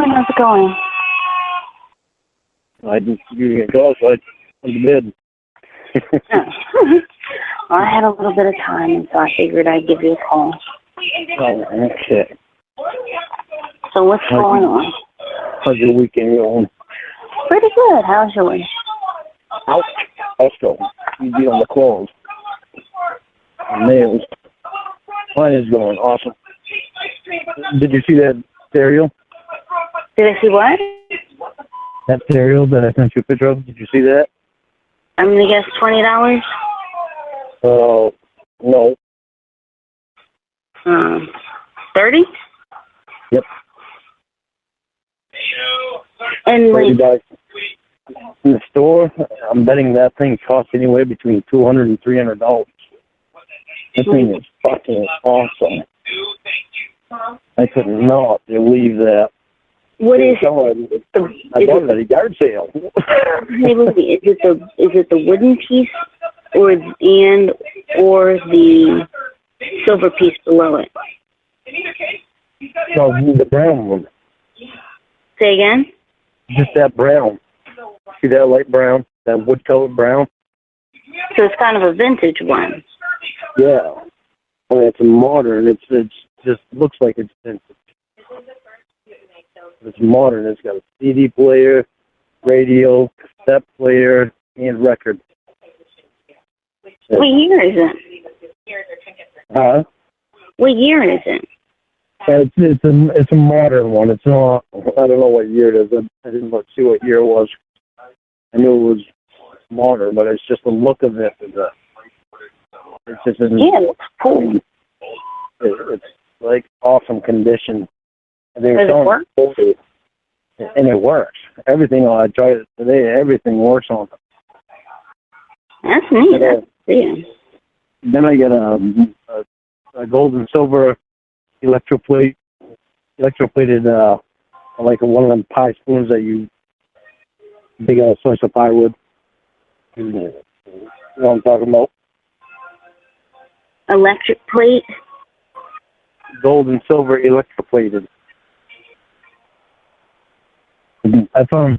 Lorne, how's it going? I didn't you get call, so I went to bed. Well, I had a little bit of time, so I figured I'd give you a call. Oh, okay. So what's going on? How's your weekend going? Pretty good. How's yours? Ouch. Also, you be on the clothes. Nails. Mine is going awesome. Did you see that cereal? Did I see what? That cereal that I sent you a picture of? Did you see that? I'm going to guess $20? No. 30? Yep. And like, in the store, I'm betting that thing costs anywhere between $200 and $300. That thing is fucking awesome. I could not believe that. What is I bought it at a yard sale. Is it the wooden piece or the silver piece below it? No, the brown one. Say again? Just that brown. See that light brown? That wood-colored brown? So it's kind of a vintage one. Yeah. I mean, it's modern. It's just looks like it's vintage. It's modern. It's got a CD player, radio, cassette player, and record. What year is it? Huh? What year is it? It's a modern one. It's not. I don't know what year it is. I didn't look see what year it was. I knew it was modern, but it's just the look of it. It's just it looks cool. It's like awesome condition. Does it work? And it works. Everything. I tried it today. Everything works on it. That's neat. Then I get a gold and silver electroplated, like one of them pie spoons that you big slice of pie with. You know what I'm talking about? Electric plate? Gold and silver electroplated. I found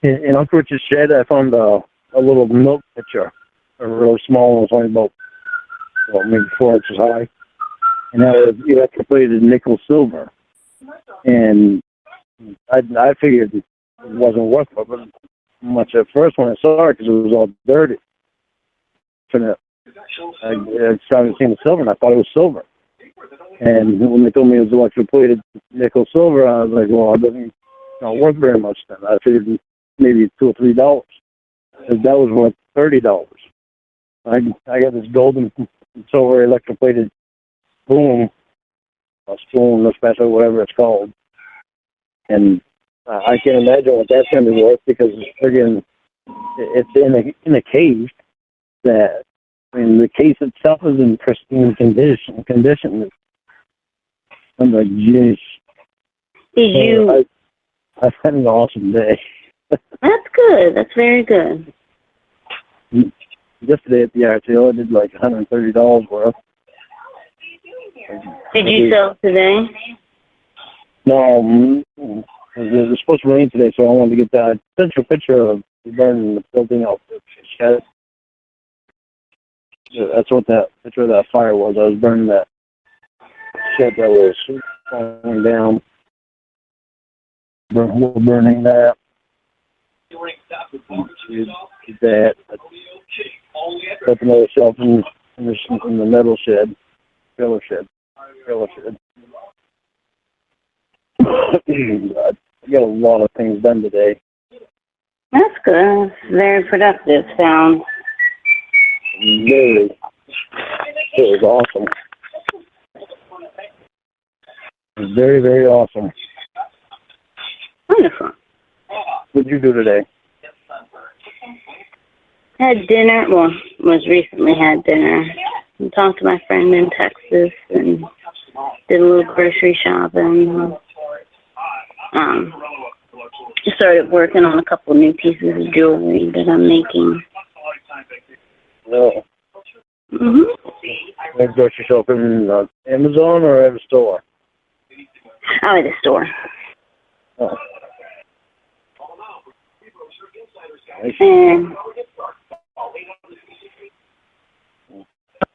in Uncle Rich's shed. I found a little milk pitcher, a really small one, was only about maybe 4 inches high, and that was electroplated nickel silver. And I figured it wasn't worth it much at first when I saw it because it was all dirty. I started seeing the silver, and I thought it was silver. And when they told me it was electroplated nickel silver, I was like, well, it doesn't worth very much then. I figured maybe $2 or $3. And that was worth $30. I got this gold and silver electroplated spoon, a special, whatever it's called. And I can't imagine what that's going to be worth because again, it's in a case that, I mean, the case itself is in pristine condition. I'm like, geez. I've had an awesome day. That's good. That's very good. Yesterday at the yard sale, I did like $130 worth. Did you sell today? No, it was supposed to rain today, so I wanted to get that. I sent you a picture of burning the building out. That's what that picture of that fire was. I was burning that shed that was falling down. We're burning that. That. Put another shelf in the metal shed. Trailer shed. I got a lot of things done today. That's good. It's very productive sound. Very. It was awesome. It was very, very awesome. Wonderful. What did you do today? Had dinner. Well, most recently had dinner. And talked to my friend in Texas and did a little grocery shopping. Just started working on a couple new pieces of jewelry that I'm making. No. Mm-hmm. Grocery shopping in Amazon or at a store? Oh, at the store. Oh. And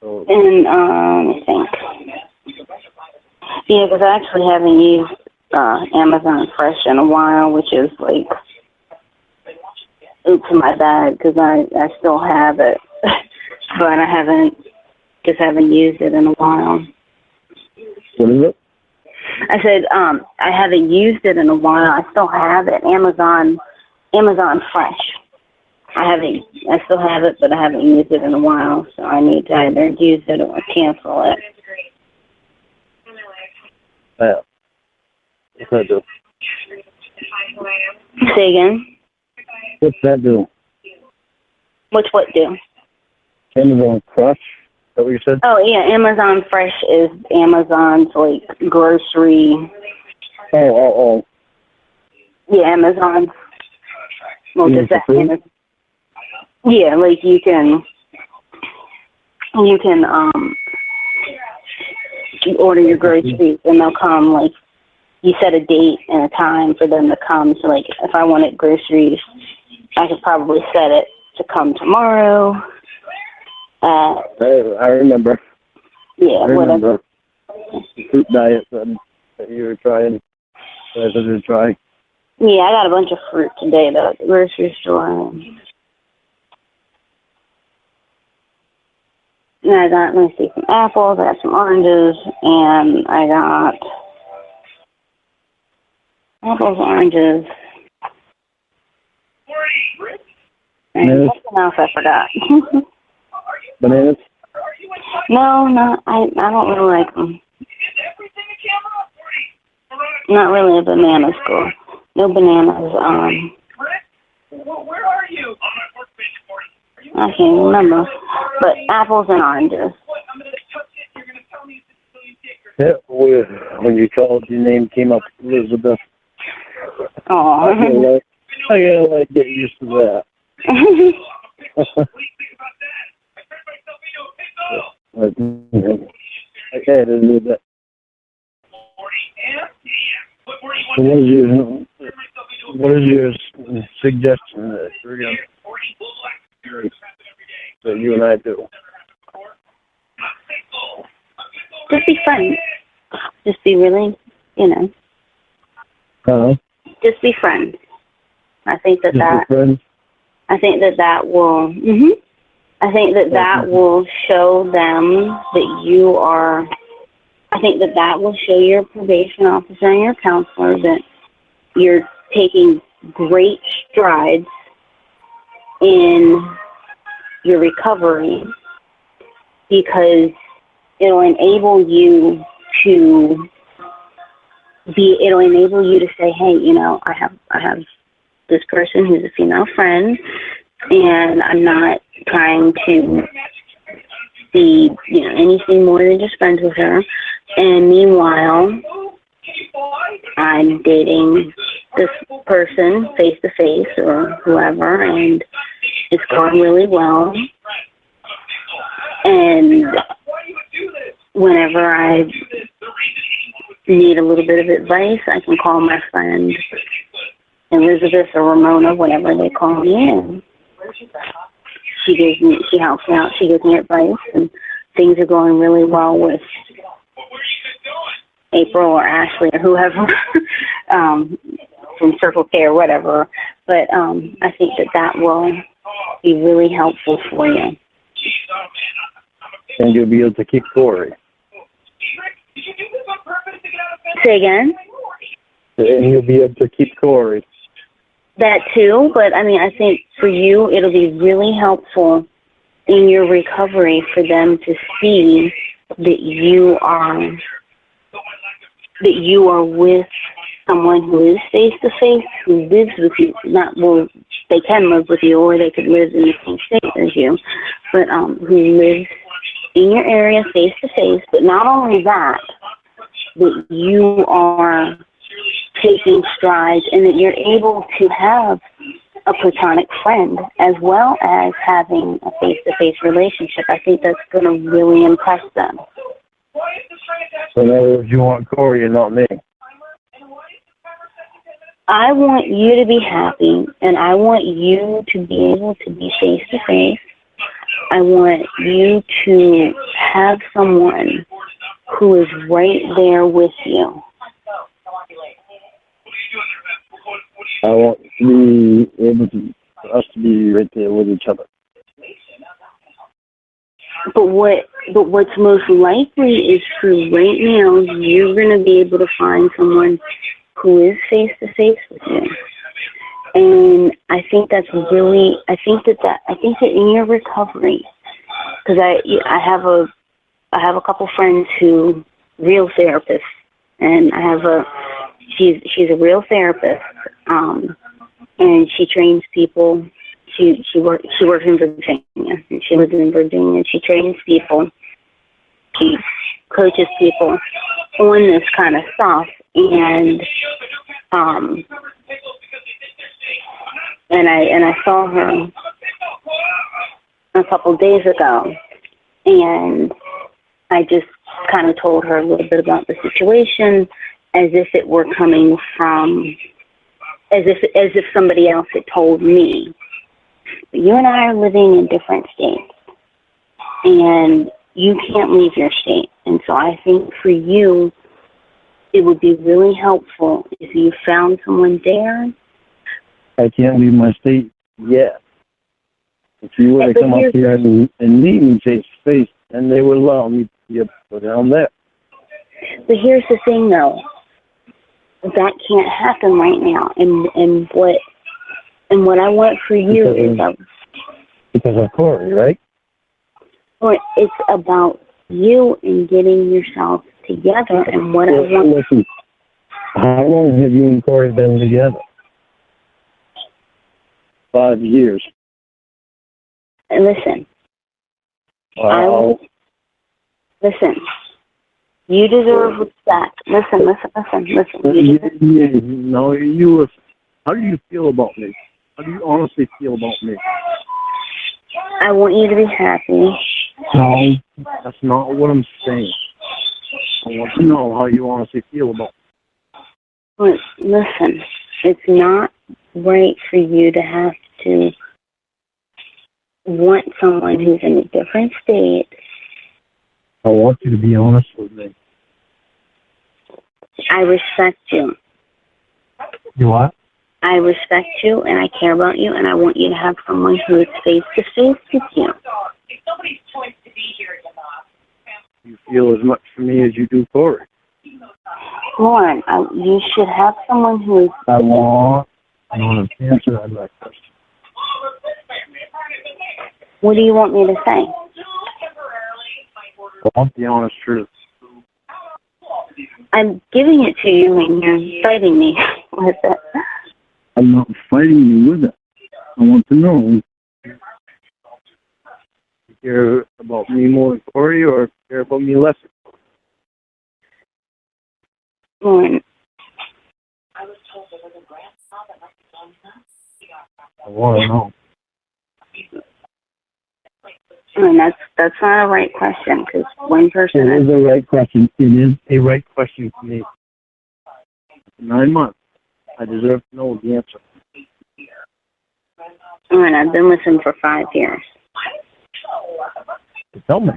let me think. Yeah, because I actually haven't used Amazon Fresh in a while, which is like, oops, my bad, because I still have it, but I haven't used it in a while. What is it? I said I haven't used it in a while. I still have it. Amazon Fresh. I still have it, but I haven't used it in a while, so I need to either use it or cancel it. Yeah. What's that do? Say again? What's that do? What's what do? Amazon Crush? Is that what you said? Oh, yeah, Amazon Fresh is Amazon's, like, grocery. Oh. Yeah, Amazon. Well, just that. Yeah, like, you can order your groceries, and they'll come, like, you set a date and a time for them to come. So, like, if I wanted groceries, I could probably set it to come tomorrow. I remember. Yeah, whatever. The fruit diet that you were trying. That I wanted to try. Yeah, I got a bunch of fruit today, though, at the grocery store. And I got, let me see, some apples, I got some oranges, and I got apples, oranges, and something else I forgot. Bananas? No, I don't really like them. Not really a banana school. No bananas. Where are you? I can't remember. But apples and oranges. Yeah, when you called, your name came up, Elizabeth. Oh. I gotta get used to that. I had to do that. What is your suggestion that we're going to that you and I do? Just be friends. Just be really, just be friends. I think that I think that will, I think that will show them that you are, I think that will show your probation officer and your counselor that you're taking great strides in your recovery, because it'll enable you to say, hey, I have this person who's a female friend, and I'm not trying to be, anything more than just friends with her. And meanwhile, I'm dating this person face to face or whoever, and it's going really well. And whenever I need a little bit of advice, I can call my friend Elizabeth or Ramona, whatever they call me, and she helps me out, she gives me advice, and things are going really well with April or Ashley or whoever from Circle K or whatever. But I think that will be really helpful for you. And you'll be able to keep Corey. Say again? And you'll be able to keep Corey. That too, but I think for you it'll be really helpful in your recovery for them to see that you are with someone who is face to face, who lives with you. They can live with you, or they could live in the same state as you, but who lives in your area face to face. But not only that you are taking strides, and that you're able to have a platonic friend as well as having a face-to-face relationship. I think that's going to really impress them. So in other words, you want Corey and not me. I want you to be happy, and I want you to be able to be face to face. I want you to have someone who is right there with you. I want to be able to, for us to be right there with each other. But what's most likely is true right now, you're going to be able to find someone who is face to face with you. And I think that's really, I think that in your recovery, because I have a couple friends who real therapists, and she's a real therapist, and she trains people. She works in Virginia. She lives in Virginia. She trains people. She coaches people on this kind of stuff, and I saw her a couple days ago, and I just kind of told her a little bit about the situation, as if it were coming from, as if somebody else had told me. You and I are living in different states, and you can't leave your state. And so I think for you, it would be really helpful if you found someone there. I can't leave my state yet. If you were to come up here and meet me face to face, then they would allow me to go down there. But here's the thing, though. That can't happen right now. And what I want for you is because of Corey, right? Or it's about you and getting yourself together. And what I want. Listen, how long have you and Corey been together? 5 years. And listen. Wow. Listen. You deserve respect. Listen. How do you feel about me? How do you honestly feel about me? I want you to be happy. No, that's not what I'm saying. I want to know how you honestly feel about me. But listen, it's not right for you to have to want someone who's in a different state. I want you to be honest with me. I respect you. You what? I respect you, and I care about you, and I want you to have someone who is face-to-face with you. You feel as much for me as you do Corey. Lorne, you should have someone who is... I want to answer that question. What do you want me to say? I want the honest truth. I'm giving it to you, and you're fighting me with it. I'm not fighting you with it. I want to know, you care about me more than Corey, or care about me less? Lorne. I want to know. And that's not a right question, because one person... It is a right question. It is a right question for me. 9 months. I deserve to know the answer. And I've been with him for 5 years. Tell me.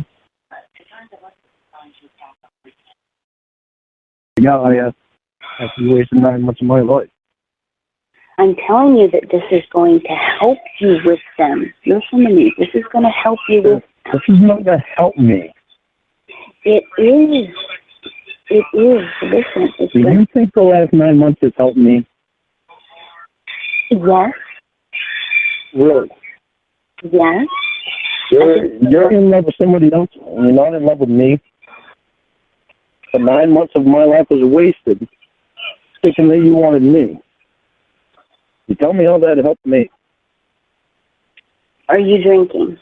Yeah, after you wasted 9 months of my life. I'm telling you that this is going to help you with them. Listen to me. This is going to help you with... This is not going to help me. It is. It is. Listen. Do you think the last 9 months has helped me? Yes. Really? Yes. You're in love with somebody else, and you're not in love with me. The 9 months of my life was wasted thinking that you wanted me. You tell me how that helped me. Are you drinking?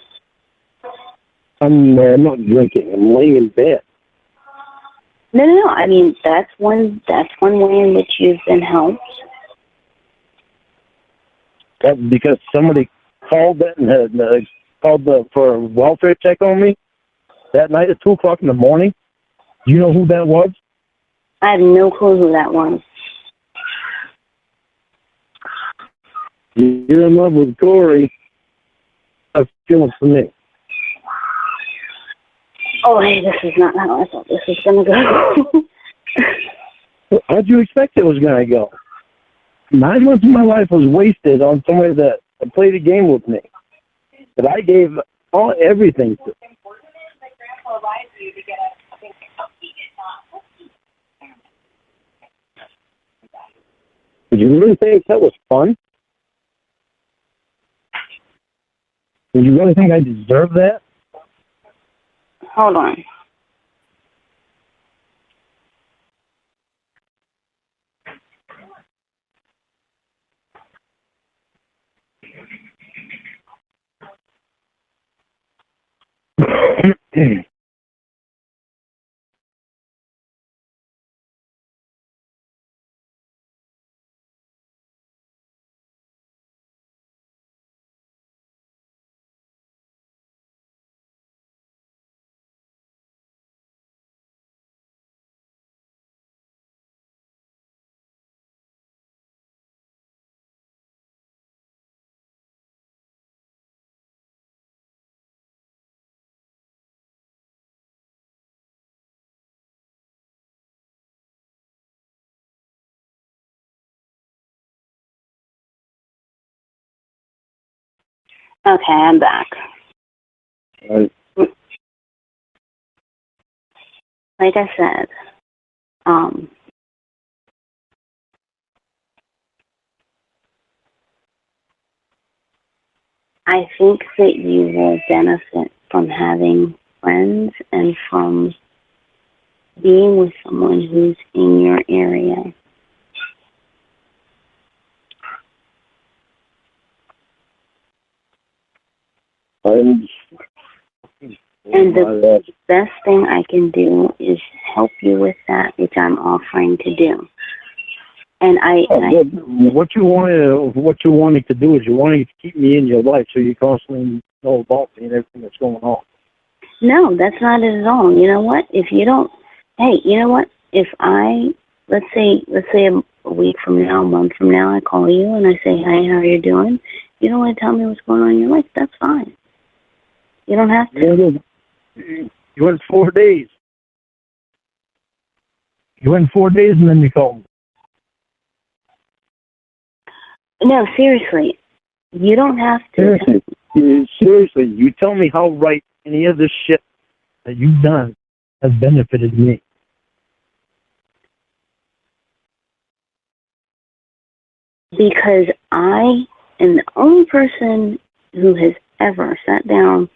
I'm not drinking. I'm laying in bed. No. I mean, that's one way in which you've been helped. Because somebody called for a welfare check on me that night at 2 o'clock in the morning. Do you know who that was? I have no clue who that was. you're in love with Corey, that's feelings for me. Oh, hey, this is not how I thought this was going to go. How'd you expect it was going to go? 9 months of my life was wasted on somebody that played a game with me, that I gave everything to. Did you really think that was fun? Did you really think I deserved that? Hold on. Okay, I'm back. Right. Like I said, I think that you will benefit from having friends and from being with someone who's in your area. And the best thing I can do is help you with that, which I'm offering to do. And what you wanted to do is you wanted to keep me in your life, so you constantly know about me and everything that's going on. No, that's not it at all. You know what? If you don't, hey, you know what? If let's say a week from now, a month from now, I call you and I say, hey, how are you doing? You don't want to tell me what's going on in your life, that's fine. You don't have to. You went 4 days. You went 4 days and then you called me. No, seriously. You don't have to. Seriously, you tell me how right any of this shit that you've done has benefited me. Because I am the only person who has ever sat down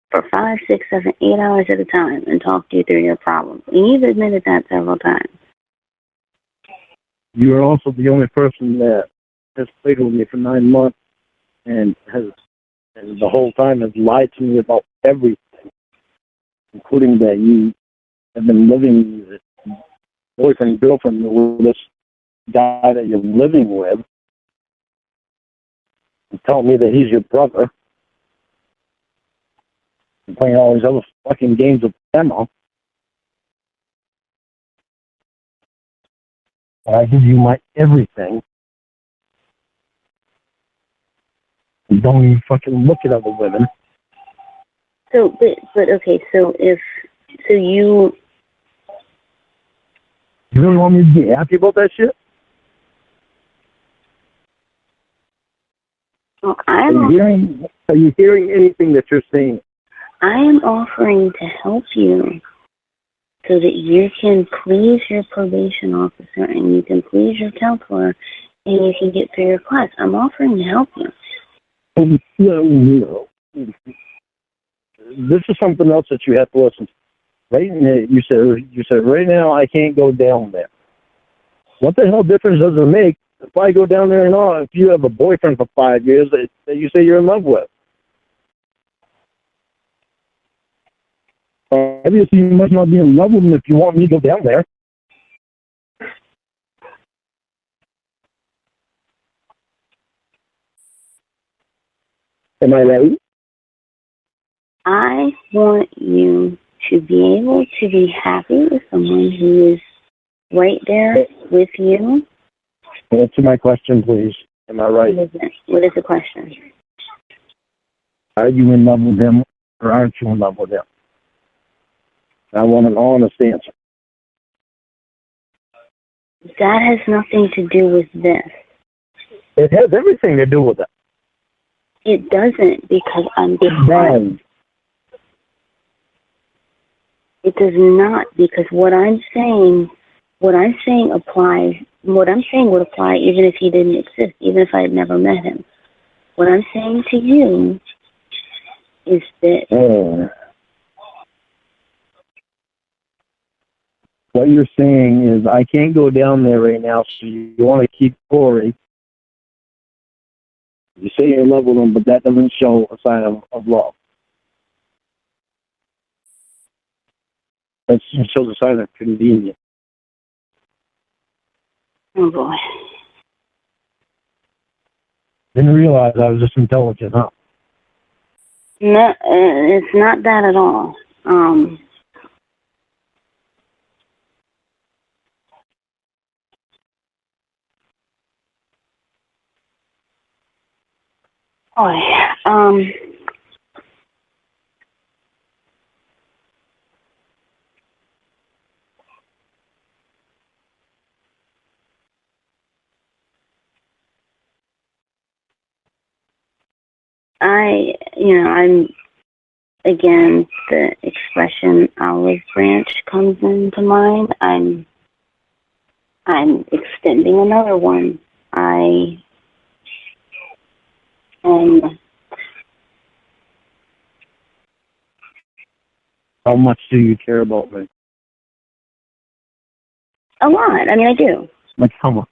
for 5, 6, 7, 8 hours at a time and talked you through your problems. And you've admitted that several times. You are also the only person that has played with me for 9 months and the whole time has lied to me about everything, including that you have been living with boyfriend, girlfriend with this guy that you're living with, and telling me that he's your brother, and playing all these other fucking games of demo. And I give you my everything. And don't even fucking look at other women. So, but okay, so you really want me to be happy about that shit? Well, are you hearing anything that you're saying? I am offering to help you so that you can please your probation officer and you can please your counselor and you can get through your class. I'm offering to help you. No. This is something else that you have to listen to. Right now, you said right now I can't go down there. What the hell difference does it make if I go down there or not? If you have a boyfriend for 5 years that you say you're in love with, obviously you must not be in love with him if you want me to go down there. Am I right? I want you to be able to be happy with someone who is right there with you. Answer my question, please. Am I right? What is the question? Are you in love with him or aren't you in love with him? I want an honest answer. That has nothing to do with this. It has everything to do with it. It doesn't, because I'm behind. It does not, because what I'm saying applies. What I'm saying would apply even if he didn't exist, even if I had never met him. What I'm saying to you is that what you're saying is I can't go down there right now, so you want to keep Corey. You say you're in love with him, but that doesn't show a sign of love. That shows a sign of convenience. Oh, boy. Didn't realize I was this intelligent, huh? No, it's not that at all. I'm, again, the expression olive branch comes into mind. I'm extending another one. I am. How much do you care about me? A lot. I mean, I do. Like how much?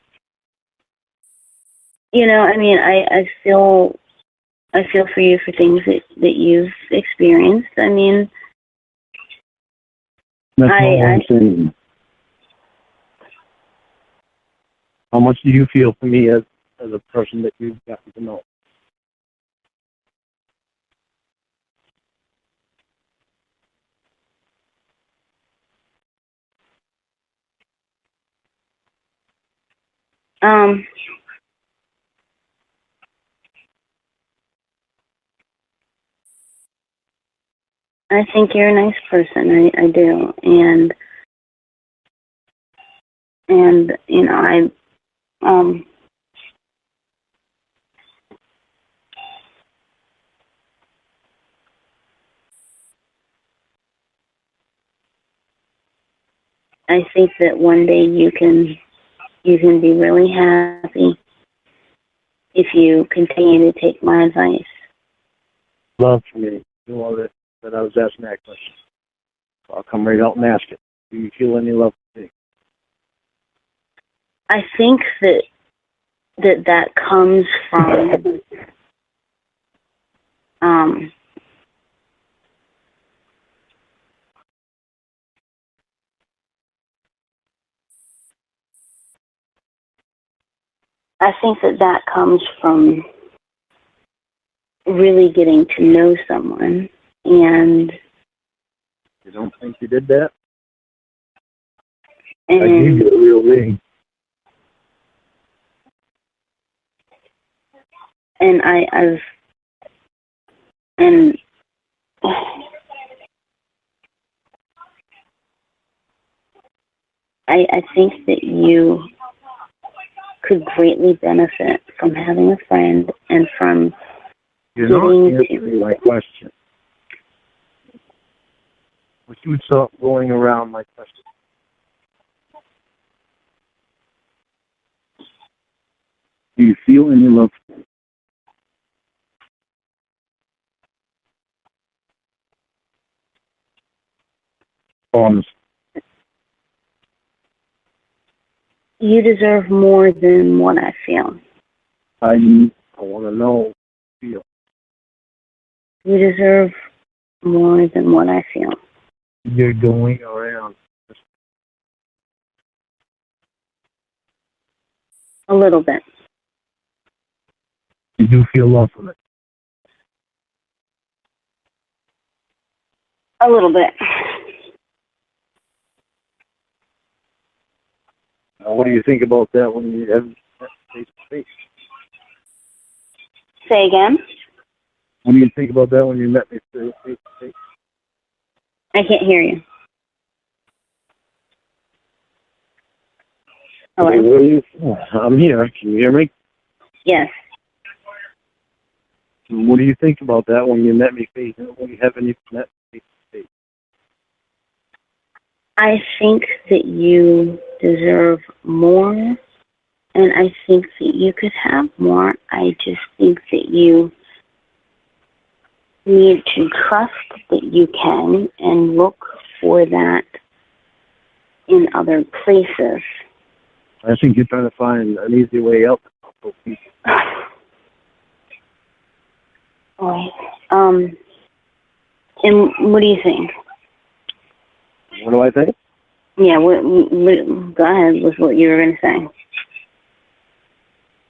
I feel for you for things that you've experienced. I mean, that's not what I'm saying. How much do you feel for me as a person that you've gotten to know? I think you're a nice person. I do, and I think that one day you can be really happy if you continue to take my advice. Love for me. You know that I was asking that question. So I'll come right out and ask it. Do you feel any love for me? I think that comes from I think that comes from really getting to know someone. And you don't think you did that? And I gave you a real ring. And I think that you could greatly benefit from having a friend and from You're not answering my question. Would you stop going around my question? Do you feel any love for me? Honest. You deserve more than what I feel. I want to know feel. You deserve more than what I feel. You're going around. A little bit. You do feel love for me? A little bit. What do you think about that when you have face to face? Say again? What do you think about that when you met me face to face? I can't hear you. Hello? Hey, I'm here. Can you hear me? Yes. What do you think about that when you met me face? When you haven't even met me face to face? I think that you deserve more, and I think that you could have more. I just think that you need to trust that you can and look for that in other places. I think you're trying to find an easy way out. Boy. And what do you think? What do I think? Yeah, go ahead with what you were going to say.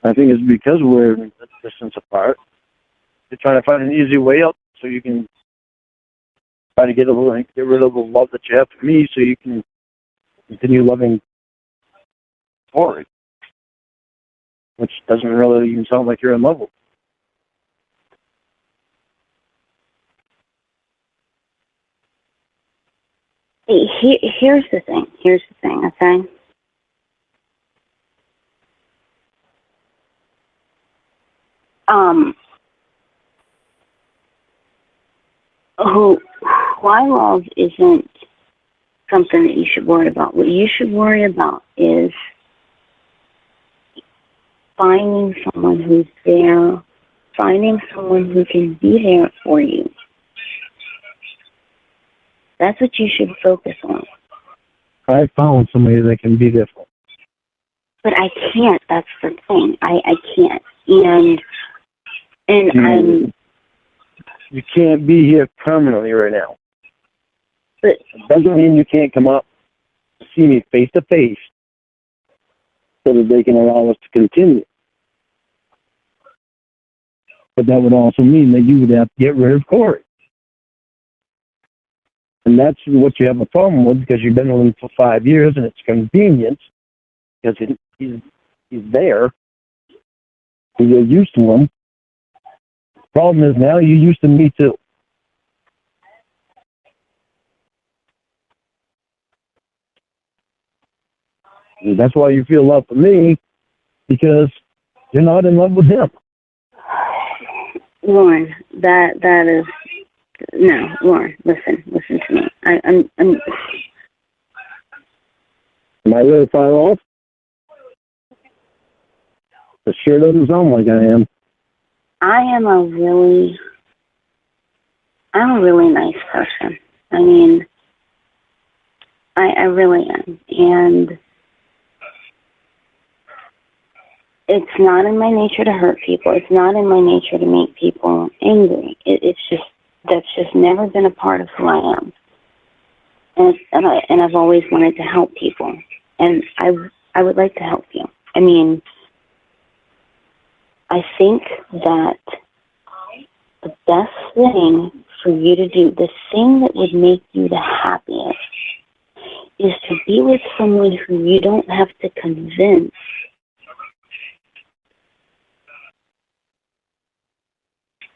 I think it's because we're a distance apart. You're trying to find an easy way out so you can try to get rid of the love that you have for me so you can continue loving Corey, which doesn't really even sound like you're in love with. Here's the thing, okay? Who I love isn't something that you should worry about. What you should worry about is finding someone who's there, finding someone who can be there for you. That's what you should focus on. I found somebody that can be there for me. But I can't. That's the thing. I can't. And you can't be here permanently right now. But it doesn't mean you can't come up to see me face to face so that they can allow us to continue. But that would also mean that you would have to get rid of Corey. And that's what you have a problem with because you've been with him for 5 years and it's convenient because he's there and you're used to him. The problem is now you're used to me too. And that's why you feel love for me because you're not in love with him. Lorne, that is no, Lorne. Listen to me. I'm. Am I really far off? It sure doesn't sound like I am. I'm a really nice person. I mean, I really am, and it's not in my nature to hurt people. It's not in my nature to make people angry. That's just never been a part of who I am. And I've always wanted to help people. And I would like to help you. I mean, I think that the best thing for you to do, the thing that would make you the happiest, is to be with someone who you don't have to convince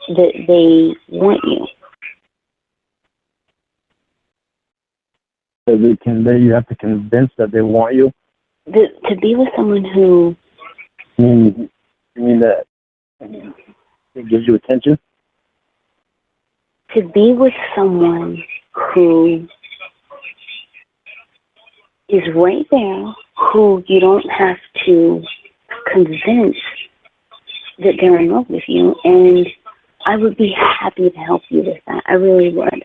that they want you. So you have to convince that they want you? To be with someone who... You mean that it gives you attention? To be with someone who is right there, who you don't have to convince that they're in love with you, and I would be happy to help you with that. I really would.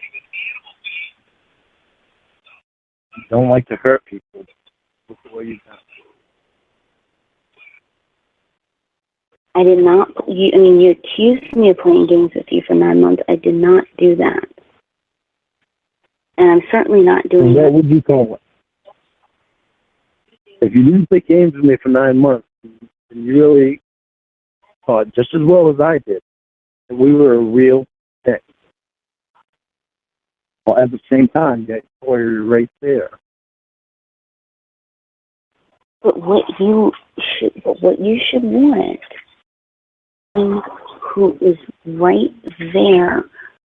You don't like to hurt people. Look the way you've done. I did not. You accused me of playing games with you for 9 months. I did not do that. And I'm certainly not doing that. What would you call it? If you didn't play games with me for 9 months, and you really thought just as well as I did that we were a real thing. Well, at the same time, that Corey right there. But what you should want, who is right there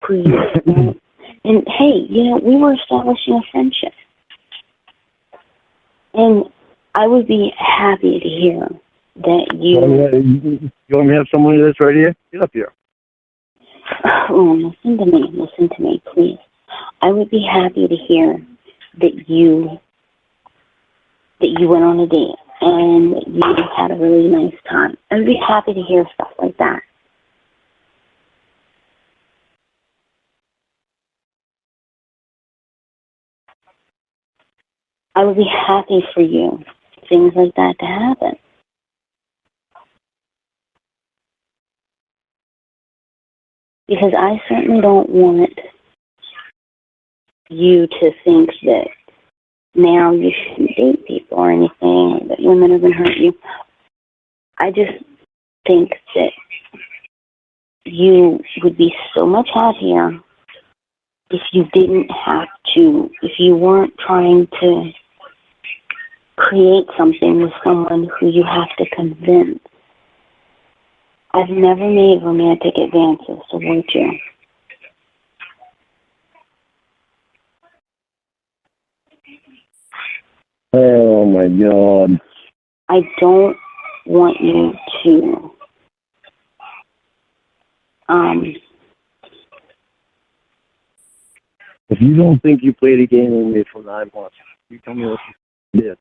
for you. And hey, we were establishing a friendship. And I would be happy to hear that you... You want me to have someone that's right here? Get up here. Oh, listen to me, please. I would be happy to hear that you went on a date and you had a really nice time. I would be happy to hear stuff like that. I would be happy for you, things like that to happen. Because I certainly don't want you to think that now you shouldn't date people or anything, or that women are going to hurt you. I just think that you would be so much happier if you didn't have to, if you weren't trying to create something with someone who you have to convince. I've never made romantic advances towards you. Oh, my God. I don't want you to if you don't think you played a game with me for 9 months, you tell me what you did.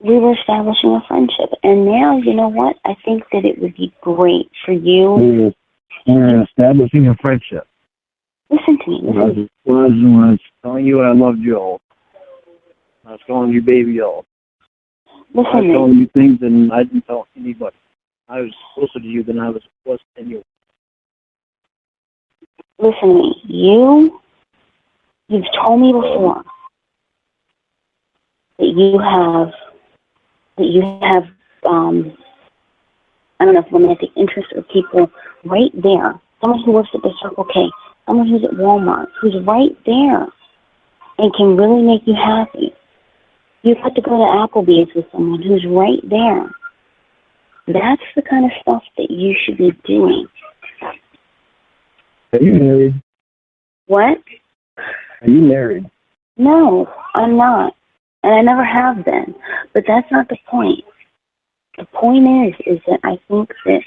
We were establishing a friendship, and now, you know what? I think that it would be great for you. We're establishing a friendship. Listen to me. I was telling you I loved you all. I was calling you baby all. I was telling you things and I didn't tell anybody. I was closer to you than I was close to you. Listen to me. You've told me before that you have I don't know if romantic interests or people right there. Someone who works at the Circle K, someone who's at Walmart, who's right there and can really make you happy. You have to go to Applebee's with someone who's right there. That's the kind of stuff that you should be doing. Are you married? What? Are you married? No, I'm not. And I never have been. But that's not the point. The point is that I think that...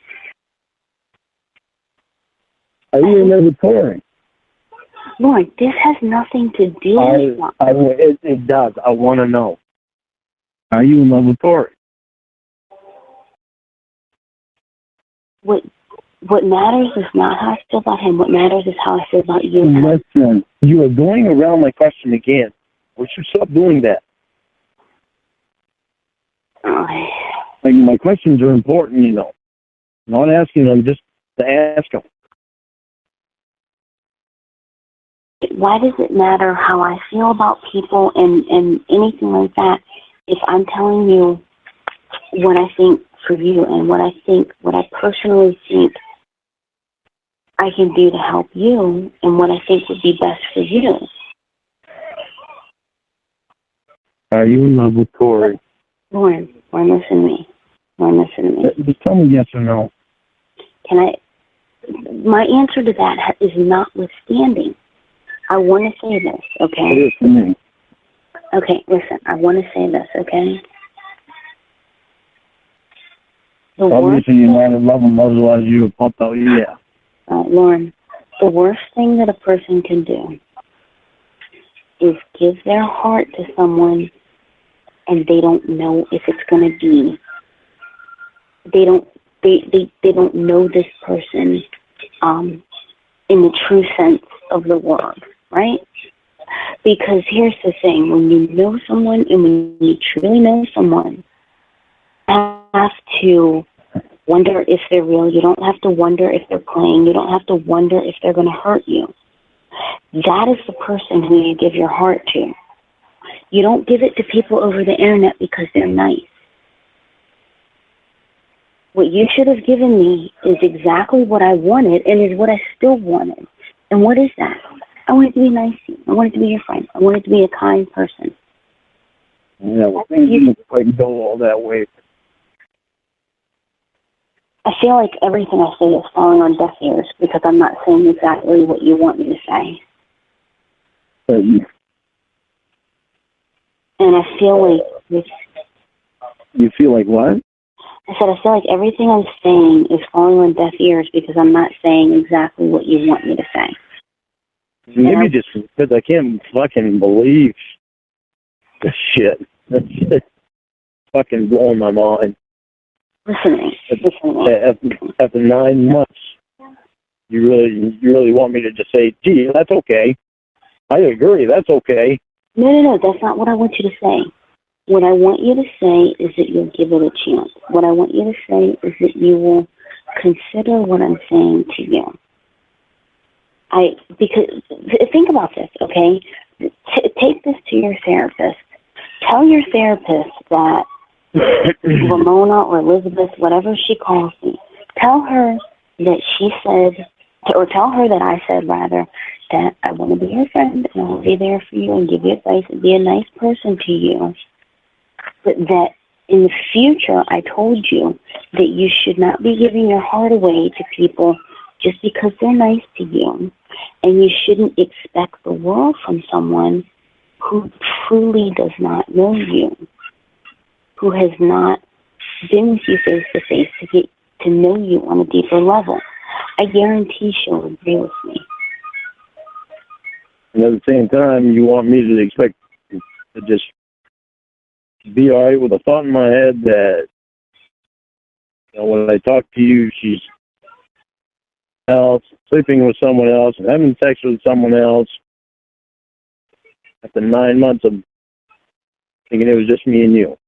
Are you in love with Tori? Lorne, this has nothing to do with that. It does. I want to know. Are you in love with Tori? What matters is not how I feel about him. What matters is how I feel about you. Listen, you are going around my question again. We should stop doing that. Like, my questions are important, you know. I'm not asking them just to ask them. Why does it matter how I feel about people and anything like that if I'm telling you what I think for you and what I personally think I can do to help you and what I think would be best for you? Are you in love with Tori? Lorne, listen to me. Just tell me yes or no. My answer to that is notwithstanding. I want to say this, okay? It is to me. Okay, listen, I want to say this, okay? Obviously, you're not in love with him, otherwise you would pump out, yeah. Lorne, the worst thing that a person can do is give their heart to someone and they don't know if it's going to be. They don't know this person in the true sense of the word, right? Because here's the thing, when you know someone and when you truly know someone, you have to wonder if they're real. You don't have to wonder if they're playing. You don't have to wonder if they're going to hurt you. That is the person who you give your heart to. You don't give it to people over the internet because they're nice. What you should have given me is exactly what I wanted and is what I still wanted. And what is that? I wanted to be nice to you. I wanted to be your friend. I wanted to be a kind person. Yeah, well, things didn't quite go all that way. I feel like everything I say is falling on deaf ears because I'm not saying exactly what you want me to say. And I feel like... You feel like what? I said, I feel like everything I'm saying is falling on deaf ears because I'm not saying exactly what you want me to say. Maybe just because I can't fucking believe this shit. That shit fucking blowing my mind. Listening. After 9 months, you really want me to just say, gee, that's okay. I agree, that's okay. No, that's not what I want you to say. What I want you to say is that you'll give it a chance. What I want you to say is that you will consider what I'm saying to you. Because think about this, okay? Take this to your therapist. Tell your therapist that Ramona or Elizabeth, whatever she calls me, tell her that she said, or tell her that I said, rather, that I want to be your friend and I'll be there for you and give you advice and be a nice person to you. But that in the future, I told you that you should not be giving your heart away to people just because they're nice to you. And you shouldn't expect the world from someone who truly does not know you, who has not been with you face to face to get to know you on a deeper level. I guarantee she'll agree with me. And at the same time, you want me to expect to just be all right with a thought in my head that, you know, when I talk to you, she's else, sleeping with someone else, and having sex with someone else. After 9 months of thinking it was just me and you.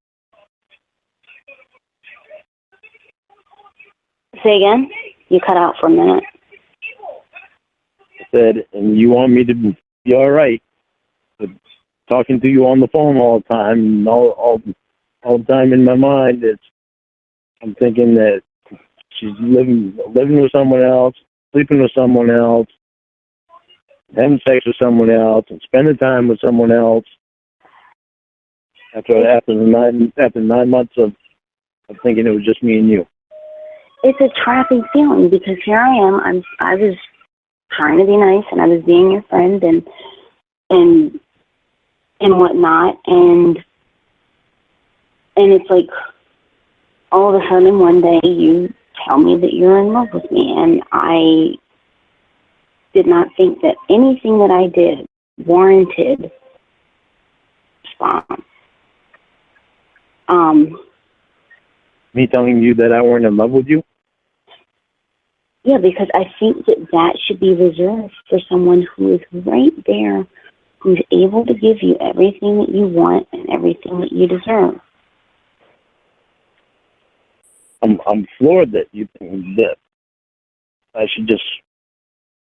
Say again? You cut out for a minute. I said, and you want me to be all right with talking to you on the phone all the time, and all the time in my mind, I'm thinking that she's living with someone else, sleeping with someone else, having sex with someone else, and spending time with someone else. After 9 months of thinking it was just me and you. It's a trapping feeling because here I am. I was trying to be nice and I was being your friend and whatnot, and it's like all of a sudden one day you tell me that you're in love with me, and I did not think that anything that I did warranted response. Me telling you that I weren't in love with you? Yeah, because I think that should be reserved for someone who is right there, who's able to give you everything that you want and everything that you deserve. I'm floored that you think that I should just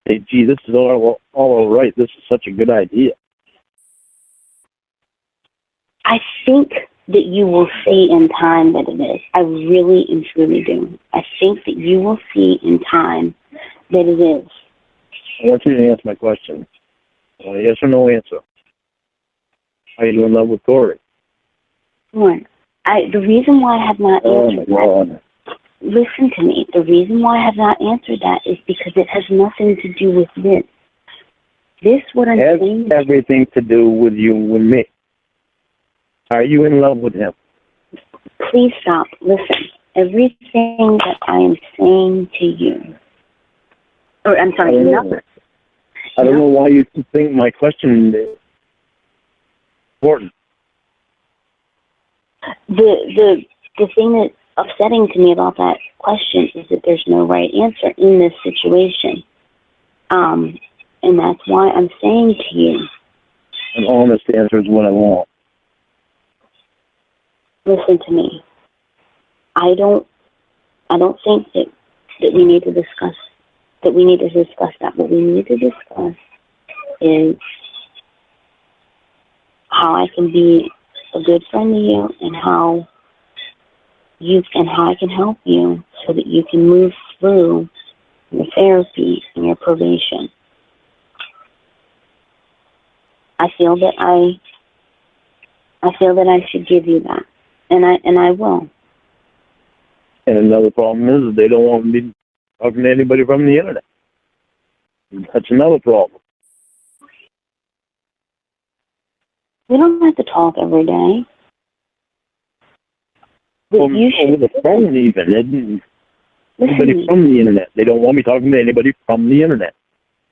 say, gee, this is all right. This is such a good idea. I think that you will see in time that it is. I really and truly do. I think that you will see in time that it is. I want you to answer my question. Yes or no answer. Are you in love with Corey? One. The reason why I have not answered that, listen to me, the reason why I have not answered that is because it has nothing to do with this. This, what I'm saying... It has everything to do with you and me. Are you in love with him? Please stop. Listen. Everything that I am saying to you... Or, I'm sorry, I don't know why you think my question is important. The thing that's upsetting to me about that question is that there's no right answer in this situation. And that's why I'm saying to you... An honest answer is what I want. Listen to me. I don't think that we need to discuss that. What we need to discuss is how I can be a good friend to you and how I can help you so that you can move through your therapy and your probation. I feel that I should give you that. And I will. And another problem is they don't want me talking to anybody from the internet. That's another problem. We don't have to talk every day. But over the phone even. Anybody from the internet. They don't want me talking to anybody from the internet.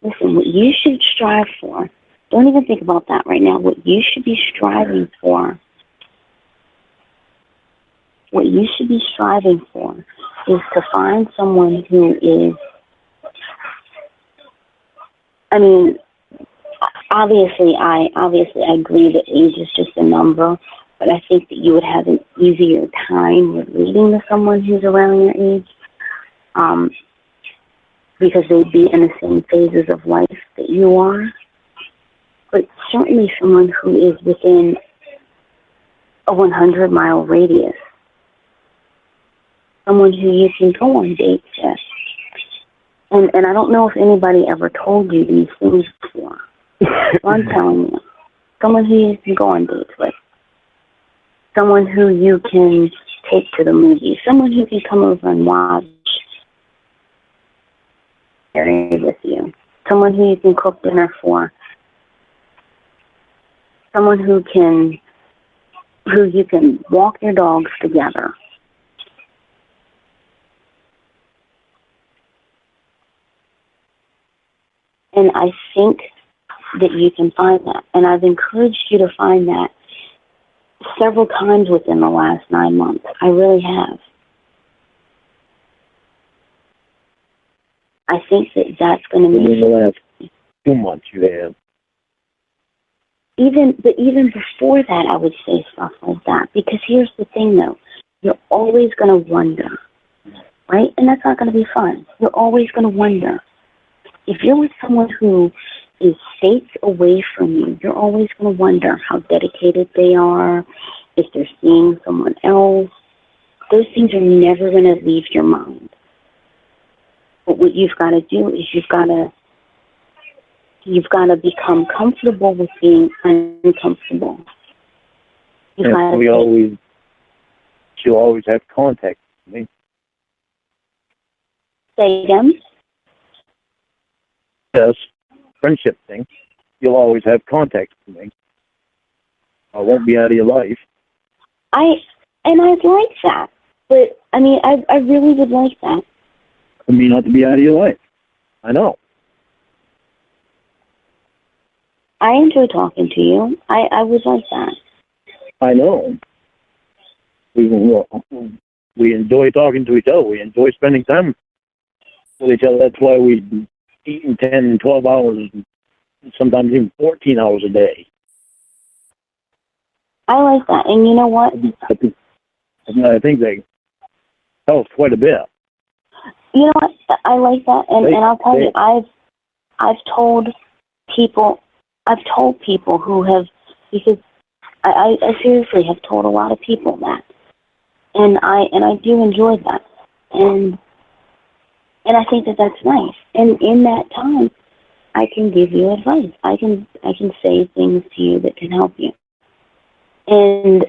Listen, what you should strive for, don't even think about that right now. What you should be striving for, is to find someone who is, I mean, obviously I agree that age is just a number, but I think that you would have an easier time relating to someone who's around your age, because they'd be in the same phases of life that you are. But certainly someone who is within a 100-mile radius, someone who you can go on dates with. And I don't know if anybody ever told you these things before. So I'm telling you, someone who you can go on dates with, someone who you can take to the movies, someone who can come over and watch with you, someone who you can cook dinner for, someone who you can walk your dogs together. And I think that you can find that. And I've encouraged you to find that several times within the last 9 months. I really have. I think that that's going to make... In the last 2 months you have. Even before that, I would say stuff like that. Because here's the thing, though. You're always going to wonder, right? And that's not going to be fun. You're always going to wonder. If you're with someone who is states away from you, you're always going to wonder how dedicated they are, if they're seeing someone else. Those things are never going to leave your mind. But what you've got to do is you've got to become comfortable with being uncomfortable. She'll always have contact with me. Say again? Yes, friendship thing. You'll always have contact with me. I won't be out of your life. I'd like that. But, I mean, I really would like that. For me not to be out of your life. I know. I enjoy talking to you. I would like that. I know. We enjoy talking to each other. We enjoy spending time with each other. That's why we eating 10 and 12 hours, sometimes even 14 hours a day. I like that. And you know what? I think they help quite a bit. You know what? I like that. And I'll tell you, I've told people who have, because I seriously have told a lot of people that. And I do enjoy that. And I think that that's nice. And in that time, I can give you advice. I can say things to you that can help you. And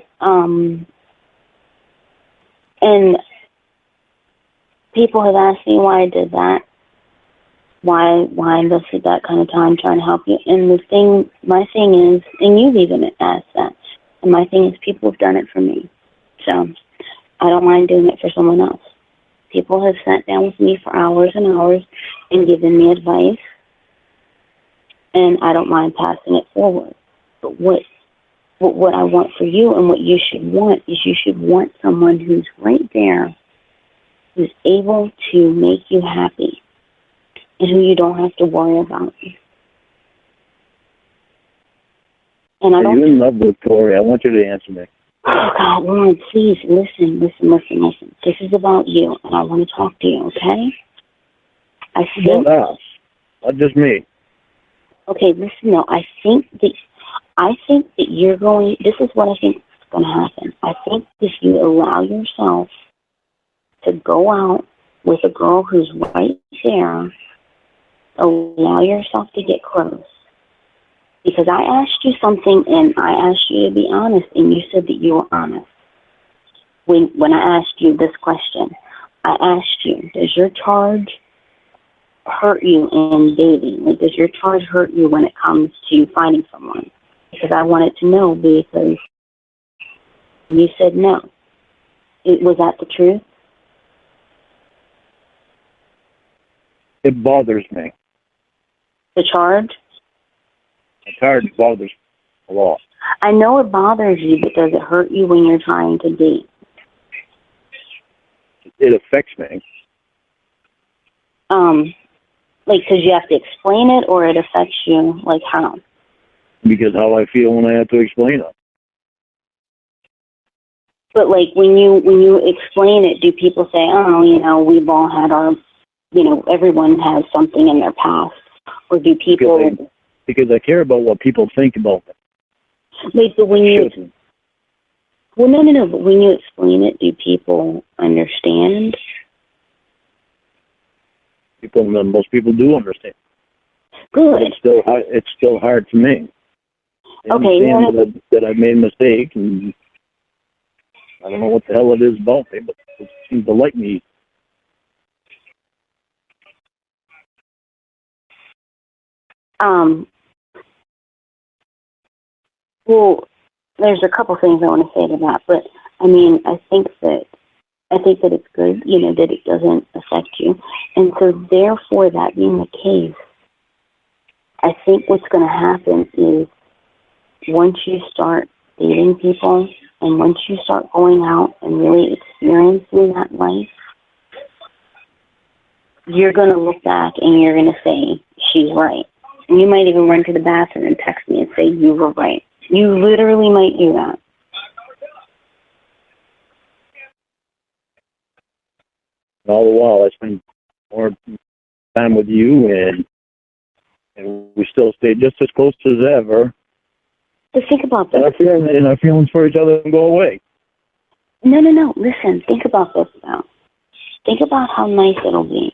people have asked me why I did that, why I invested that kind of time trying to help you. And my thing is, and you've even asked that, and my thing is people have done it for me. So I don't mind doing it for someone else. People have sat down with me for hours and hours and given me advice, and I don't mind passing it forward. But what I want for you and what you should want is you should want someone who's right there, who's able to make you happy, and who you don't have to worry about. And Are you in love with Tori? I want you to answer me. Oh, God, Lorne, please, listen. This is about you, and I want to talk to you, okay? Not just me. Okay, listen, no, I think that you're going, this is what I think is going to happen. I think if you allow yourself to go out with a girl who's right there, allow yourself to get close. Because I asked you something, and I asked you to be honest, and you said that you were honest. When I asked you this question, I asked you, does your charge hurt you in dating? Like, does your charge hurt you when it comes to finding someone? Because I wanted to know, because you said no. Was that the truth? It bothers me. The charge? The charge bothers me a lot. I know it bothers you, but does it hurt you when you're trying to date? It affects me. Like, because you have to explain it, or it affects you, like, how? Because how I feel when I have to explain it. But, like, when you explain it, do people say, oh, you know, we've all had our, you know, everyone has something in their past? Or do people... Because I care about what people think about it. Wait, but when you... Well, no, but when you explain it, do people understand? Most people do understand. Good. It's still hard for me. I okay. understand that I made a mistake, and I don't know what the hell it is about me, but it seems to like me. Well, there's a couple things I want to say to that, but I mean, I think that it's good, you know, that it doesn't affect you, and so therefore, that being the case, I think what's going to happen is once you start dating people and once you start going out and really experiencing that life, you're going to look back and you're going to say, she's right. And you might even run to the bathroom and text me and say, you were right. You literally might do that. All the while, I spend more time with you, and we still stay just as close as ever. Just think about this. And our feelings for each other don't go away. No. Listen, think about this now. Think about how nice it'll be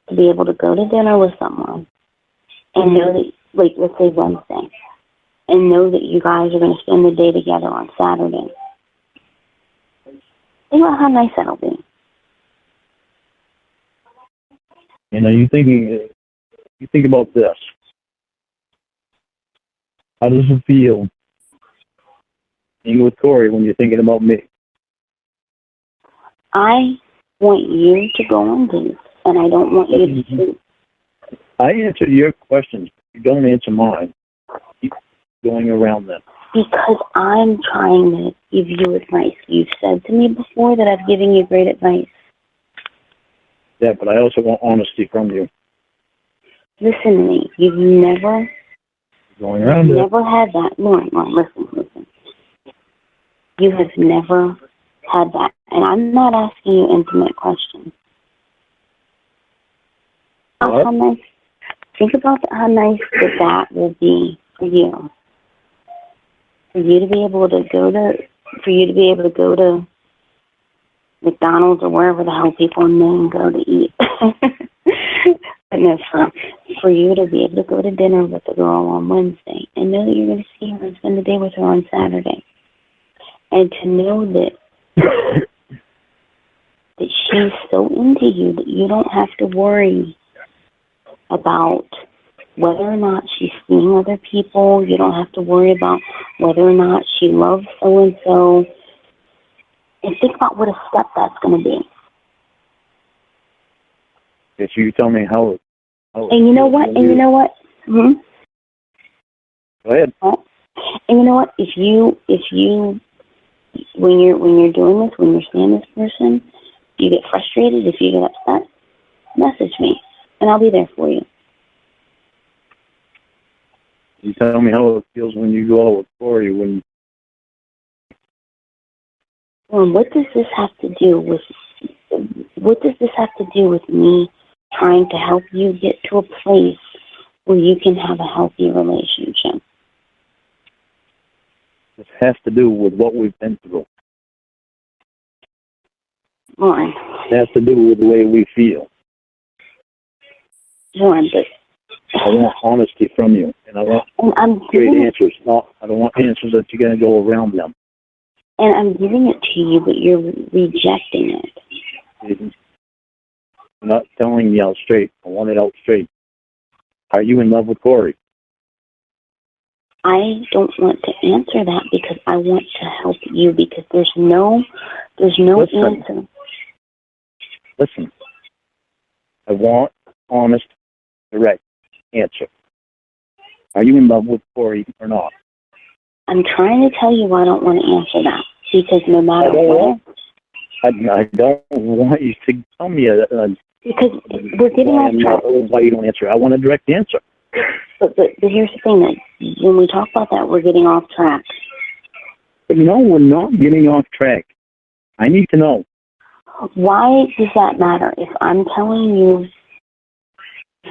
to be able to go to dinner with someone and know that, like, let's say Wednesday, and know that you guys are going to spend the day together on Saturday. Think about how nice that'll be. You know, you think about this. How does it feel being with Corey when you're thinking about me? I want you to go on dates, and I don't want you to... I answered your questions. You don't answer mine. Keep going around them. Because I'm trying to give you advice. You've said to me before that I've given you great advice. Yeah, but I also want honesty from you. Listen to me. You've never had that. Lorne, listen. You have never had that. And I'm not asking you intimate questions. What? How nice, think about how nice that will be for you. For you to be able to go to McDonald's or wherever the hell people in Maine go to eat. But no, for you to be able to go to dinner with a girl on Wednesday and know that you're going to see her and spend the day with her on Saturday. And to know that she's so into you that you don't have to worry about whether or not she's seeing other people. You don't have to worry about whether or not she loves so-and-so. And think about what a step that's going to be. If you tell me how and you know what? Hmm? Go ahead. And you know what? If you when you're doing this, when you're seeing this person, you get frustrated, if you get upset, message me, and I'll be there for you. You tell me how it feels when you go out with Corey. What does this have to do with me trying to help you get to a place where you can have a healthy relationship? This has to do with what we've been through. Lorne. It has to do with the way we feel. Lorne, but I want honesty from you, and I want straight answers. I don't want answers that you're going to go around them. And I'm giving it to you, but you're rejecting it. I'm not telling you out straight. I want it out straight. Are you in love with Corey? I don't want to answer that because I want to help you because there's no answer. Listen. I want honest, direct answer. Are you in love with Corey or not? I'm trying to tell you I don't want to answer that because no matter what. I don't want you to tell me because we're getting off track. Why you don't answer? I want a direct answer. But here's the thing, that when we talk about that, we're getting off track. But no, we're not getting off track. I need to know. Why does that matter? If I'm telling you...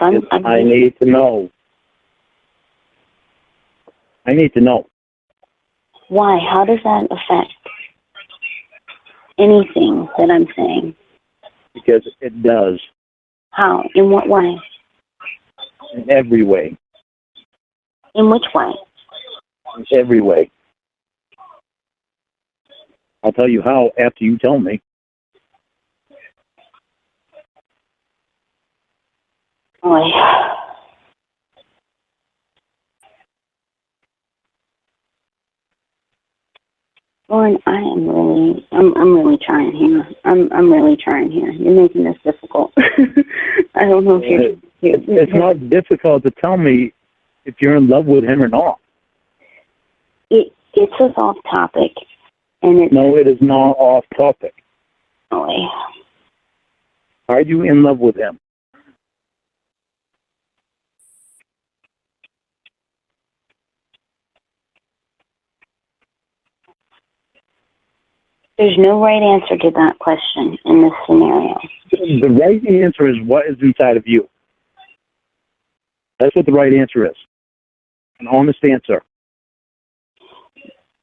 I need to know. I need to know. Why? How does that affect anything that I'm saying? Because it does. How? In what way? In every way. In which way? In every way. I'll tell you how after you tell me. Boy. Lorne, I'm really trying here. I'm really trying here. You're making this difficult. I don't know if It's not difficult to tell me if you're in love with him or not. It's just off topic, and no, it is not off topic. Boy. Are you in love with him? There's no right answer to that question in this scenario. The right answer is what is inside of you. That's what the right answer is. An honest answer.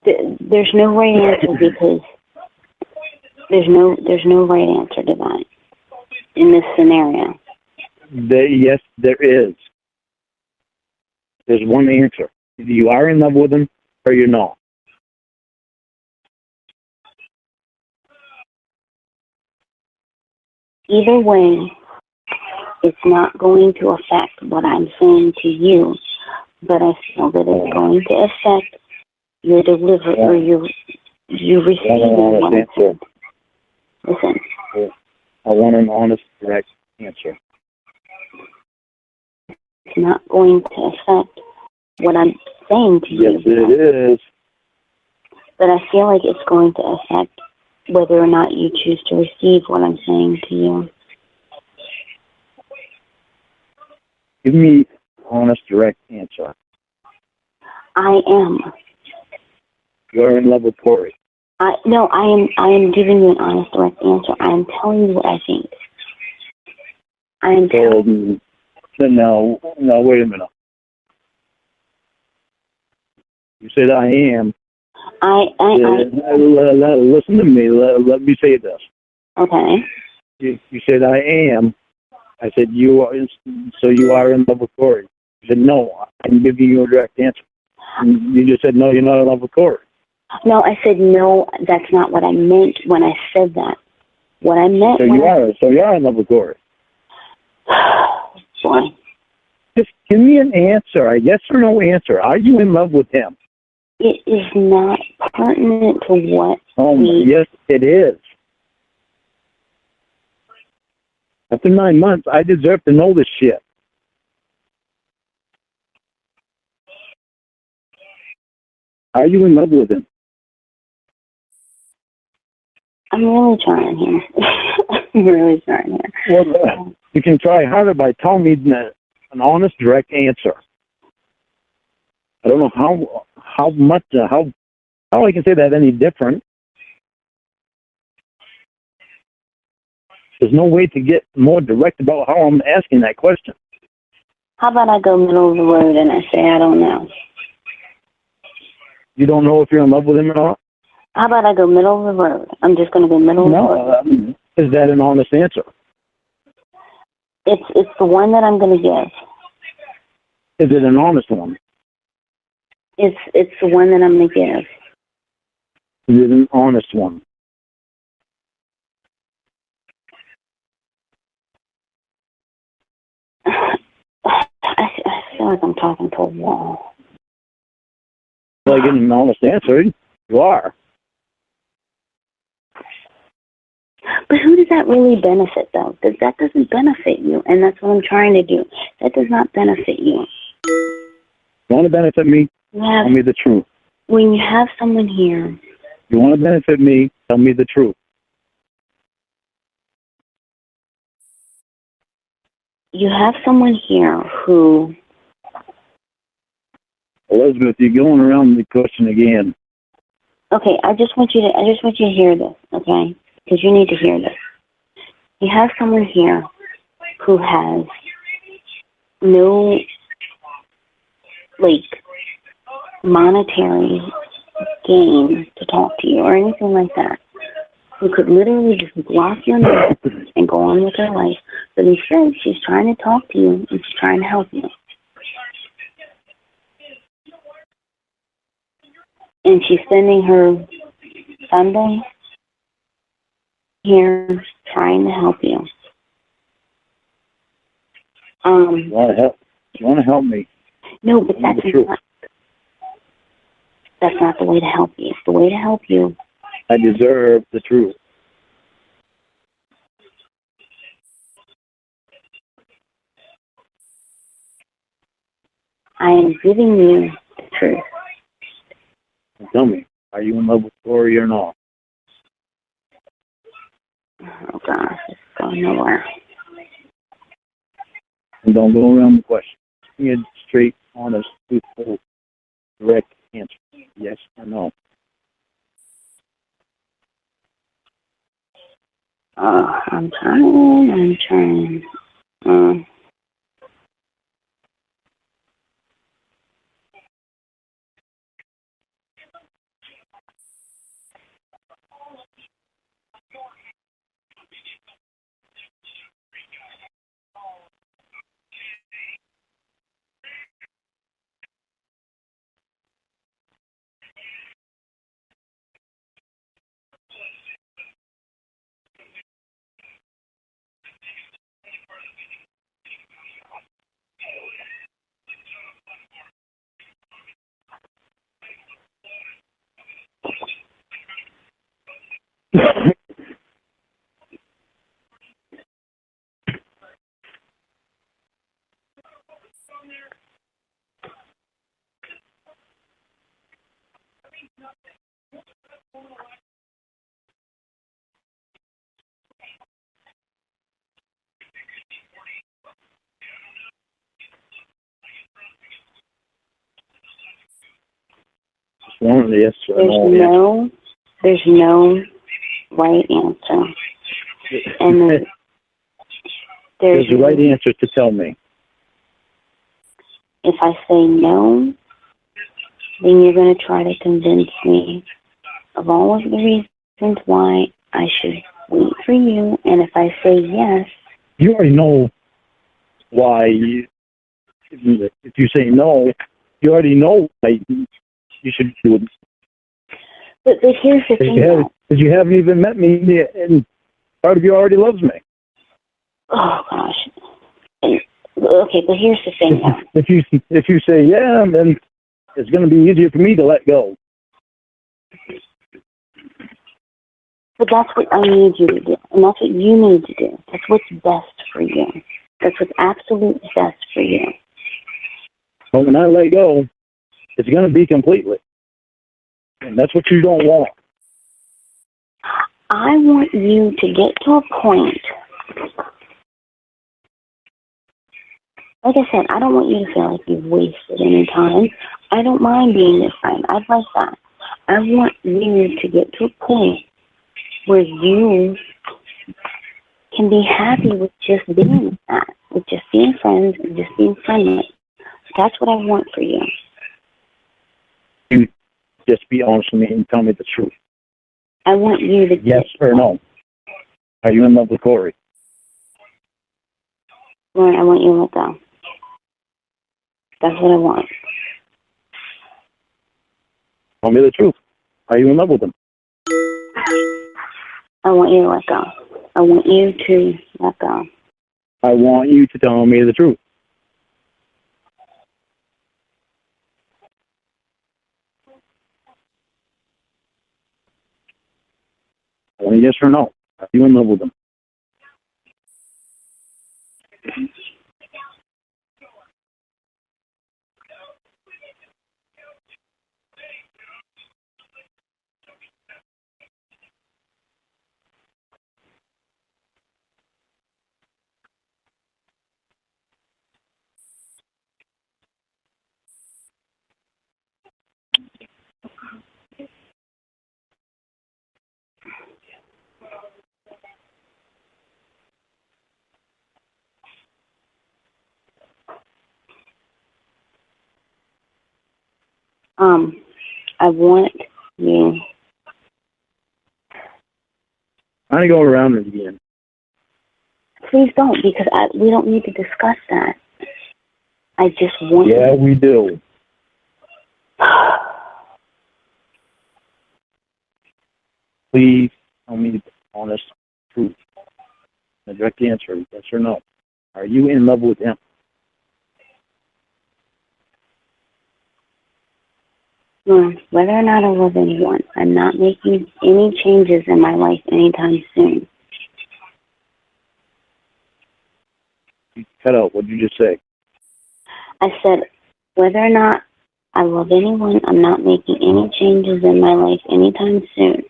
There's no right answer because there's no right answer to that in this scenario. Yes, there is. There's one answer. Either you are in love with him or you're not. Either way, it's not going to affect what I'm saying to you, but I feel that it's going to affect your delivery or your receiving what I'm saying. Listen. I want an honest, direct answer. It's not going to affect what I'm saying to you. Yes, it is. But I feel like it's going to affect whether or not you choose to receive what I'm saying to you. Give me an honest, direct answer. I am. You're in love with Corey. No, I am giving you an honest, direct answer. I am telling you what I think. I am telling you. No, wait a minute. You said I am. Listen to me. Let me say this. Okay. You said I am. I said you are. So you are in love with Corey. You said no. I'm giving you a direct answer. And you just said no. You're not in love with Corey. No, I said no. That's not what I meant when I said that. What I meant. So you are. So you are in love with Corey. Boy. Just give me an answer. A yes or no answer. Are you in love with him? It is not pertinent to what yes, it is. After 9 months, I deserve to know this shit. Are you in love with him? I'm really trying here. I'm really trying here. Well, you can try harder by telling me an honest, direct answer. I don't know how I can say that any different. There's no way to get more direct about how I'm asking that question. How about I go middle of the road and I say I don't know? You don't know if you're in love with him or not? How about I go middle of the road? I'm just going to go middle of the road. Is that an honest answer? It's the one that I'm going to give. Is it an honest one? It's the one that I'm going to give. Is it an honest one? like I'm talking to a wall. Like getting an honest answer, you are. But who does that really benefit, though? That doesn't benefit you, and that's what I'm trying to do. That does not benefit you. You want to benefit me? Tell me the truth. When you have someone here... You want to benefit me? Tell me the truth. You have someone here who... Elizabeth, you're going around the question again. Okay, I just want you to hear this, okay? Because you need to hear this. You have someone here who has no, like, monetary gain to talk to you or anything like that. Who could literally just block your number and go on with her life. But instead, she's trying to talk to you and she's trying to help you. And she's spending her Sunday here trying to help you. You want to help me? No, but that's not the way to help you. The way to help you. I deserve the truth. I am giving you the truth. Tell me, are you in love with Corey or not? Oh, gosh, it's going nowhere. And don't go around the question. Give me a straight, honest, truthful, direct answer. Yes or no. I'm trying. Yes or no. There's no right answer. And there's a right answer to tell me. If I say no, then you're going to try to convince me of all of the reasons why I should wait for you. And if I say yes... You already know why. If you say no, you already know why you should do it. But here's the thing, because you haven't even met me, and part of you already loves me. Oh, gosh. Okay, but here's the thing. If you say yeah, then it's going to be easier for me to let go. But that's what I need you to do, and that's what you need to do. That's what's best for you. That's what's absolute best for you. But when I let go, it's going to be completely. And that's what you don't want. I want you to get to a point. Like I said, I don't want you to feel like you've wasted any time. I don't mind being your friend. I'd like that. I want you to get to a point where you can be happy with just being that, with just being friends and just being friendly. That's what I want for you. You just be honest with me and tell me the truth. I want you to yes or no. Are you in love with Corey? Lorne, I want you to let go. That's what I want. Tell me the truth. Are you in love with him? I want you to let go. I want you to let go. I want you to tell me the truth. Only yes or no. Are you in love with him? I want you. I'm going to go around it again. Please don't, because we don't need to discuss that. I just want Yeah, we do. Please tell me the honest truth. The direct answer, yes or no. Are you in love with him? Whether or not I love anyone, I'm not making any changes in my life anytime soon. You cut out. What did you just say? I said, whether or not I love anyone, I'm not making any changes in my life anytime soon.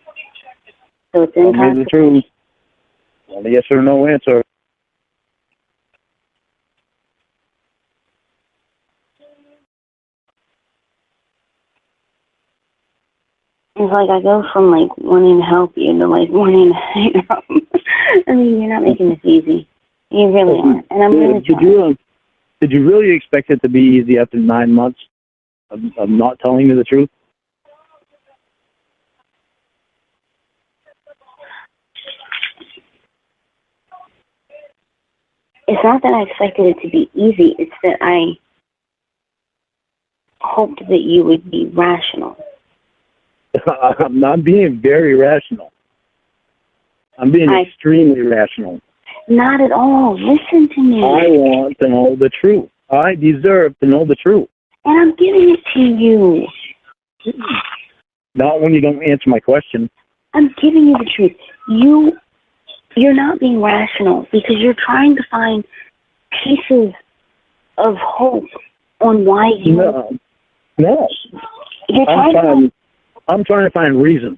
So it's Tell me the truth. Want a yes or no answer. It's like I go from like wanting to help you to like wanting to hang up. I mean, you're not making this easy. You really aren't. And I'm really trying. Did you really expect it to be easy after 9 months of not telling me the truth? It's not that I expected it to be easy. It's that I hoped that you would be rational. I'm not being very rational. I'm being extremely rational. Not at all. Listen to me. I want to know the truth. I deserve to know the truth. And I'm giving it to you. Not when you don't answer my question. I'm giving you the truth. You're not being rational because you're trying to find pieces of hope on why you... No. I'm trying to find reason.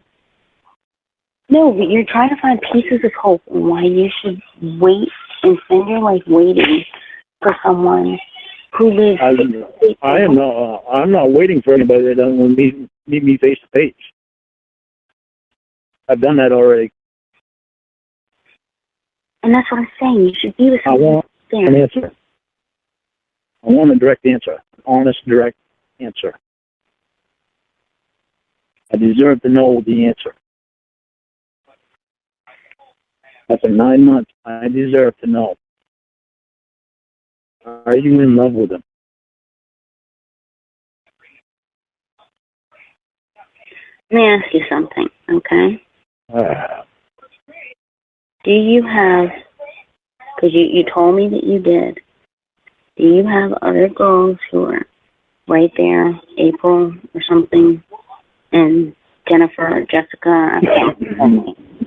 No, but you're trying to find pieces of hope on why you should wait and spend your life waiting for someone who lives... I'm not waiting for anybody that doesn't want to meet me face to face. I've done that already. And that's what I'm saying. You should be with someone. I want an answer. I want a direct answer. Honest, direct answer. I deserve to know the answer. After 9 months, I deserve to know. Are you in love with him? Let me ask you something, okay? Do you have, because you told me that you did, do you have other girls who are right there, April or something, and Jennifer, Jessica?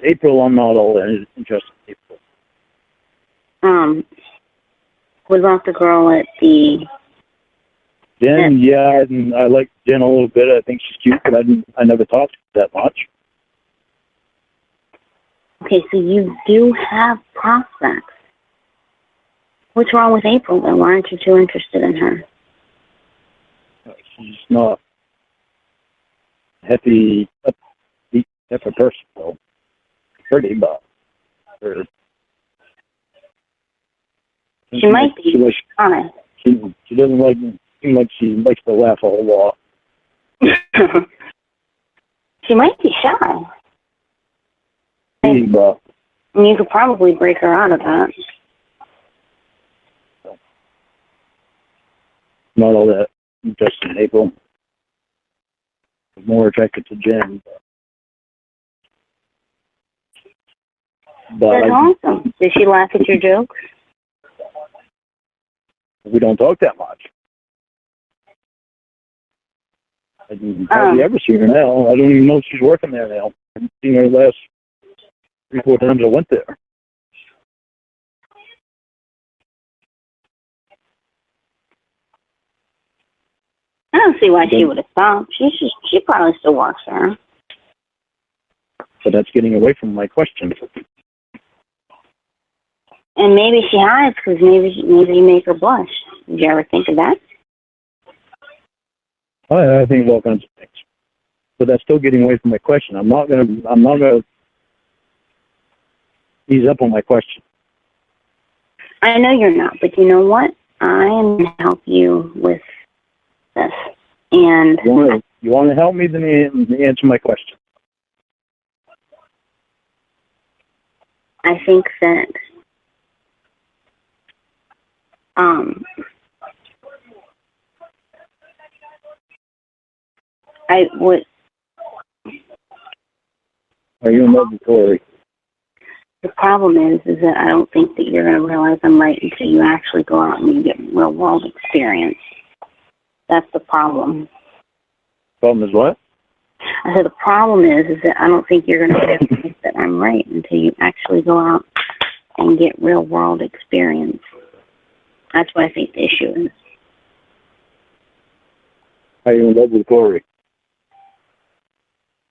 April, I'm not all that interested in April. What about the girl at the... Jen, yeah, I like Jen a little bit. I think she's cute, but I never talked to her that much. Okay, so you do have prospects. What's wrong with April, then? Why aren't you too interested in her? She's not happy type of person, though. Pretty, but she might be honest. She doesn't seem like she likes to laugh a whole lot. She might be shy. But you could probably break her out of that. Not all that interested in April. I'm more attracted to Jen. But that's awesome. Did she laugh at your jokes? We don't talk that much. I hardly ever see her now. I don't even know if she's working there now. I haven't seen her last 3-4 times I went there. I don't see why she would have stopped. She probably still works there. But that's getting away from my question. And maybe she hides because maybe you make her blush. Did you ever think of that? I think of all kinds of things. But that's still getting away from my question. I'm not gonna ease up on my question. I know you're not, but you know what? I am going to help you with this. And you want to help me? Then answer my question. I think that I would. Are you in love with Tori? The problem is that I don't think that you're going to realize I'm right until you actually go out and you get real world experience. That's the problem. Problem is what? I said the problem is that I don't think you're going to realize that I'm right until you actually go out and get real world experience. That's what I think the issue is. Are you in love with Tori?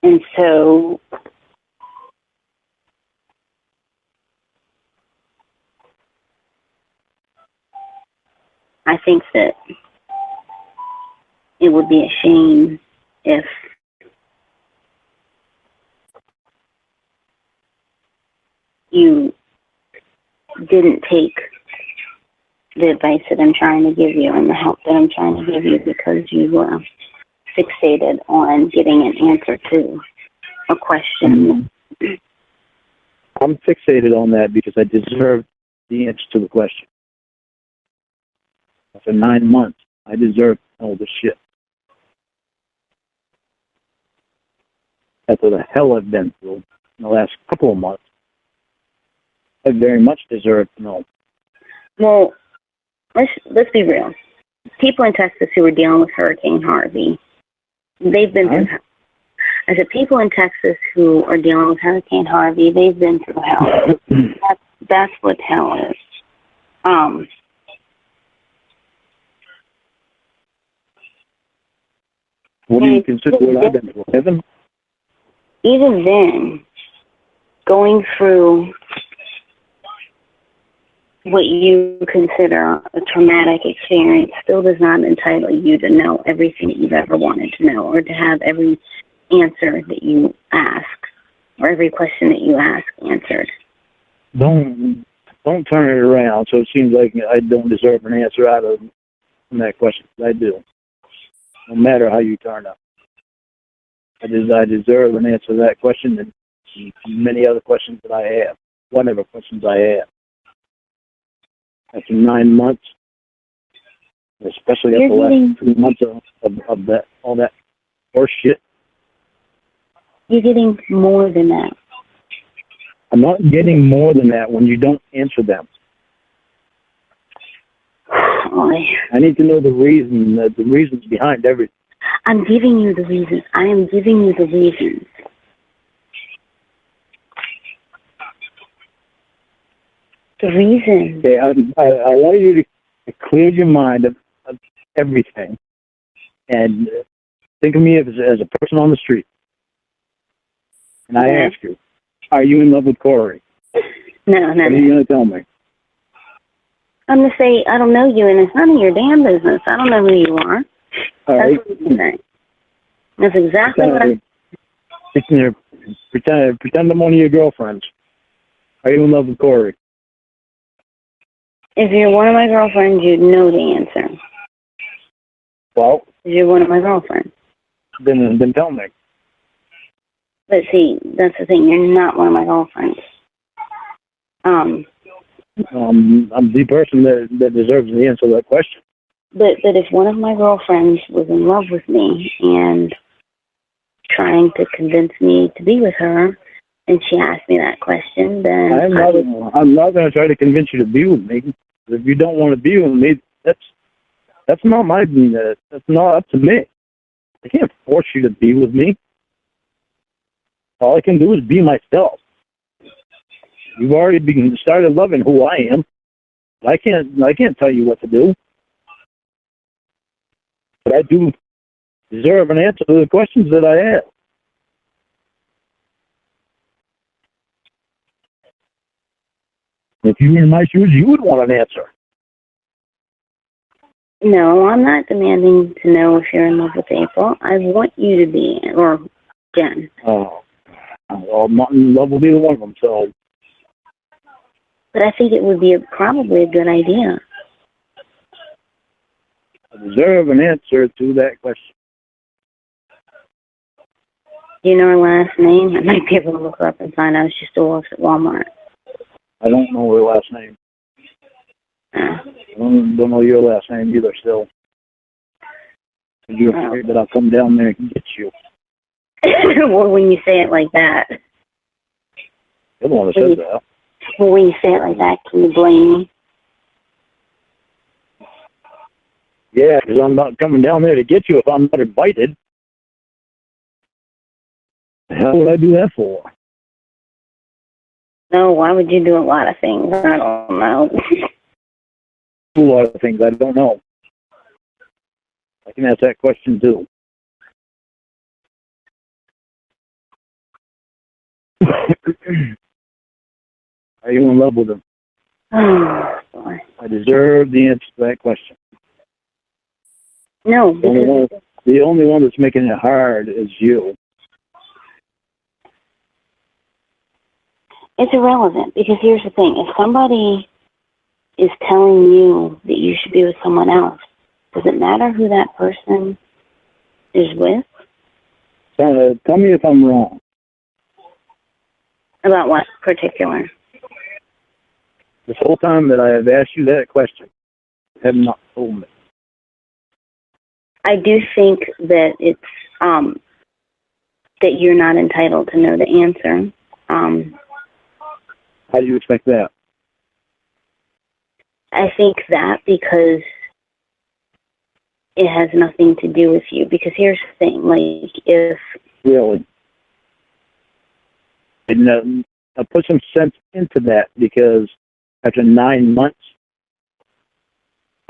And so I think that it would be a shame if you didn't take the advice that I'm trying to give you and the help that I'm trying to give you because you were fixated on getting an answer to a question. I'm fixated on that because I deserve the answer to the question. After 9 months, I deserve all this shit. After the hell I've been through in the last couple of months, I very much deserve to know. Well, let's be real. People in Texas who are dealing with Hurricane Harvey, they've been through hell. I said people in Texas who are dealing with Hurricane Harvey, they've been through hell. That's what hell is. What do you consider what I've been through? Heaven? Even then, going through what you consider a traumatic experience still does not entitle you to know everything that you've ever wanted to know or to have every answer that you ask or every question that you ask answered. Don't turn it around so it seems like I don't deserve an answer out of that question. I do. No matter how you turn up. I deserve an answer to that question and many other questions that I have. Whatever questions I have. After 9 months, especially after the last 2 months of that, all that horse shit. You're getting more than that. I'm not getting more than that when you don't answer them. I need to know the reasons behind everything. I'm giving you the reasons. I am giving you the reasons. The reason. Okay, I want you to clear your mind of everything and think of me as a person on the street. And I ask you, are you in love with Corey? No. What are you going to tell me? I'm going to say, I don't know you, and it's none of your damn business. I don't know who you are. All That's right. what you say. That's exactly what I... Pretend I'm one of your girlfriends. Are you in love with Corey? If you're one of my girlfriends, you'd know the answer. Well, you're one of my girlfriends. Then tell me. But see, that's the thing. You're not one of my girlfriends. I'm the person that deserves the answer to that question. But if one of my girlfriends was in love with me and trying to convince me to be with her, and she asked me that question, then I'm not going to try to convince you to be with me. If you don't want to be with me, that's not my business. That's not up to me. I can't force you to be with me. All I can do is be myself. You've already started loving who I am. I can't tell you what to do. But I do deserve an answer to the questions that I ask. If you were in my shoes, you would want an answer. No, I'm not demanding to know if you're in love with April. I want you to be, or Jen. Oh, well, not in love with either one of them, so. But I think it would be probably a good idea. I deserve an answer to that question. Do you know her last name? I might be able to look her up and find out if she still works at Walmart. I don't know her last name. I don't know your last name either still. You're afraid that I'll come down there and get you. Well, when you say it like that. You're the one that says that. Well, when you say it like that, can you blame me? Yeah, because I'm not coming down there to get you if I'm not invited. The hell would I do that for? No, why would you do a lot of things? I don't know. A lot of things I don't know. I can ask that question too. Are you in love with him? Oh, boy. I deserve the answer to that question. No, the only one that's making it hard is you. It's irrelevant, because here's the thing. If somebody is telling you that you should be with someone else, does it matter who that person is with? Tell me if I'm wrong. About what particular? This whole time that I have asked you that question, you have not told me. I do think that it's that you're not entitled to know the answer. How do you expect that? I think that because it has nothing to do with you. Because here's the thing, like if... Really? And I put some sense into that because after 9 months,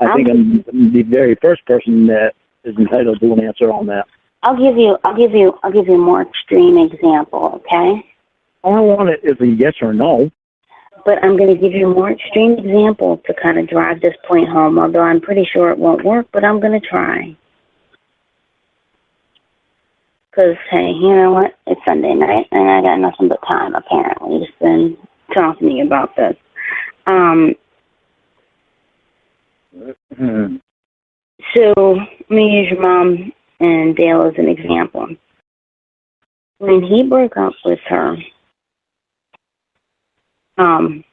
I think I'm the very first person that is entitled to an answer on that. I'll give you a more extreme example, okay? All I want it is a yes or no. But I'm going to give you a more extreme example to kind of drive this point home, although I'm pretty sure it won't work, but I'm going to try. Because, hey, you know what? It's Sunday night, and I got nothing but time, apparently. Just been talking to you about this. So, let me use your mom and Dale as an example. When he broke up with her, and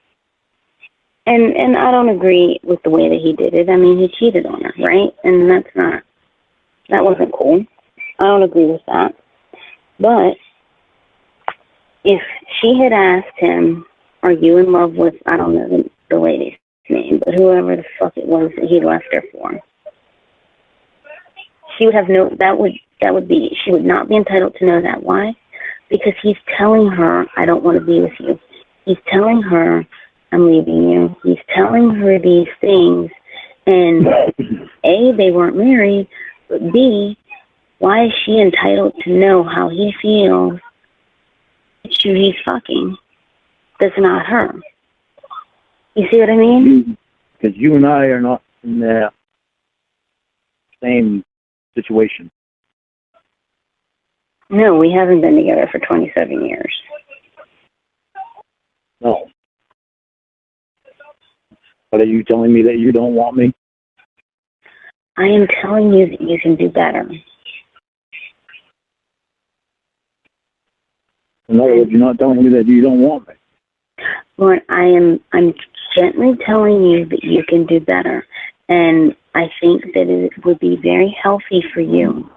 I don't agree with the way that he did it. I mean, he cheated on her, right? And that wasn't cool. I don't agree with that. But if she had asked him, are you in love with, I don't know the lady's name, but whoever the fuck it was that he left her for, she would have she would not be entitled to know that. Why? Because he's telling her, I don't want to be with you. He's telling her, I'm leaving you. He's telling her these things, and A, they weren't married, but B, why is she entitled to know how he feels who he's fucking? That's not her. You see what I mean? Because you and I are not in that same situation. No, we haven't been together for 27 years. No. But are you telling me that you don't want me? I am telling you that you can do better. In other words, you're not telling me that you don't want me. Lorne, I'm gently telling you that you can do better. And I think that it would be very healthy for you.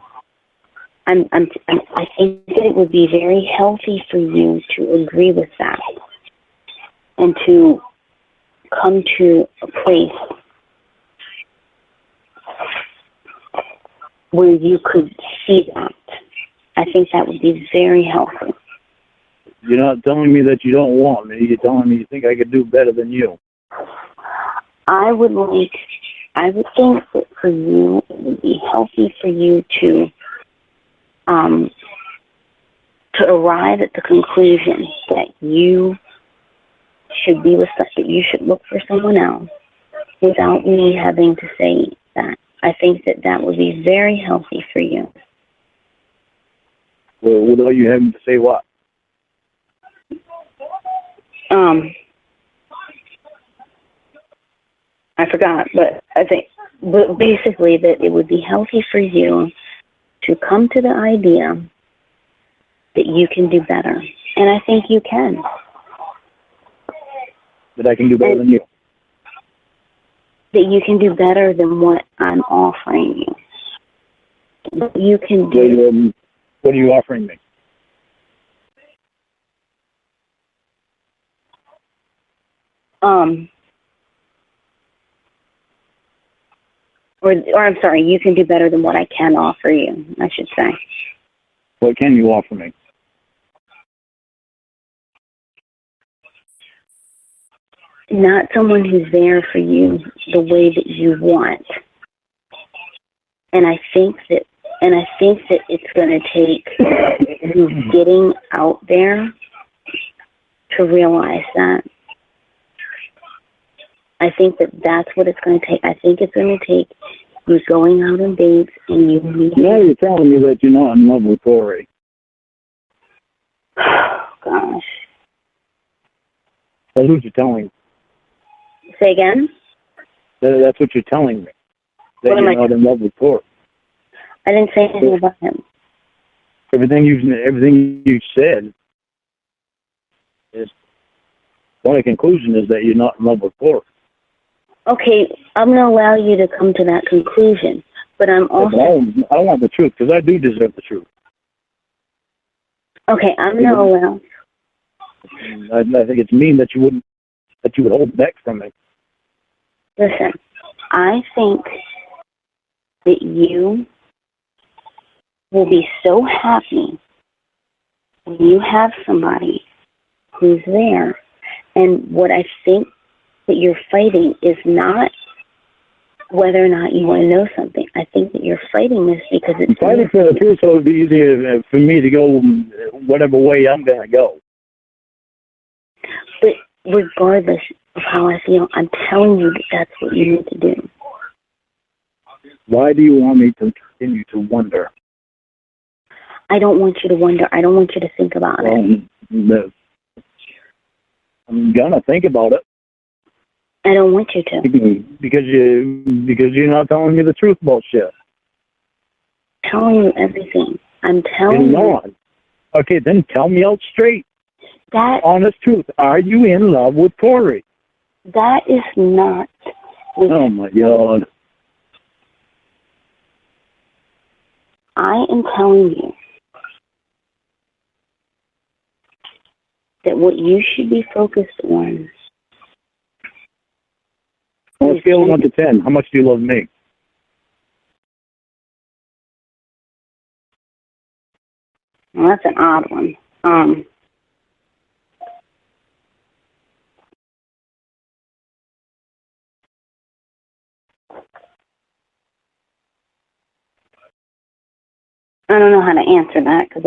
I think that it would be very healthy for you to agree with that and to come to a place where you could see that. I think that would be very healthy. You're not telling me that you don't want me. You're telling me you think I could do better than you. I would think that for you, it would be healthy for you to arrive at the conclusion that you should be with, that you should look for someone else without me having to say that. I think that would be very healthy for you. Well, without you having to say what? I forgot, but I think, but basically that it would be healthy for you to come to the idea that you can do better. And I think you can. That I can do better than you. That you can do better than what I'm offering you. That you can do. What are you offering me? Or I'm sorry, you can do better than what I can offer you, I should say. What can you offer me? Not someone who's there for you the way that you want. And I think that it's going to take you getting out there to realize that. I think that's what it's going to take. I think it's going to take you going out on dates and you meeting. Now you're telling me that you're not in love with Corey. Oh, gosh. That's what you're telling me. Say again? That's what you're telling me. That you're not in love with Corey. I didn't say anything about him. Everything you said is, the conclusion is that you're not in love with Corey. Okay, I'm going to allow you to come to that conclusion, but I'm also... I want the truth, because I do deserve the truth. Okay, I'm going to allow... I think it's mean that you would hold back from me. Listen, I think that you will be so happy when you have somebody who's there. And what I think that you're fighting is not whether or not you want to know something. I think that you're fighting this because it's... I'm fighting for the truth, so it would be easier for me to go whatever way I'm going to go. But regardless of how I feel, I'm telling you that that's what you need to do. Why do you want me to continue to wonder? I don't want you to wonder. I don't want you to think about it. I'm going to think about it. I don't want you to. Because you're not telling me the truth about shit. I'm telling you everything. I'm telling you. Okay, then tell me out straight. That honest truth. Are you in love with Corey? That is not. Oh my God. I am telling you that what you should be focused on. On a scale of 1 to 10, how much do you love me? Well, that's an odd one. I don't know how to answer that because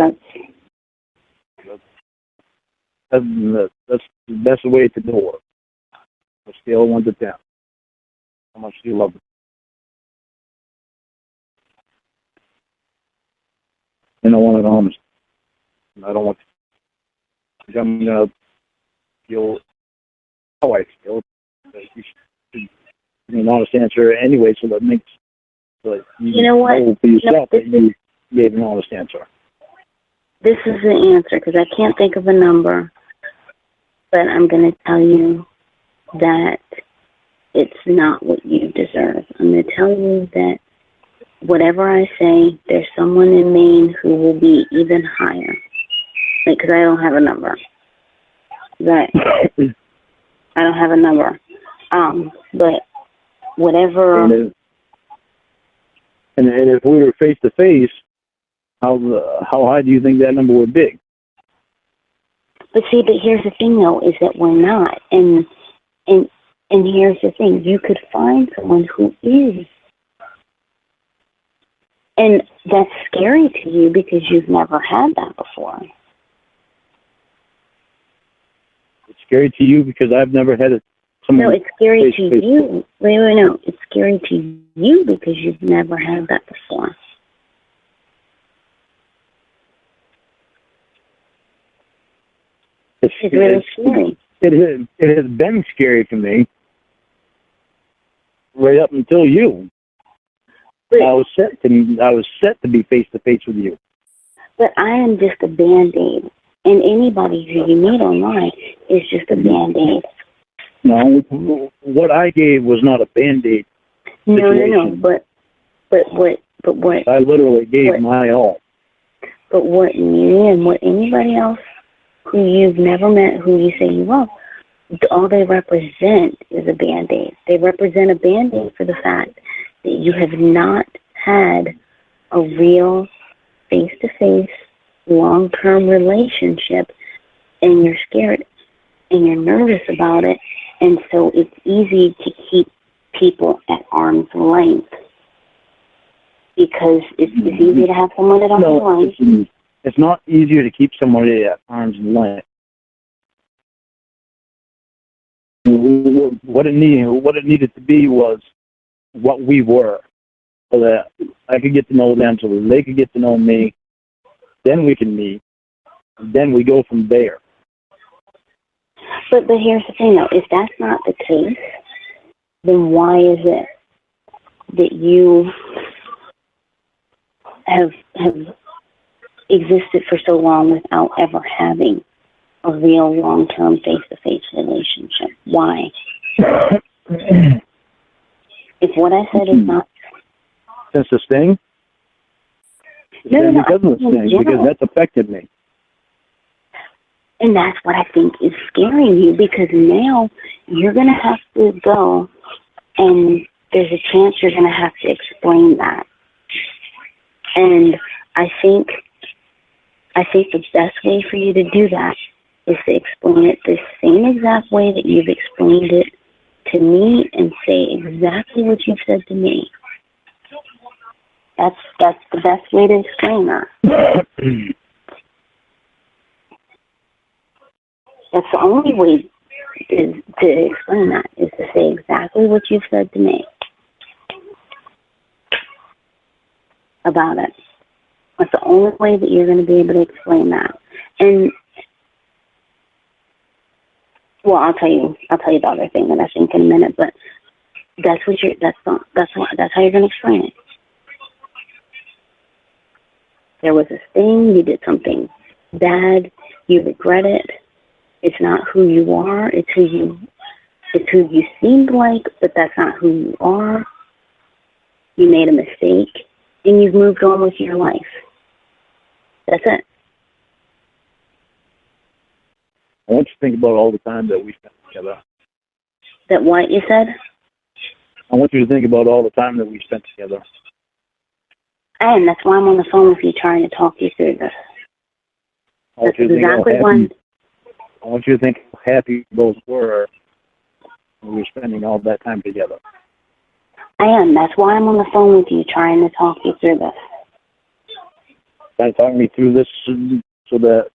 that's the best way to do it. On a scale of 1 to 10. How much do you love me? And I want it honest. I don't want to. I'm going to feel how I feel. You should give me an honest answer anyway, so that makes you know what? For yourself that you gave an honest answer. This is the answer because I can't think of a number, but I'm going to tell you that it's not what you deserve. I'm going to tell you that whatever I say, there's someone in Maine who will be even higher. Because I don't have a number. But I don't have a number. But whatever. And if we were face to face, how high do you think that number would be? But see, but here's the thing, though, is that we're not. And here's the thing. You could find someone who is. And that's scary to you because you've never had that before. It's scary to you because I've never had it. No, it's scary to you. Wait, no. It's scary to you because you've never had that before. It's really scary. It has been scary to me right up until you. But I was set to be face to face with you. But I am just a Band-Aid, and anybody who you meet online is just a Band-Aid. No, what I gave was not a Band-Aid situation. No. But what? I literally gave my all. But what me and what anybody else who you've never met, who you say you love, all they represent is a Band-Aid. They represent a Band-Aid for the fact that you have not had a real face-to-face, long-term relationship, and you're scared and you're nervous about it, and so it's easy to keep people at arm's length because it's easy to have someone at arm's length. It's not easier to keep somebody at arm's length. What it needed to be was what we were, so that I could get to know them, so that they could get to know me. Then we can meet. Then we go from there. But here's the thing, though. If that's not the case, then why is it that you have existed for so long without ever having a real long-term face-to-face relationship? Why? If what I said is not... Since the sting? No, because of the sting, because that's affected me. And that's what I think is scaring you, because now you're going to have to go, and there's a chance you're going to have to explain that. And I think the best way for you to do that is to explain it the same exact way that you've explained it to me, and say exactly what you've said to me. That's the best way to explain that. That's the only way to explain that, is to say exactly what you've said to me about it. That's the only way that you're going to be able to explain that. And well, I'll tell you the other thing that I think in a minute. But that's how you're going to explain it. There was a thing. You did something bad. You regret it. It's not who you are. It's who you seemed like, but that's not who you are. You made a mistake, and you've moved on with your life. That's it. I want you to think about all the time that we spent together. That what you said? I want you to think about all the time that we spent together. And that's why I'm on the phone with you, trying to talk you through this. That's exactly why. I want you to think how happy both were when we were spending all that time together. I am. That's why I'm on the phone with you, trying to talk you through this. Trying to talk me through this so that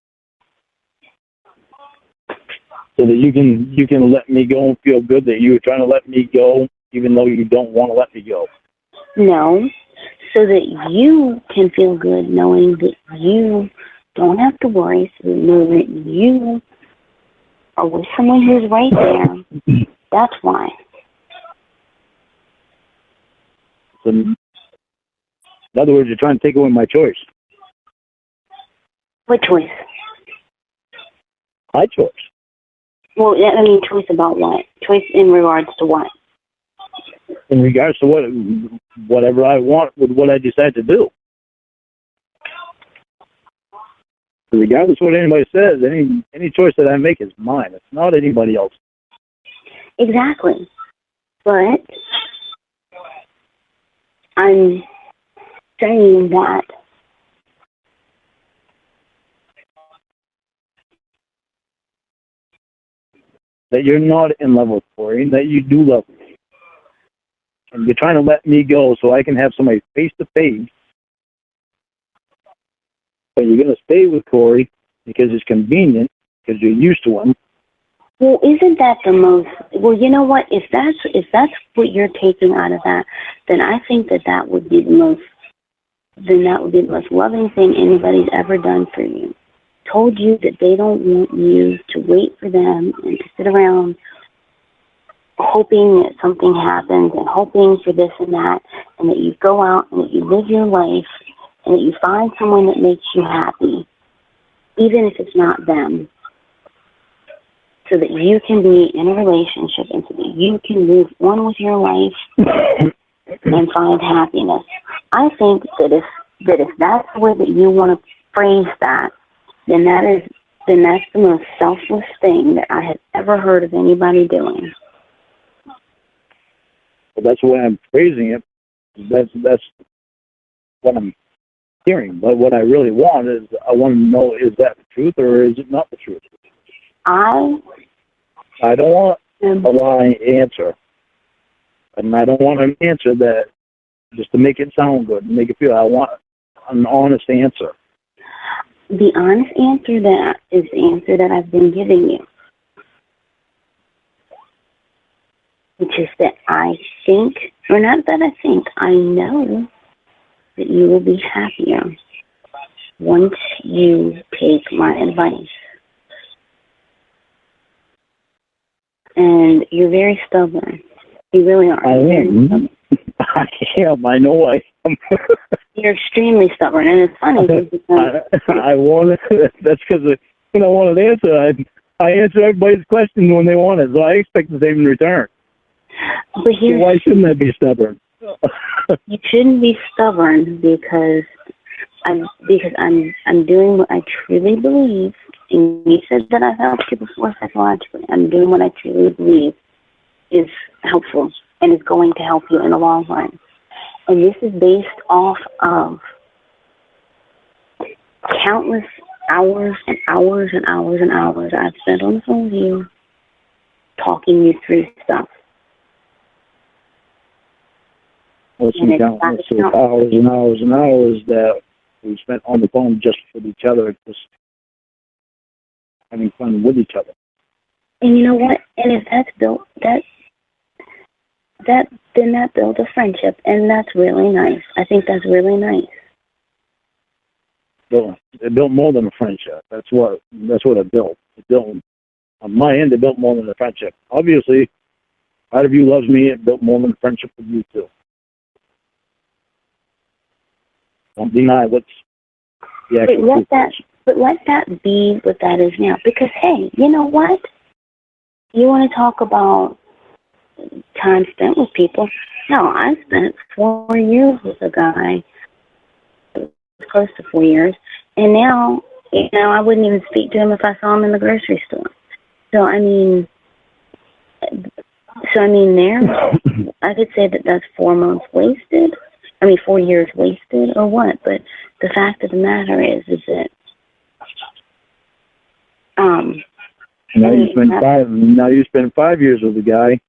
you can let me go and feel good that you're trying to let me go, even though you don't want to let me go. No, so that you can feel good knowing that you don't have to worry, so that know that you are with someone who's right there. That's why. So, in other words, you're trying to take away my choice. What choice? My choice. Well, I mean, choice about what? Choice in regards to what? In regards to whatever I want with what I decide to do. Regardless of what anybody says, any choice that I make is mine. It's not anybody else. Exactly. But I'm saying that that you're not in love with Corey, that you do love me. And you're trying to let me go so I can have somebody face-to-face. But you're going to stay with Corey because it's convenient, because you're used to him. Well, isn't that the most? Well, you know what? If that's what you're taking out of that, then I think that would be the most. Then that would be the most loving thing anybody's ever done for you. Told you that they don't want you to wait for them and to sit around hoping that something happens and hoping for this and that you go out and that you live your life and that you find someone that makes you happy, even if it's not them, so that you can be in a relationship and so that you can move on with your life and find happiness. I think that if that's the way that you want to phrase that, then that's the most selfless thing that I have ever heard of anybody doing. Well, that's the way I'm phrasing it. That's what I'm hearing. But what I really want is, I want to know, is that the truth or is it not the truth? I don't want a lying answer. And I don't want an answer that just to make it sound good, make it feel. I want an honest answer. The honest answer that is the answer that I've been giving you, which is that I think, or not that I think, I know that you will be happier once you take my advice. And you're very stubborn. You really are. I am. I am. I know I am. You're extremely stubborn, and it's funny because I want it. That's because when I want an answer, I answer everybody's question when they want it, so I expect the same in return. But so why shouldn't I be stubborn? You shouldn't be stubborn because I'm doing what I truly believe. And you said that I've helped you before psychologically. I'm doing what I truly believe is helpful and is going to help you in the long run. And this is based off of countless hours and hours and hours and hours I've spent on the phone with you, talking you through stuff. Well, some countless hours and hours and hours that we spent on the phone just with each other, just having fun with each other. And you know what? And if that's built, then that builds a friendship, and that's really nice. I think that's really nice. It built more than a friendship. That's what it built. It built, on my end, it built more than a friendship. Obviously, part of you loves me. It built more than a friendship with you too. Don't deny what's the actual truth. But let that be what that is now. Because, hey, you know what? You want to talk about time spent with people? No, I spent 4 years with a guy, close to 4 years, and now, I wouldn't even speak to him if I saw him in the grocery store. So, I mean, there, I could say that that's 4 months wasted. 4 years wasted or what? But the fact of the matter is that now you spend 5 years with a guy.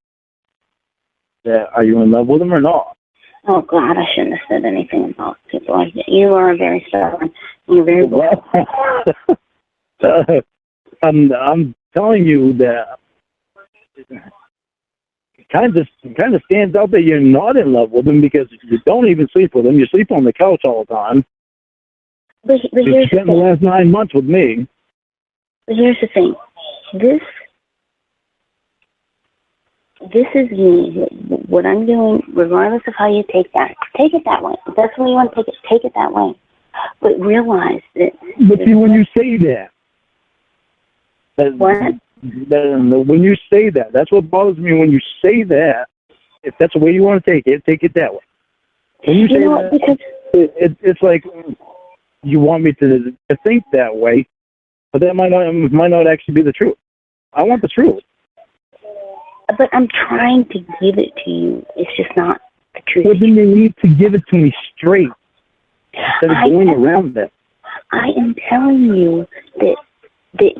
Are you in love with him or not? Oh God, I shouldn't have said anything about people like that. You are very stubborn. You're very bold. I'm telling you that it kind of stands out that you're not in love with him because you don't even sleep with him. You sleep on the couch all the time. But you spent the last 9 months with me. But here's the thing. This is me. What I'm doing, regardless of how you take it that way. If that's the way you want to take it that way. But realize that. But see, when you say that. What? When you say that, that's what bothers me. When you say that, if that's the way you want to take it that way. When you say that, because it's like you want me to think that way, but that might not actually be the truth. I want the truth. But I'm trying to give it to you. It's just not the truth. Well, then you need to give it to me straight instead of going around it. I am telling you that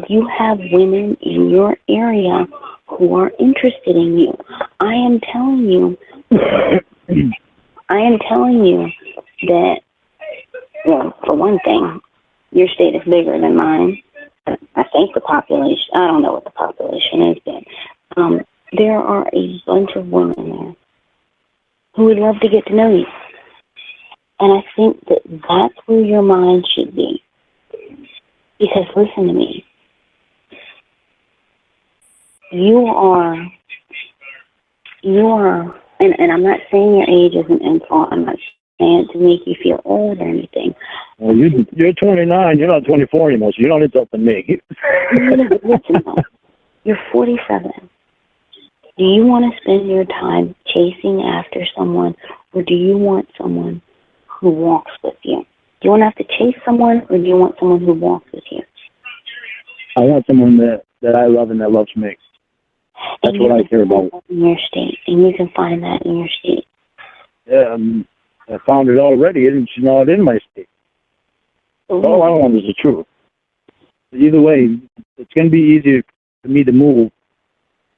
you have women in your area who are interested in you. I am telling you that, well, for one thing, your state is bigger than mine. I think the population, I don't know what the population is, but there are a bunch of women there who would love to get to know you. And I think that that's where your mind should be. Because listen to me. You are, and I'm not saying your age is an insult. I'm not saying it to make you feel old or anything. Well, you're 29. You're not 24 anymore, so you don't insult me. Listen, you're 47. Do you want to spend your time chasing after someone, or do you want someone who walks with you? Do you want to have to chase someone, or do you want someone who walks with you? I want someone that I love and that loves me. That's what I care about. In your state, and you can find that in your state. Yeah, I found it already, and she's not in my state. All I want is the truth. Either way, it's going to be easier for me to move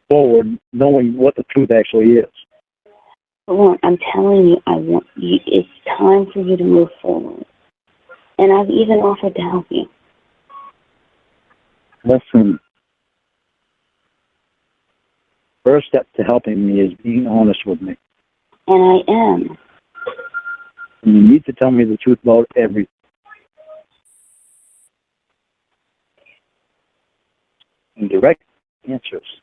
forward knowing what the truth actually is. Lorne, I'm telling you, it's time for you to move forward. And I've even offered to help you. Listen, first step to helping me is being honest with me. And I am. And you need to tell me the truth about everything. And direct answers.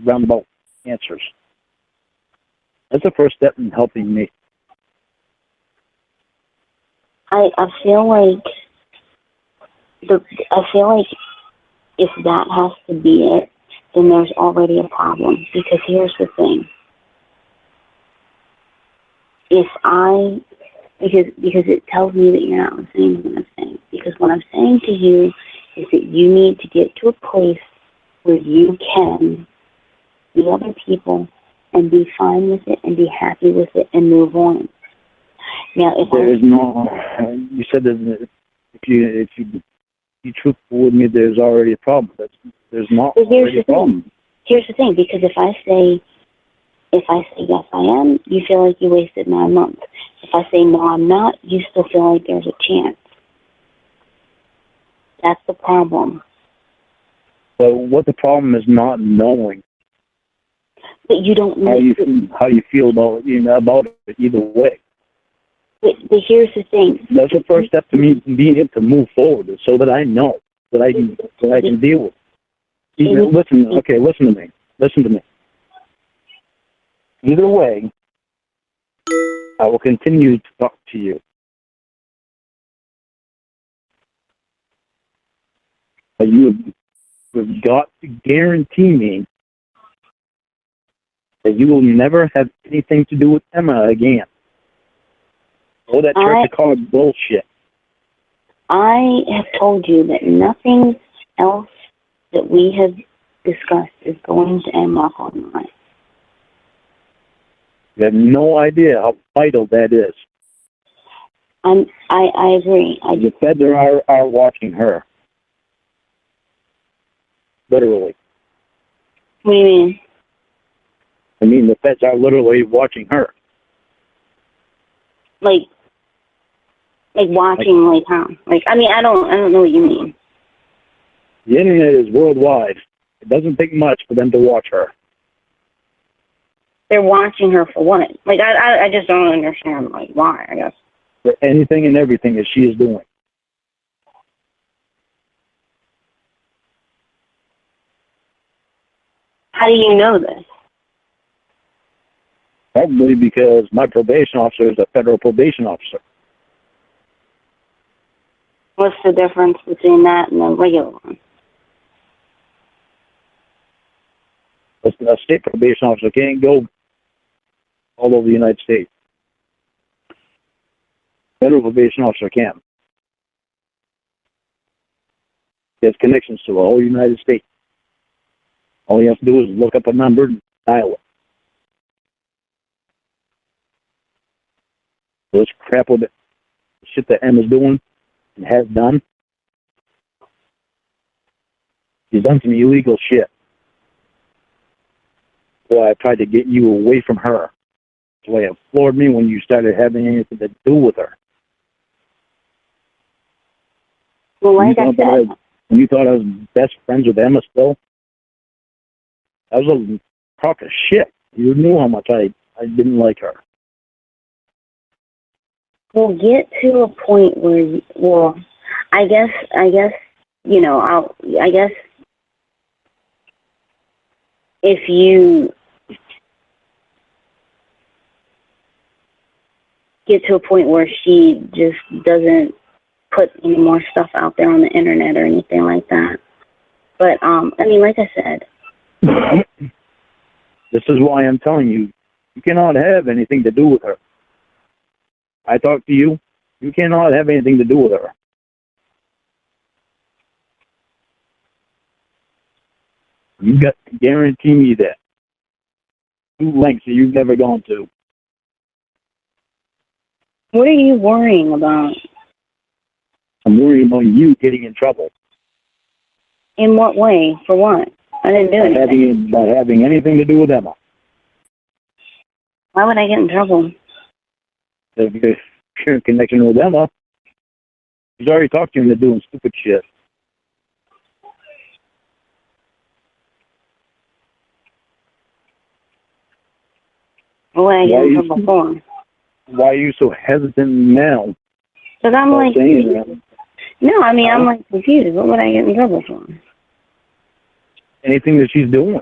Roundabout answers. That's the first step in helping me. I feel like if that has to be it, then there's already a problem. Because here's the thing. Because it tells me that you're not listening to what I'm saying. Because what I'm saying to you is that you need to get to a place where you can see other people and be fine with it and be happy with it and move on. Now, you said that if you be truthful with me, there's already a problem. There's not already a problem. Here's the thing, because if I say yes, I am, you feel like you wasted 9 months. If I say no, I'm not, you still feel like there's a chance. That's the problem. But what the problem is not knowing. But you don't know how you feel about it either way. But here's the thing. That's the first step to me being able to move forward, so that I know that I can deal with it. Listen to me. Listen to me. Either way, I will continue to talk to you. But you've got to guarantee me that you will never have anything to do with Emma again. Oh, that Church of Cawd bullshit. I have told you that nothing else that we have discussed is going to end up online. You have no idea how vital that is. I agree. The feds are watching her. Literally. What do you mean? I mean, the feds are literally watching her. Like watching, like how? I don't know what you mean. The internet is worldwide. It doesn't take much for them to watch her. They're watching her for what? I just don't understand, why, I guess. For anything and everything that she is doing. How do you know this? Probably because my probation officer is a federal probation officer. What's the difference between that and a regular one? A state probation officer can't go all over the United States. Federal probation officer can. He has connections to the whole United States. All you have to do is look up a number and dial it. This crap with it, the shit that Emma's doing and has done, She's done some illegal shit. So I tried to get you away from her. That's why it floored me when you started having anything to do with her. Well, like I said, you thought I was best friends with Emma still? That was a crock of shit. You knew how much I didn't like her. we'll get to a point where, I guess, you know, I guess if you get to a point where she just doesn't put any more stuff out there on the internet or anything like that. But, I mean, like I said. This is why I'm telling you, you cannot have anything to do with her. I talk to you, you cannot have anything to do with her. You got to guarantee me that. 2 lengths that you've never gone to. What are you worrying about? I'm worried about you getting in trouble. In what way? For what? I didn't do anything. By having anything to do with Emma. Why would I get in trouble? If you're in connection with Emma, she's already talked to you into doing stupid shit. What would I get in trouble for? Why are you so hesitant now? Because I'm like, no, I mean, I'm like confused. What would I get in trouble for? Anything that she's doing.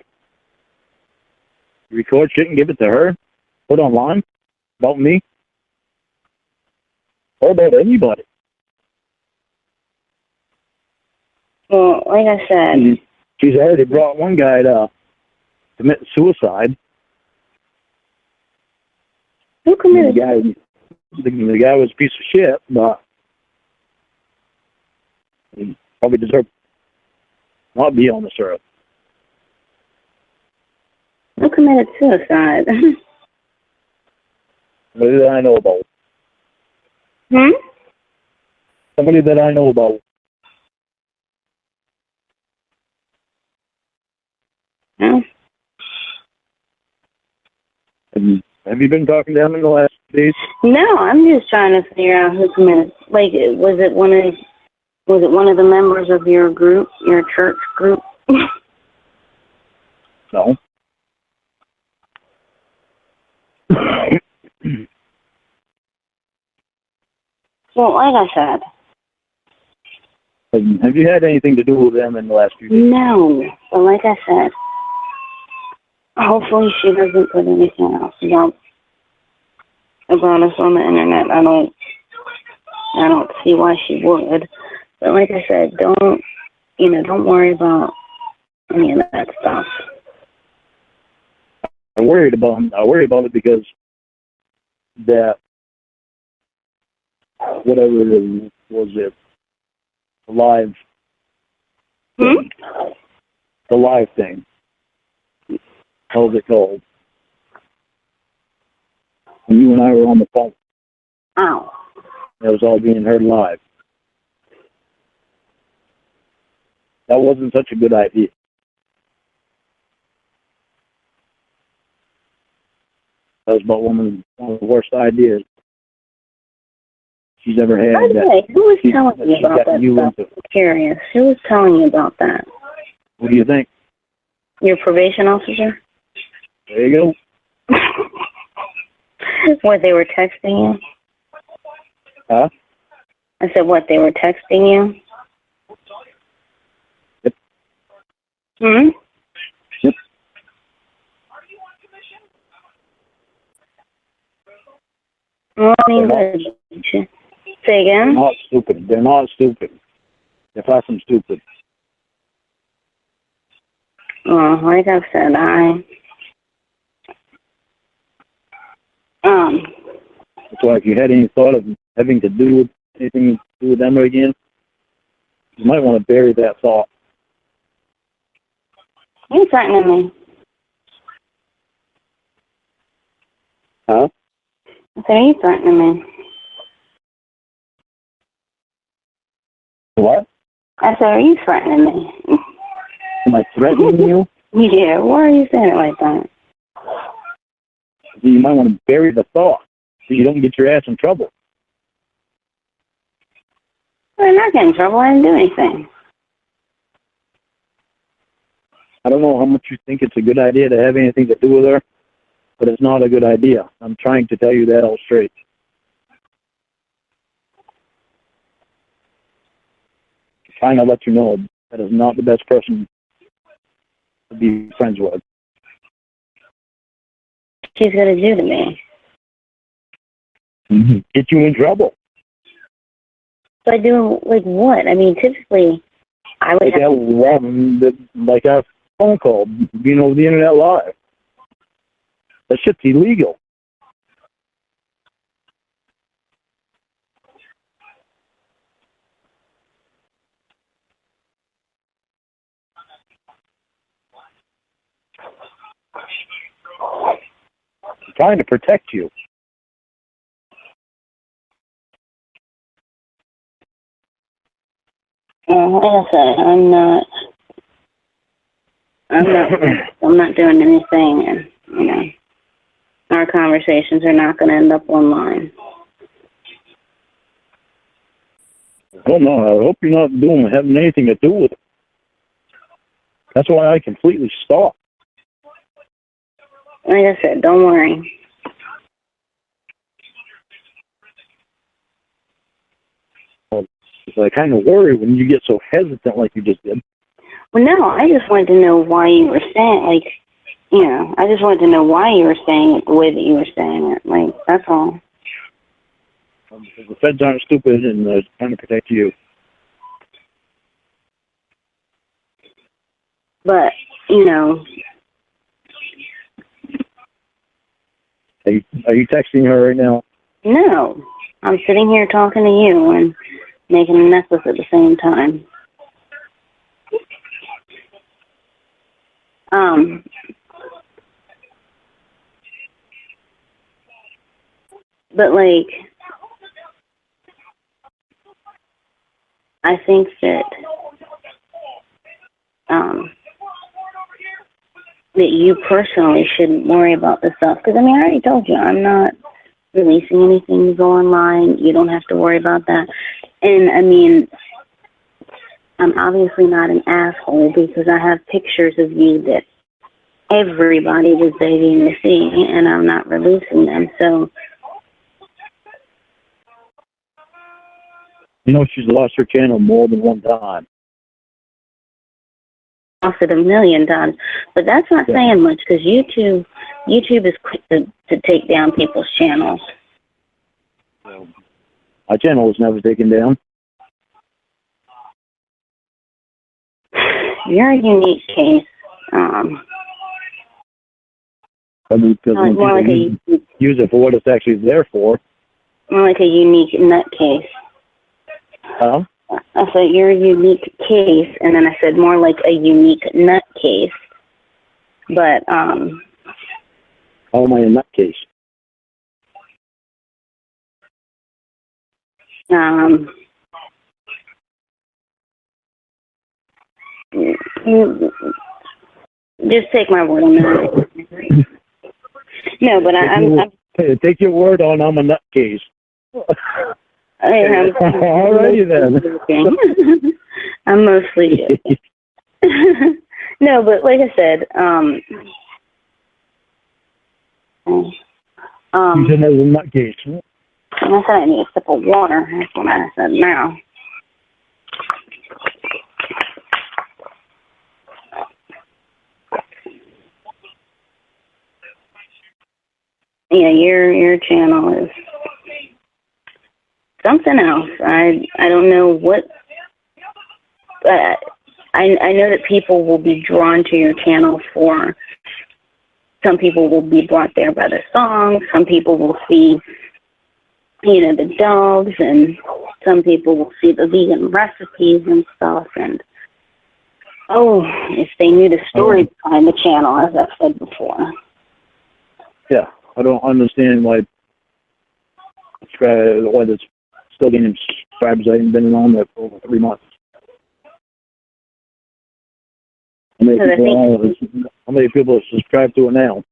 You record shit and give it to her? Put online? About me? Or about anybody? Well, like I said... She's already brought one guy to commit suicide. Who committed? The guy was a piece of shit, but he probably deserved not to be on this earth. Who committed suicide? Somebody that I know about. Somebody that I know about. Yeah. Have you been talking to him in the last days? No, I'm just trying to figure out who committed. Like, was it one of the members of your group, your church group? No. Well, like I said. Have you had anything to do with them in the last few days? No, but like I said, hopefully she doesn't put anything else about us on the internet. I don't see why she would. But like I said, don't worry about any of that stuff. I worry about it because that whatever it was it live thing. The live thing. How's it called? When you and I were on the phone. Oh. That was all being heard live. That wasn't such a good idea. That was about one of the worst ideas she's ever had. Okay, who was telling you about that stuff? I'm curious. Who was telling you about that? What do you think? Your probation officer? There you go. What, they were texting you? Huh? I said, what, they were texting you? Yep. Yep. Well, I mean, good. Say again? They're not stupid. They're not stupid. They're fucking stupid. Well, like I've said, That's why if you had any thought of having to do anything to do with them again, you might want to bury that thought. You threatening me? Huh? I said, are you threatening me? What? I said, are you threatening me? Am I threatening you? Yeah, why are you saying it like that? You might want to bury the thought so you don't get your ass in trouble. I'm not getting in trouble. I didn't do anything. I don't know how much you think it's a good idea to have anything to do with her, but it's not a good idea. I'm trying to tell you that all straight. I'm trying to let you know that is not the best person to be friends with. She's going to do to me. Mm-hmm. Get you in trouble. So I do, like, what? I mean, typically, I would like a phone call, being over the internet live. That shit's illegal. I'm trying to protect you. Like I said, I'm not doing anything, and, you know, our conversations are not going to end up online. Oh, no, I hope you're not having anything to do with it. That's why I completely stopped. Like I said, don't worry. I kind of worry when you get so hesitant like you just did. Well, no, I just wanted to know why you were saying, like, you know, I just wanted to know why you were saying it the way that you were saying it. Like, that's all. Because the feds aren't stupid and they're trying to protect you. But, you know. Are you texting her right now? No. I'm sitting here talking to you and making a necklace at the same time. But, like, I think that, that you personally shouldn't worry about this stuff. Because, I mean, I already told you, I'm not releasing anything to go online. You don't have to worry about that. And, I mean, I'm obviously not an asshole because I have pictures of you that everybody was begging to see, and I'm not releasing them. So, you know, she's lost her channel more than one time. Lost it 1,000,000 times. But that's not saying much because YouTube is quick to take down people's channels. My channel was never taken down. You're a unique case. More like use it for what it's actually there for. More like a unique nutcase. Huh? I said you're a unique case, and then I said more like a unique nutcase. But how am I a nutcase? Just take my word on that. No, but I'm take your word on I'm a nutcase. Alrighty then. I'm mostly joking. No, but like I said, you said that was a nutcase. And I said I need a sip of water. That's what I said now. Yeah, your channel is something else. I don't know what. I know that people will be drawn to your channel for. Some people will be brought there by the songs. Some people will see, the dogs, and some people will see the vegan recipes and stuff. And if they knew the story behind the channel, as I've said before. Yeah, I don't understand why that's still getting subscribers. I haven't been on there for over 3 months. How many people have subscribed to it now?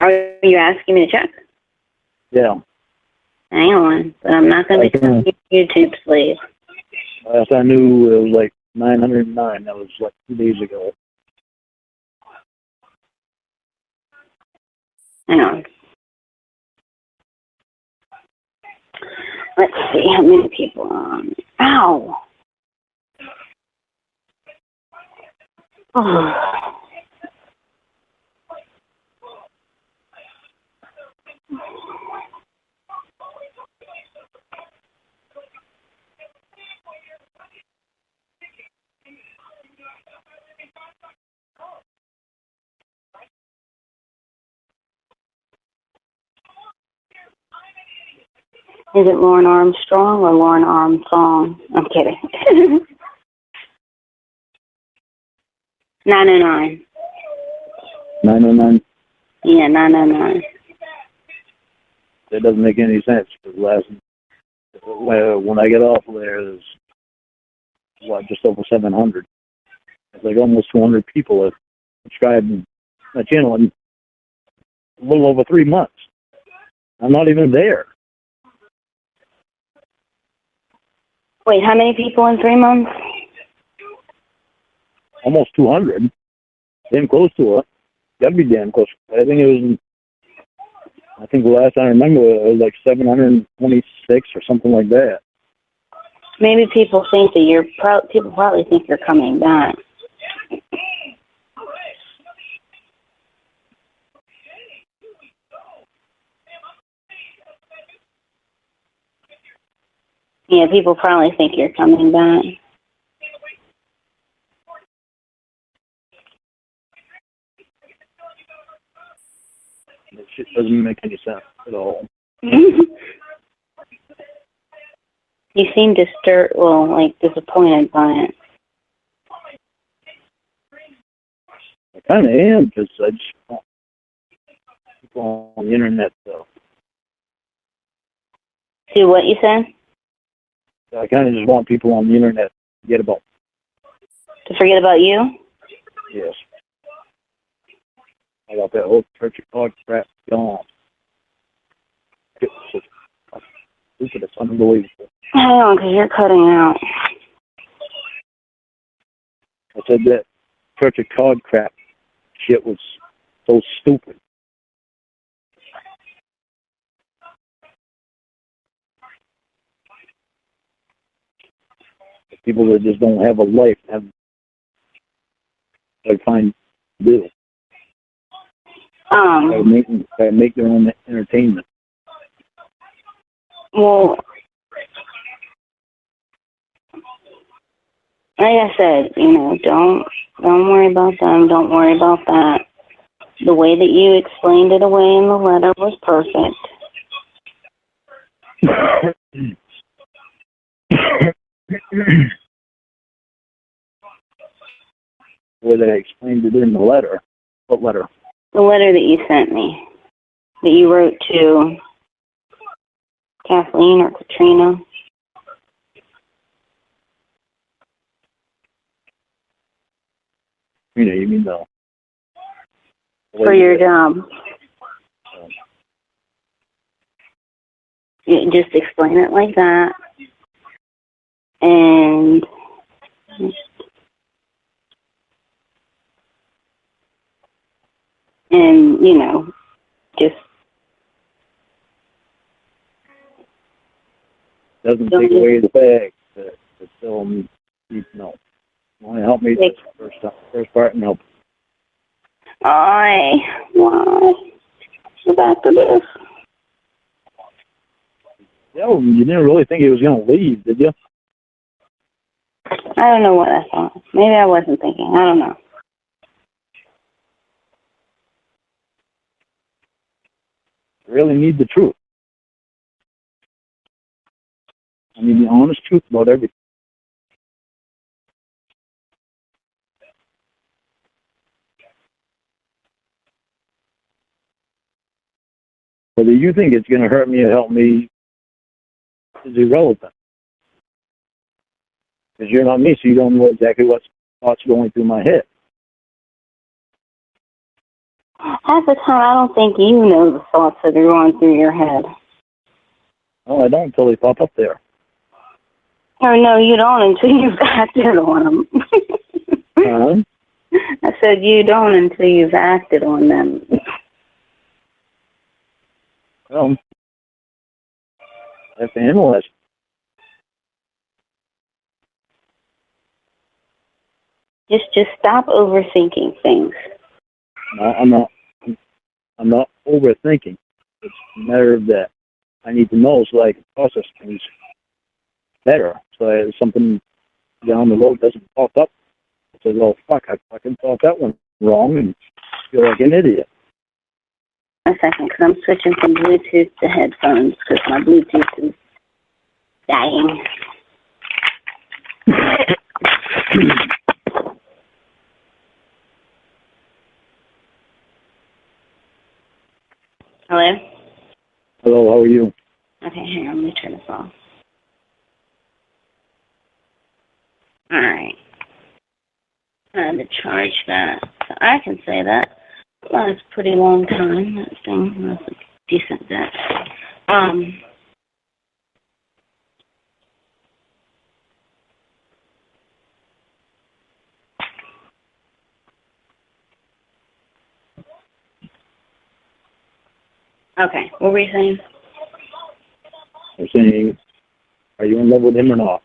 Are you asking me to check? Yeah. Hang on, but I'm not going to become YouTube slave. Last I knew, it was like 909. That was like 2 days ago. Hang on. Let's see how many people are on. Ow! Oh. Is it Lorne Armstrong or Lorne Armstrong? I'm kidding. 909. 909? Yeah, 909. That doesn't make any sense. When I get off of there, there's, just over 700. It's like almost 200 people have subscribed to my channel in a little over 3 months. I'm not even there. Wait, how many people in 3 months? Almost 200. Damn close to it. Gotta be damn close. I think the last I remember it was like 726 or something like that. Maybe people think that people probably think you're coming back. Yeah, people probably think you're coming back. That shit doesn't make any sense at all. You seem disappointed by it. I kind of am, because I just want people on the internet, though. See what you said? I kind of just want people on the internet to forget about. To forget about you? Yes. I got that whole Church of Cawd crap going on. It's stupid. It's unbelievable. Hang on, because you're cutting out. I said that Church of Cawd crap shit was so stupid. People that just don't have a life have to find to do. Make their own entertainment. Well, like I said, don't worry about them. Don't worry about that. The way that you explained it away in the letter was perfect. The way that I explained it in the letter. What letter? The letter that you sent me, that you wrote to Kathleen or Katrina. You mean the for your job. You just explain it like that. And just doesn't take away the fact that still no. Want to help me this first part? Nope. Why? Go back to this. Yeah, you didn't really think he was going to leave, did you? I don't know what I thought. Maybe I wasn't thinking. I don't know. I really need the truth. I need the honest truth about everything. Whether you think it's going to hurt me or help me is irrelevant. Because you're not me, so you don't know exactly what's going through my head. Half the time, I don't think you know the thoughts that are going through your head. Oh, I don't until they pop up there. Or no, you don't until you've acted on them. I said you don't until you've acted on them. Well, I have to analyze. Just stop overthinking things. No, I'm not overthinking. It's a matter of that I need to know so I can process things better. So if something down the road doesn't pop up, I say, well, fuck, I fucking thought that one wrong and feel like an idiot. A second, because I'm switching from Bluetooth to headphones because my Bluetooth is dying. Hello? Hello, how are you? Okay, hang on, let me turn this off. Alright. Time to charge that. So I can say that. Well, it's a pretty long time, that thing. That's a decent bit. Okay, what were you saying? I'm saying, are you in love with him or not?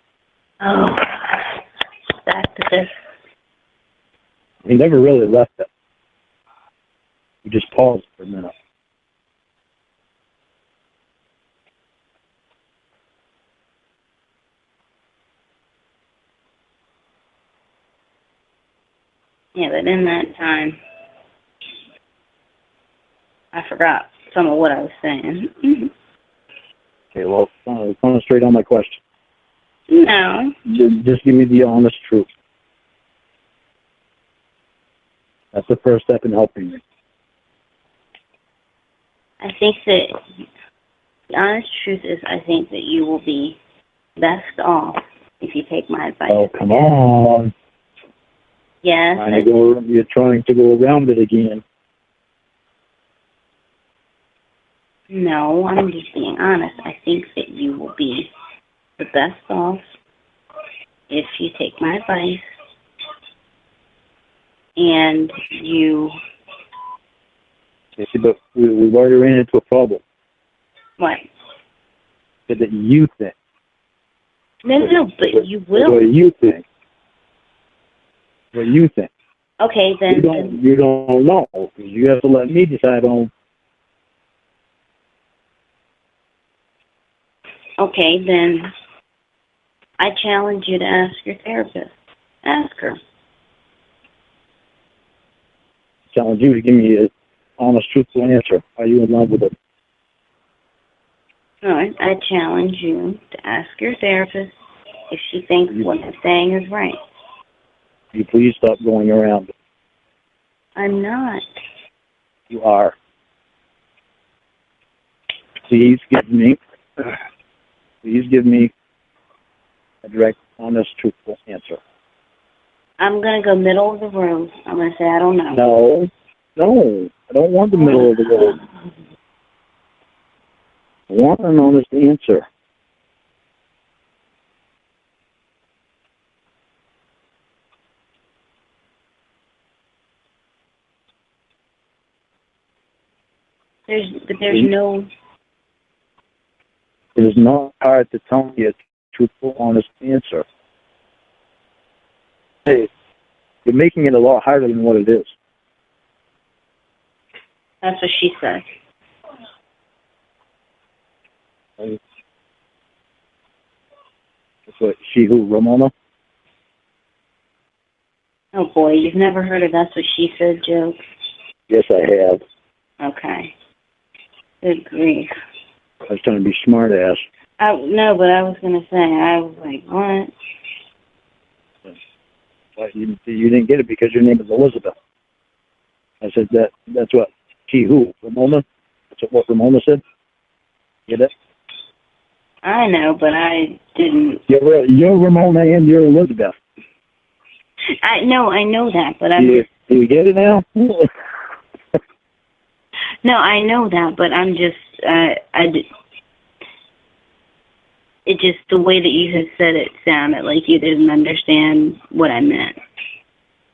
Oh, back to this. He never really left it. He just paused for a minute. Yeah, but in that time, I forgot some of what I was saying. Okay, well, concentrate on my question. No. Just give me the honest truth. That's the first step in helping me. I think that the honest truth is I think that you will be best off if you take my advice. Oh, come on. Yes. You're trying to go around it again. No, I'm just being honest. I think that you will be the best off if you take my advice and you... You see, but we've already ran into a problem. What? That you think. No, but you will. What do you think? What do you think? Okay, then... You don't know. You have to let me decide on... Okay, then I challenge you to ask your therapist. Ask her. Challenge you to give me an honest, truthful answer. Are you in love with it? All right, I challenge you to ask your therapist if she thinks what I'm saying is right. Will you please stop going around it? I'm not. You are. Please give me a direct, honest, truthful answer. I'm going to go middle of the road. I'm going to say I don't No, know. I don't want the middle of the road. I want an honest answer. There's no... It is not hard to tell me a truthful, honest answer. Hey, you're making it a lot harder than what it is. That's what she said. That's what she who, Ramona? Oh boy, you've never heard of that's what she said joke? Yes, I have. Okay. Good grief. I was trying to be smart ass. No, but I was going to say, I was like, what? But you didn't get it because your name is Elizabeth. I said that's what she who, Ramona? That's what Ramona said? Get it? I know, but I didn't. You're Ramona and you're Elizabeth. I know that, but I'm. Do you get it now? No, I know that, but I'm just. It just the way that you had said it sounded like you didn't understand what I meant.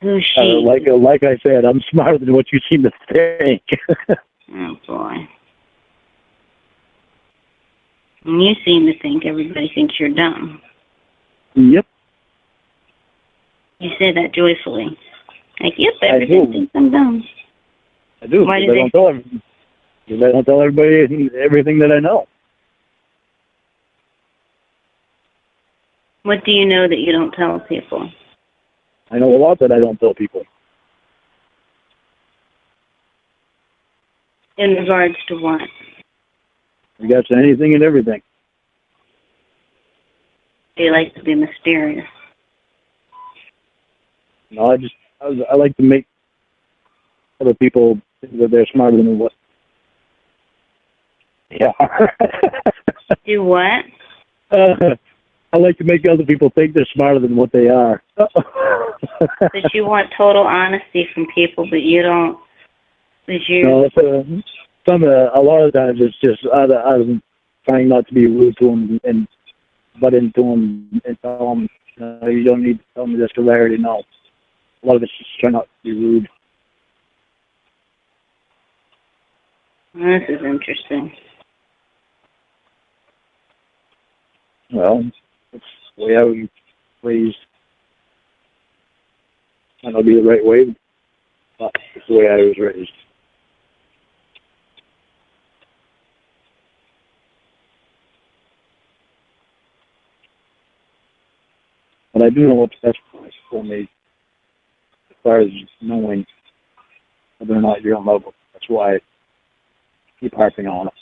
Who's she? Like I said, I'm smarter than what you seem to think. Oh boy. And you seem to think everybody thinks you're dumb. Yep. You say that joyfully. Like, yep, everybody thinks I'm dumb. I do. Why do they don't tell them? Because I don't tell everybody everything that I know. What do you know that you don't tell people? I know a lot that I don't tell people. In regards to what? Regards to anything and everything. You like to be mysterious. No, I like to make other people think that they're smarter than what. Yeah. Do what? I like to make other people think they're smarter than what they are. But you want total honesty from people, but you don't. No, a lot of times it's just I'm trying not to be rude to them and butt into them and tell them, you don't need to tell me this because I already know. A lot of it's just trying not to be rude. This is interesting. Well, it's the way I was raised. Might not be the right way, but it's the way I was raised. But I do know what's best for me as far as knowing whether or not you're in love with them. That's why I keep harping on it.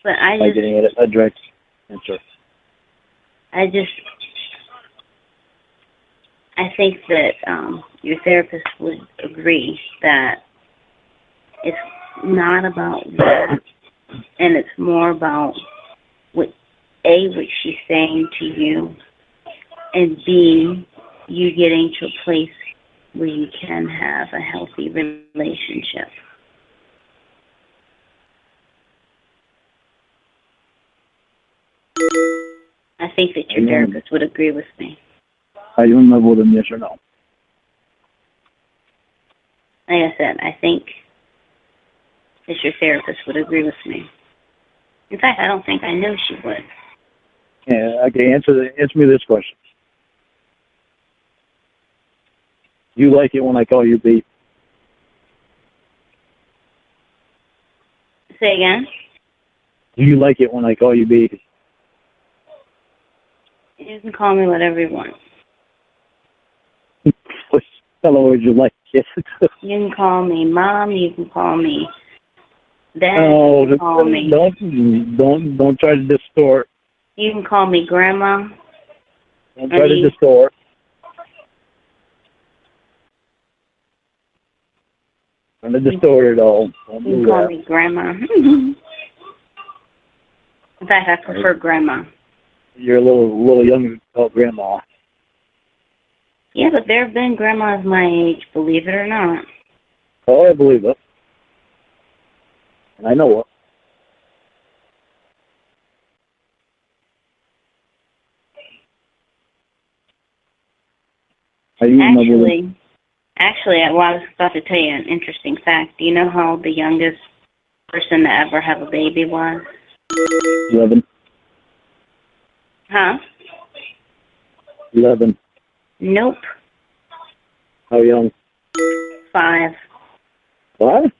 But I by getting a direct answer. I think that your therapist would agree that it's not about that, and it's more about what she's saying to you, and B, you getting to a place where you can have a healthy relationship. I think that your therapist would agree with me. Are you in love with him, yes or no? Like I said, I think that your therapist would agree with me. In fact, I don't think I know she would. Yeah, okay, answer me this question. You like it when I call you B? Say again? Do you like it when I call you B? You can call me whatever you want. What fellow would you like it? You can call me Mom. You can call me Dad. No, you can call me. Don't try to distort. You can call me Grandma. Don't try to distort. Trying to distort it all. You can call me Grandma. In fact, I prefer Grandma. You're a little young called Grandma. Yeah, but there have been grandmas my age, believe it or not. Oh, I believe it. And I know it. Actually, well, I was about to tell you an interesting fact. Do you know how the youngest person to ever have a baby was? 11. Huh? 11. Nope. How young? 5. What?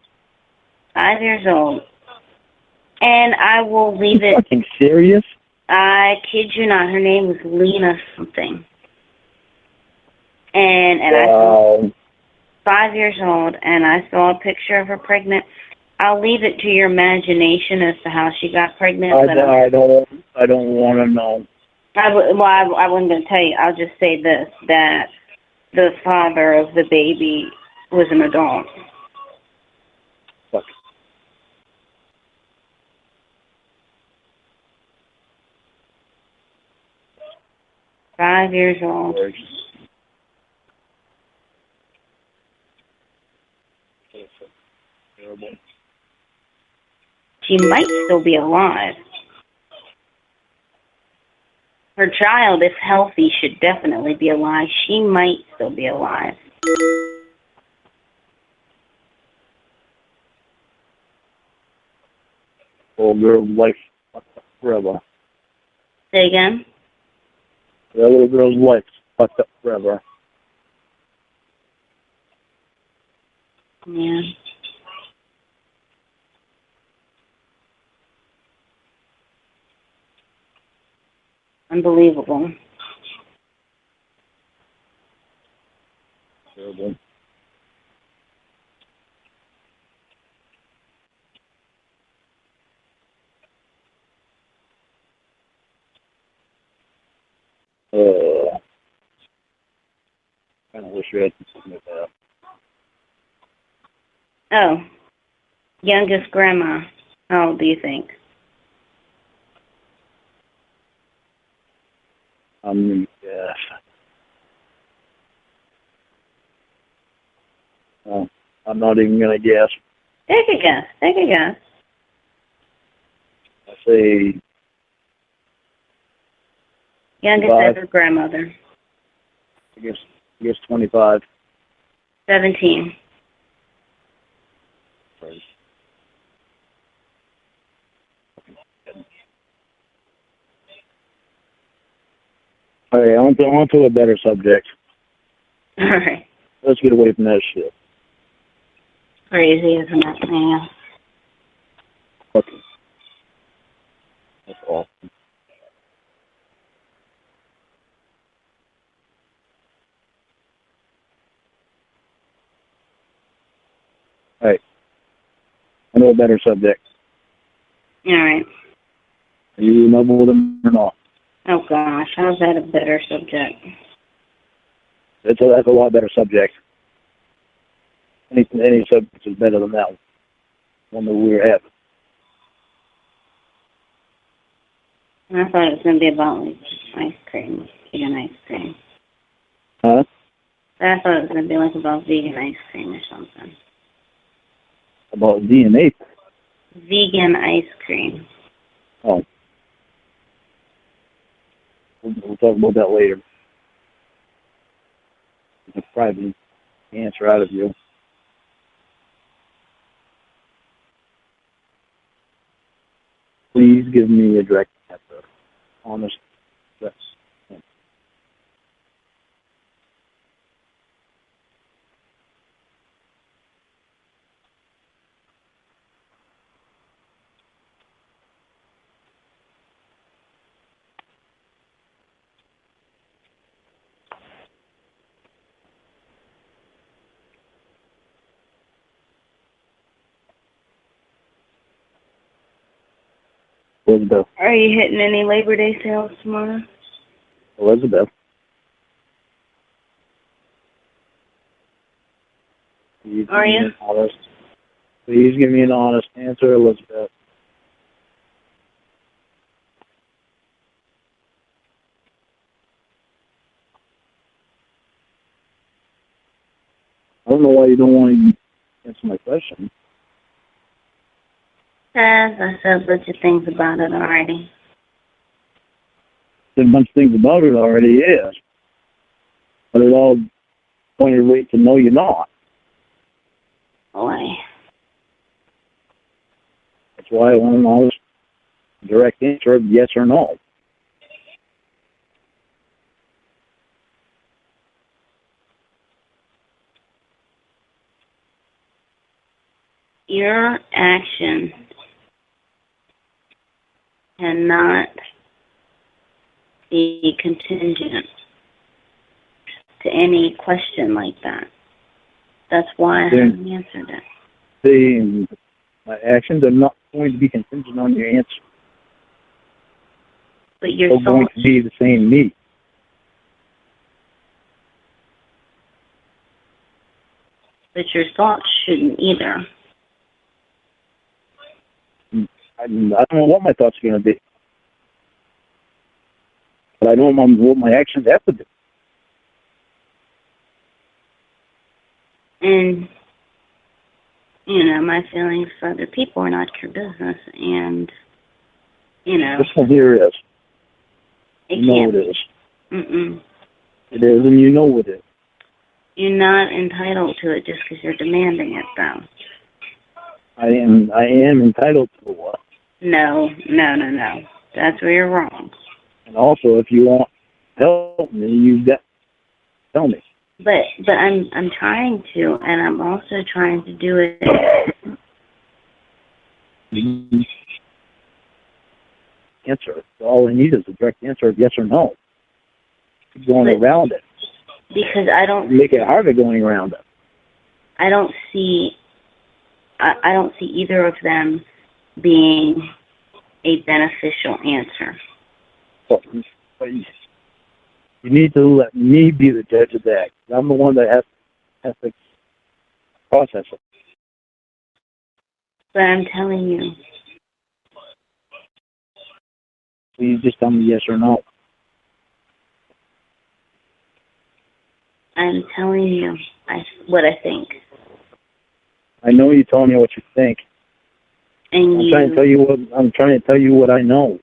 5 years old. And I will leave it. Fucking serious? I kid you not. Her name was Lena something. And I saw 5 years old, and I saw a picture of her pregnant. I'll leave it to your imagination as to how she got pregnant. I don't want to know. I wasn't going to tell you. I'll just say this, that the father of the baby was an adult. Fuck. 5 years old. Terrible. She might still be alive. Her child, if healthy, should definitely be alive. She might still be alive. Old girl's life fucked up forever. Say again? That little girl's life fucked up forever. Yeah. Unbelievable. Terrible. Kind of wish we had something like that. Oh. Youngest grandma. How old do you think? Yeah. I'm not even gonna guess. Take a guess. Take a guess. I say Youngest 5. ever grandmother. I guess 25. 17. Sorry. All right, on to a better subject. All right. Let's get away from that shit. Crazy, isn't it? Yeah. Okay. That's awesome. All right. I know a better subject. All right. Are you in love with him or not? Oh, gosh. How's that a better subject? That's a lot better subject. Any subject is better than that one that we were having. I thought it was going to be about, like, ice cream. Vegan ice cream. Huh? I thought it was going to be, like, about vegan ice cream or something. About DNA? Vegan ice cream. Oh. We'll talk about that later. I'll probably answer out of you. Please give me a direct answer. Honest. Yes. Elizabeth. Are you hitting any Labor Day sales tomorrow? Elizabeth. Are you? Please give me an honest answer, Elizabeth. I don't know why you don't want to answer my question. I said a bunch of things about it already. Said a bunch of things about it already, yes. But it all pointed right to no, you're not. Boy. That's why I want an honest, direct answer of yes or no. Your action cannot be contingent to any question like that. That's why I haven't answered it. My actions are not going to be contingent on your answer. But your They're going to be the same me. But your thoughts shouldn't either. I don't know what my thoughts are going to be. but I know what my actions have to do. And, you know, my feelings for other people are not your business. And, you know. This one here is. You know it is. Mm-mm. It is, and you know it is. You're not entitled to it just because you're demanding it, though. I am entitled to it. No. That's where you're wrong. And also, if you want help me, you got tell me. But I'm trying to, and I'm also trying to do it. Answer. All I need is a direct answer of yes or no. Keep going around it. Because I don't make it harder going around it. I don't see either of them being a beneficial answer. But you need to let me be the judge of that. I'm the one that has to process it. But I'm telling you. Please just tell me yes or no. I'm telling you what I think. I know you told me what you think. And I'm trying to tell you what I know.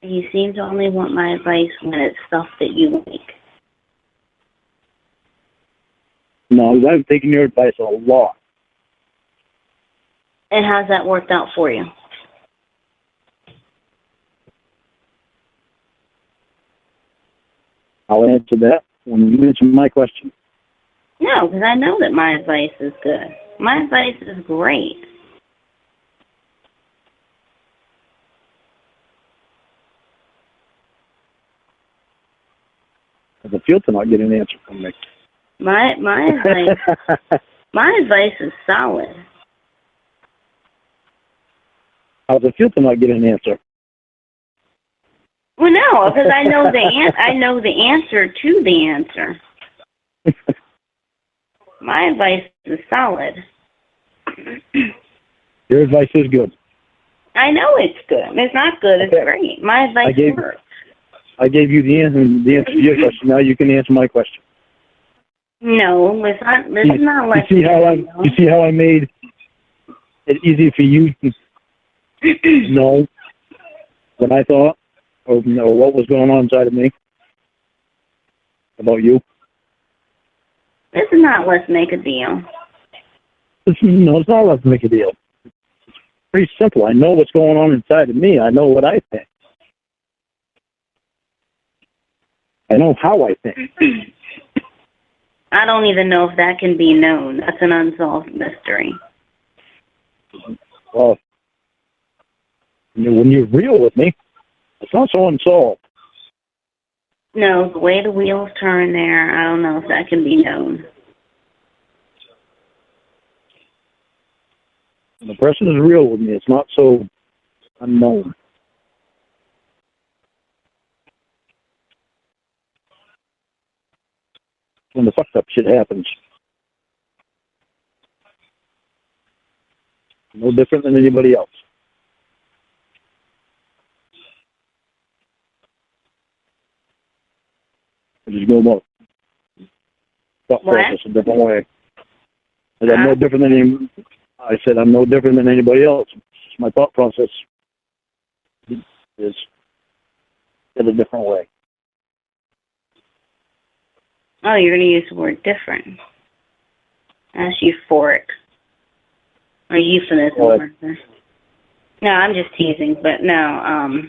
You seem to only want my advice when it's stuff that you like. No, I've taken your advice a lot. And how's that worked out for you? I'll answer that when you answer my question. No, because I know that my advice is good. My advice is great. I feel to not get an answer from me. My advice is solid. How does it feel to not get an answer? Well, no, because I know the answer to the answer. My advice is solid. Your advice is good. I know it's good. It's not good. It's great. My advice works. I gave you the answer to your question. Now you can answer my question. No, it's not. It's not like you see how I made it easy for you to know what I thought or know what was going on inside of me about you. This is not let's make a deal. No, it's not let's make a deal. It's pretty simple. I know what's going on inside of me. I know what I think. I know how I think. I don't even know if that can be known. That's an unsolved mystery. Well, when you're real with me, it's not so unsolved. No, the way the wheels turn there, I don't know if that can be known. When the person is real with me, it's not so unknown. When the fucked up shit happens. No different than anybody else. I just go about thought process a different way. I'm no different than I said I'm no different than anybody else. My thought process is in a different way. Oh, you're going to use the word different. That's euphoric. Or euphemism. What? No, I'm just teasing, but no,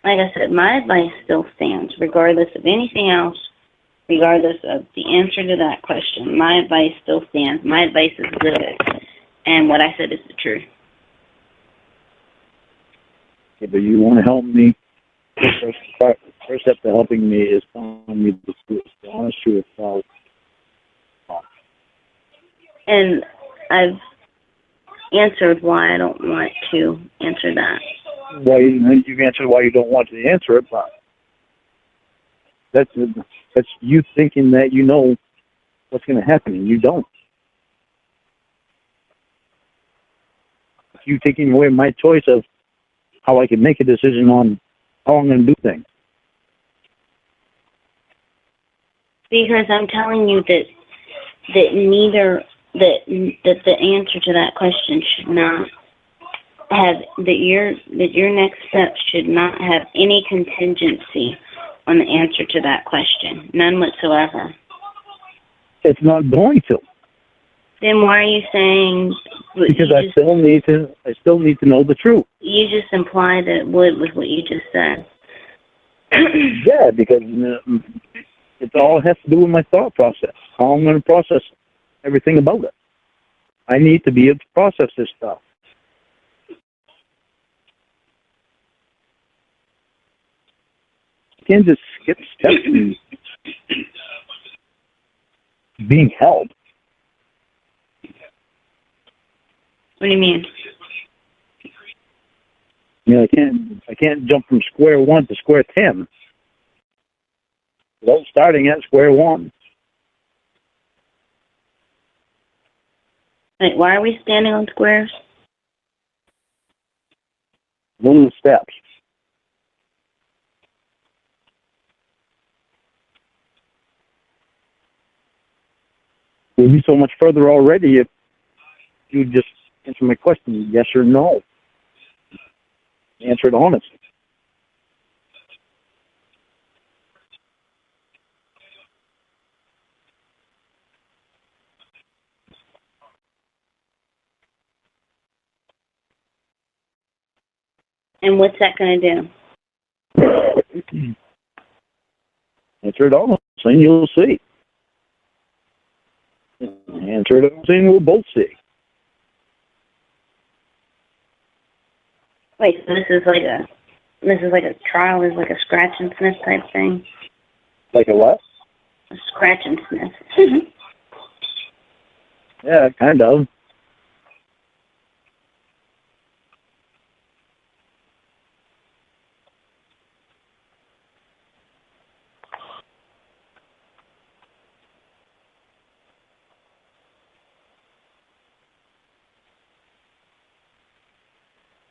like I said, my advice still stands, regardless of anything else, regardless of the answer to that question. My advice still stands. My advice is good. And what I said is the truth. Okay, but you want to help me. First step to helping me is telling me the honest truth about. And I've answered why I don't want to answer that. Why you've answered why you don't want to answer it, but that's you thinking that you know what's going to happen, and you don't. It's you taking away my choice of how I can make a decision on how I'm going to do things. Because I'm telling you that the answer to that question should not have that your next step should not have any contingency on the answer to that question, none whatsoever. It's not going to. Then why are you saying? Because I still need to know the truth. You just implied that it would with what you just said. Yeah, because it all has to do with my thought process. How I'm going to process everything about it. I need to be able to process this stuff. You can't just skip steps in being held. What do you mean? You know, I can't jump from square one to square 10 without starting at square one. Wait, why are we standing on squares? One of the steps. We'll be so much further already if you just answer my question, yes or no. Answer it honestly. And what's that going to do? Answer it honestly and you'll see. Answer it honestly and we'll both see. Wait, so this is like a trial, is like a scratch and sniff type thing? Like a what? A scratch and sniff. Yeah, kind of.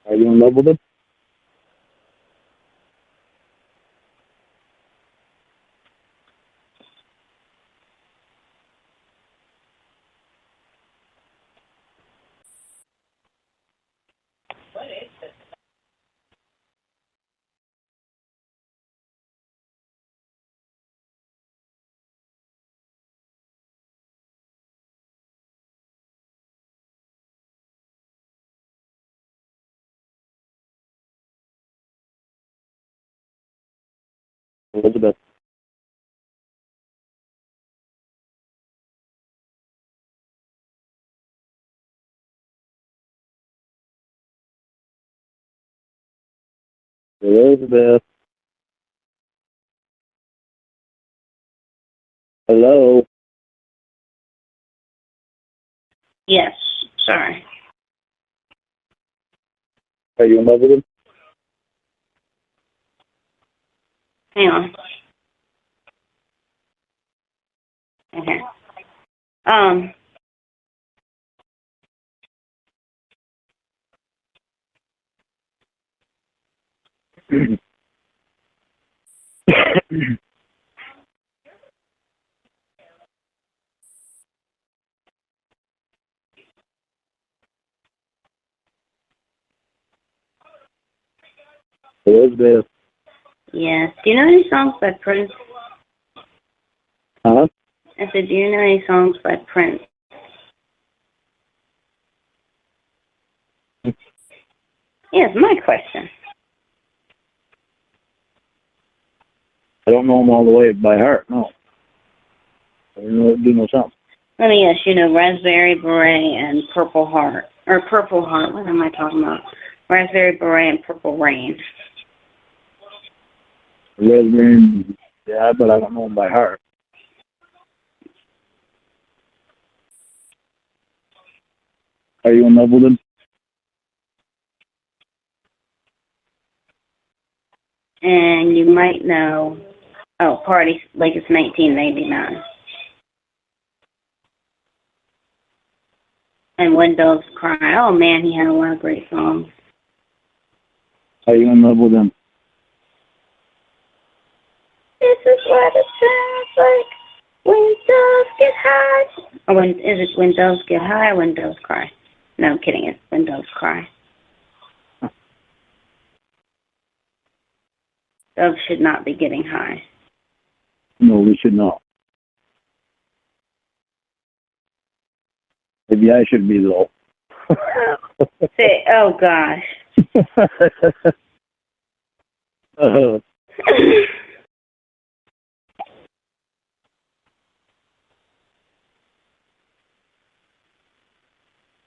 Are you in love with him? Elizabeth. Elizabeth. Hello. Yes, sorry. Are you in love with him? Hang on. Okay. Elizabeth. Yes. Do you know any songs by Prince? Huh? I said, do you know any songs by Prince? Yes, my question. I don't know them all the way by heart, no. I do know some. Let me guess, you know, Raspberry Beret and Purple Heart. Or Purple Heart, what am I talking about? Raspberry Beret and Purple Rain. Raspberry, yeah, but I don't know them by heart. Are you in love with him? And you might know, Party Like It's 1989. And When Doves Cry. Oh man, he had a lot of great songs. Are you in love with him? This is what it sounds like when doves get high. Or when doves get high or when doves cry? No, I'm kidding. It's when doves cry. Doves should not be getting high. No, we should not. Maybe I should be though. Say, oh gosh.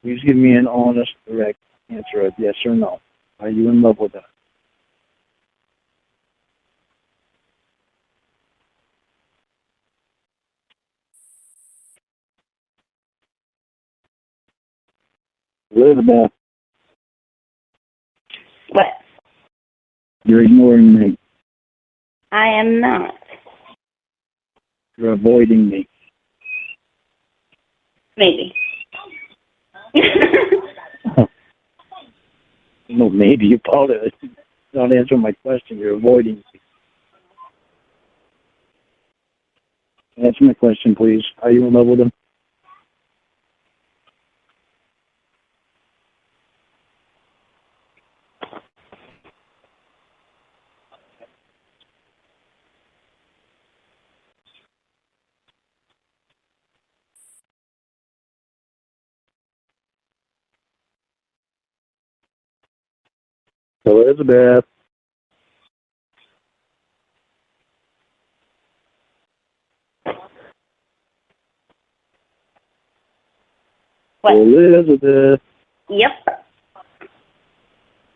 Please give me an honest, direct answer of yes or no. Are you in love with her? Elizabeth, What? you're ignoring me. I am not. You're avoiding me. Maybe. No, maybe you probably not answering my question. You're avoiding me. Answer my question, please. Are you in love with him? Elizabeth. What? Elizabeth. Yep.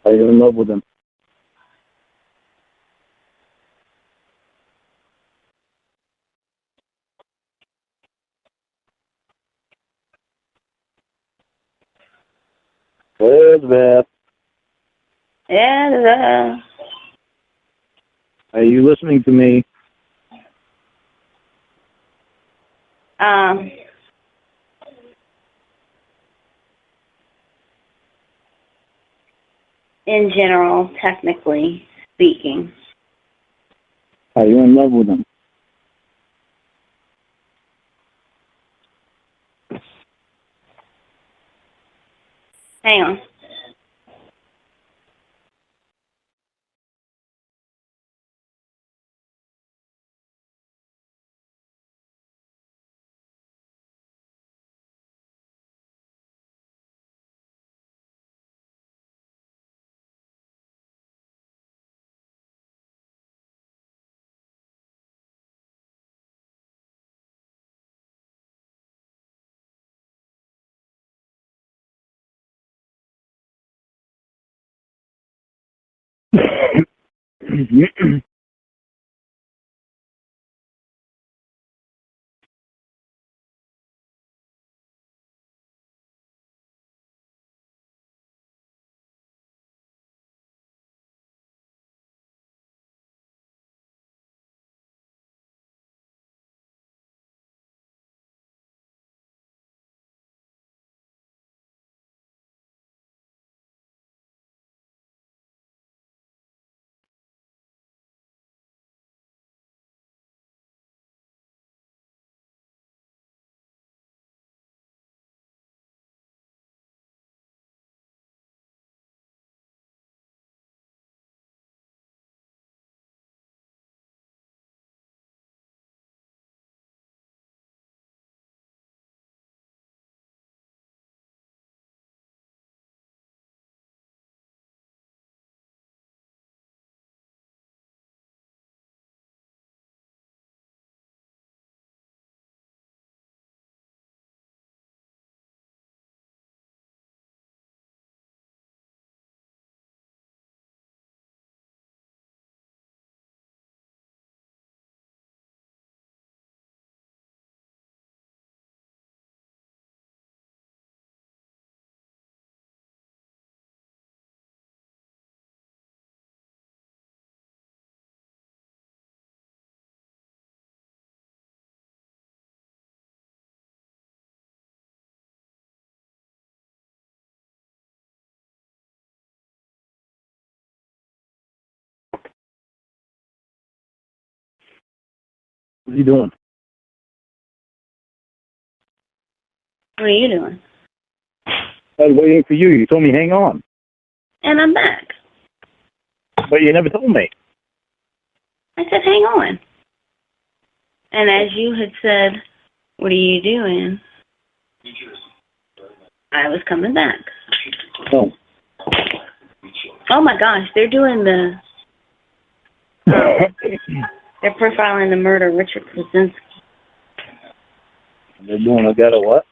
Are you in love with him? Elizabeth. Yeah. Are you listening to me? In general, technically speaking. Are you in love with him? Hang on. What are you doing? What are you doing? I was waiting for you. You told me hang on. And I'm back. But you never told me. I said hang on. And as you had said, what are you doing? I was coming back. Oh. Oh my gosh, they're doing they're profiling the murder of Richard Krasinski. They're doing a what?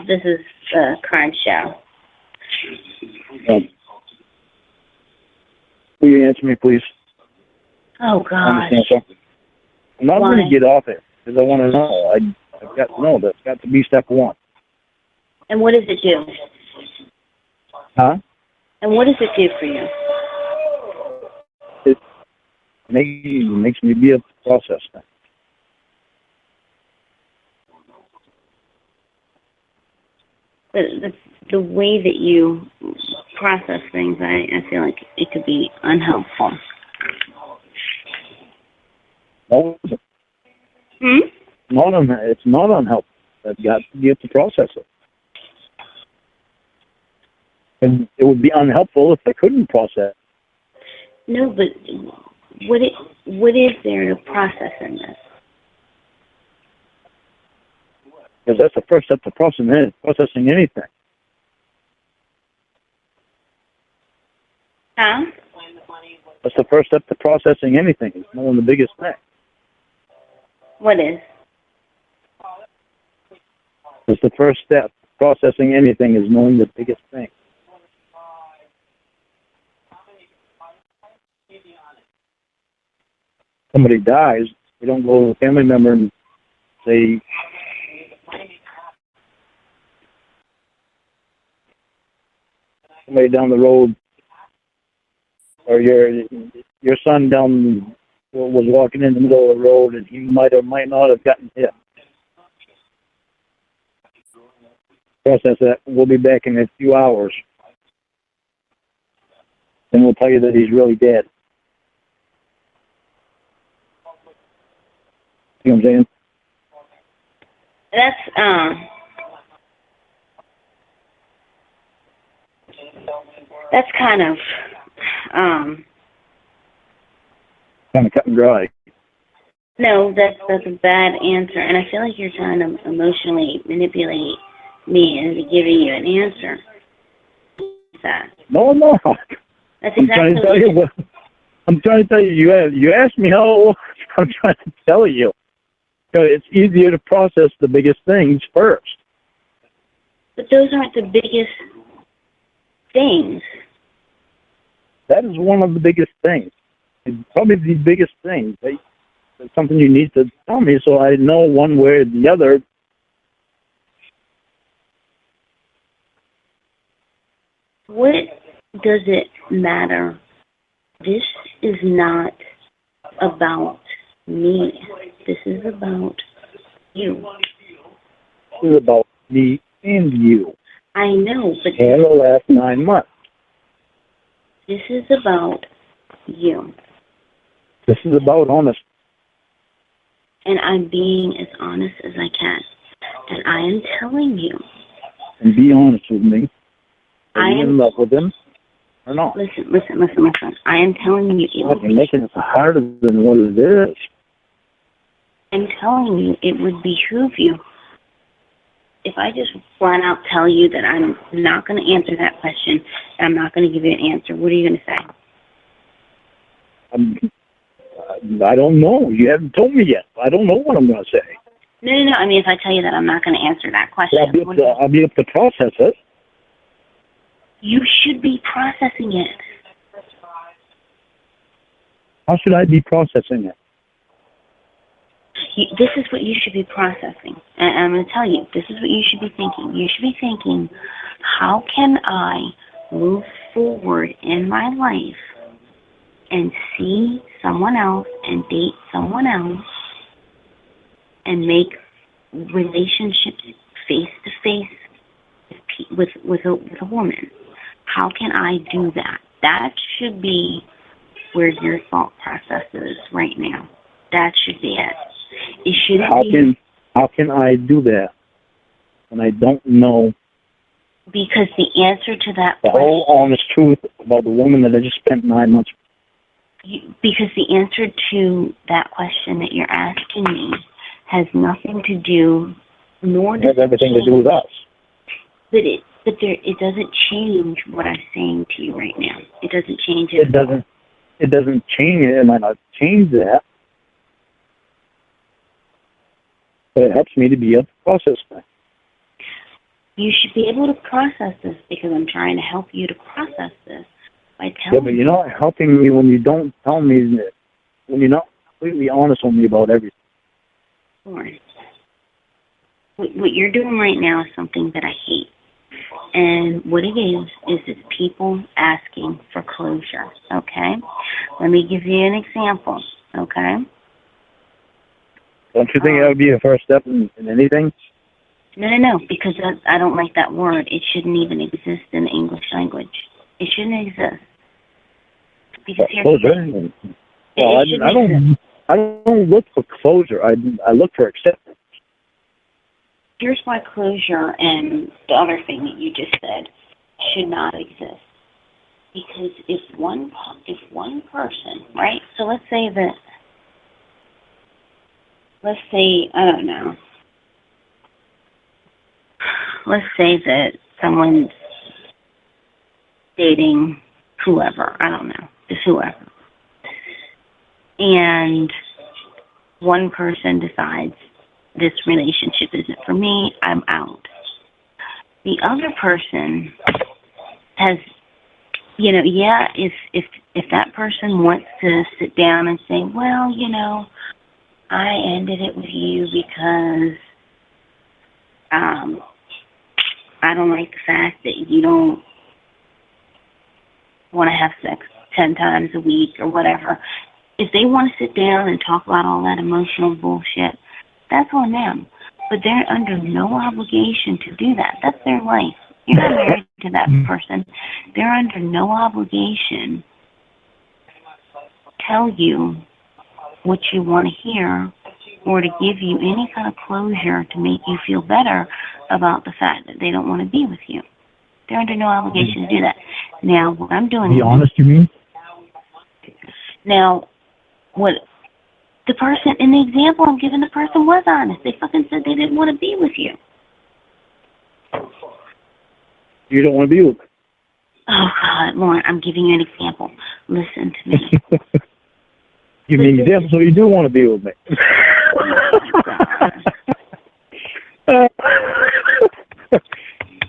This is a crime show. Will you answer me, please? Oh, gosh. I'm not going to get off it because I want to know. I've got to know. That's got to be step one. And what does it do? Huh? And what does it do for you? It makes me be able to process things. The way that you process things, I feel like it could be unhelpful. No, it's not unhelpful. I've got to be able to process it. And it would be unhelpful if I couldn't process. No, but what is there to process in this? Because that's the first step to processing anything. Huh? That's the first step to processing anything. It's knowing the biggest thing. What is? It's the first step. Processing anything is knowing the biggest thing. Somebody dies, you don't go to a family member and say, somebody down the road, or your son was walking in the middle of the road and he might or might not have gotten hit. Process that. We'll be back in a few hours. And we'll tell you that he's really dead. You know what I'm saying? That's kind of cut and dry. No, that's a bad answer, and I feel like you're trying to emotionally manipulate me into giving you an answer. That. No, I'm not. That's exactly I'm trying to tell you what. I'm trying to tell you. You asked me how. I'm trying to tell you. It's easier to process the biggest things first. But those aren't the biggest things. That is one of the biggest things. It's probably the biggest thing. It's something you need to tell me so I know one way or the other. What does it matter? This is not about me. This is about you. This is about me and you. I know, but... And the last 9 months. This is about you. This is about honesty. And I'm being as honest as I can. And I am telling you. And be honest with me. Are you in love with him or not? Listen. I am telling you. You're making it harder than what it is. I'm telling you, it would behoove you. If I just flat out tell you that I'm not going to answer that question, and I'm not going to give you an answer, what are you going to say? I don't know. You haven't told me yet. I don't know what I'm going to say. No. I mean, if I tell you that I'm not going to answer that question. I'll be able to process it. You should be processing it. How should I be processing it? This is what you should be processing. And I'm going to tell you, this is what you should be thinking. You should be thinking, how can I move forward in my life and see someone else and date someone else and make relationships face-to-face with a woman? How can I do that? That should be where your thought process is right now. That should be it. It shouldn't How can I do that when I don't know because the answer to that the whole honest truth about the woman that I just spent 9 months with? Because the answer to that question that you're asking me has nothing to do, nor does it has everything to do with us. But it doesn't change what I'm saying to you right now. It doesn't change it. It doesn't change it. It might not change that. But it helps me to be able to process that. You should be able to process this because I'm trying to help you to process this by telling you. But you're not helping me when you don't tell me that, when you're not completely honest with me about everything. Lorne, what you're doing right now is something that I hate. And what it is it's people asking for closure, okay? Let me give you an example, okay? Don't you think that would be a first step in anything? No, because I don't like that word. It shouldn't even exist in the English language. It shouldn't exist. Because closure? Well, I don't look for closure. I look for acceptance. Here's why closure and the other thing that you just said should not exist. Because if one person, right? So let's say, I don't know. Let's say that someone's dating whoever, I don't know, just whoever. And one person decides, this relationship isn't for me, I'm out. The other person has, if that person wants to sit down and say, well, I ended it with you because I don't like the fact that you don't want to have sex 10 times a week or whatever. If they want to sit down and talk about all that emotional bullshit, that's on them. But they're under no obligation to do that. That's their life. You're not married to that person. They're under no obligation to tell you what you want to hear or to give you any kind of closure to make you feel better about the fact that they don't want to be with you. They're under no obligation to do that. Now, what I'm doing is... Be honest, you mean? Now, what... The person, in the example I'm giving, the person was honest. They fucking said they didn't want to be with you. You don't want to be with me? Oh, God, Lorne, I'm giving you an example. Listen to me. You mean example, so you do want to be with me?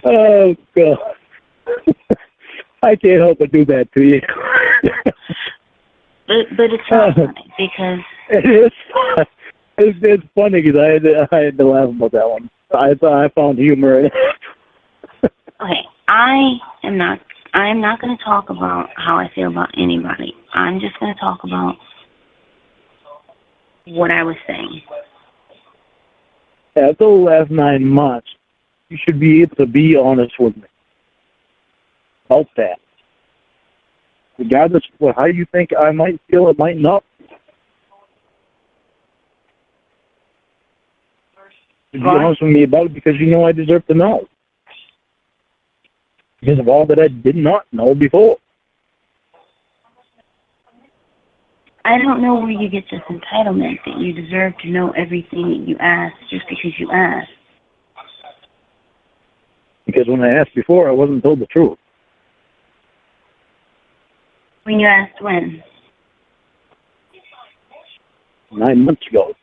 Oh, God. I can't help but do that to you. But it's not funny because... It is. It's funny because I had to laugh about that one. I found humor in it. Okay, I am not going to talk about how I feel about anybody. I'm just going to talk about what I was saying. After the last 9 months, you should be able to be honest with me about that. Regardless of how you think I might feel, it might not. To be honest with me about it because you know I deserve to know. Because of all that I did not know before. I don't know where you get this entitlement that you deserve to know everything that you ask just because you ask. Because when I asked before, I wasn't told the truth. When you asked when? 9 months ago.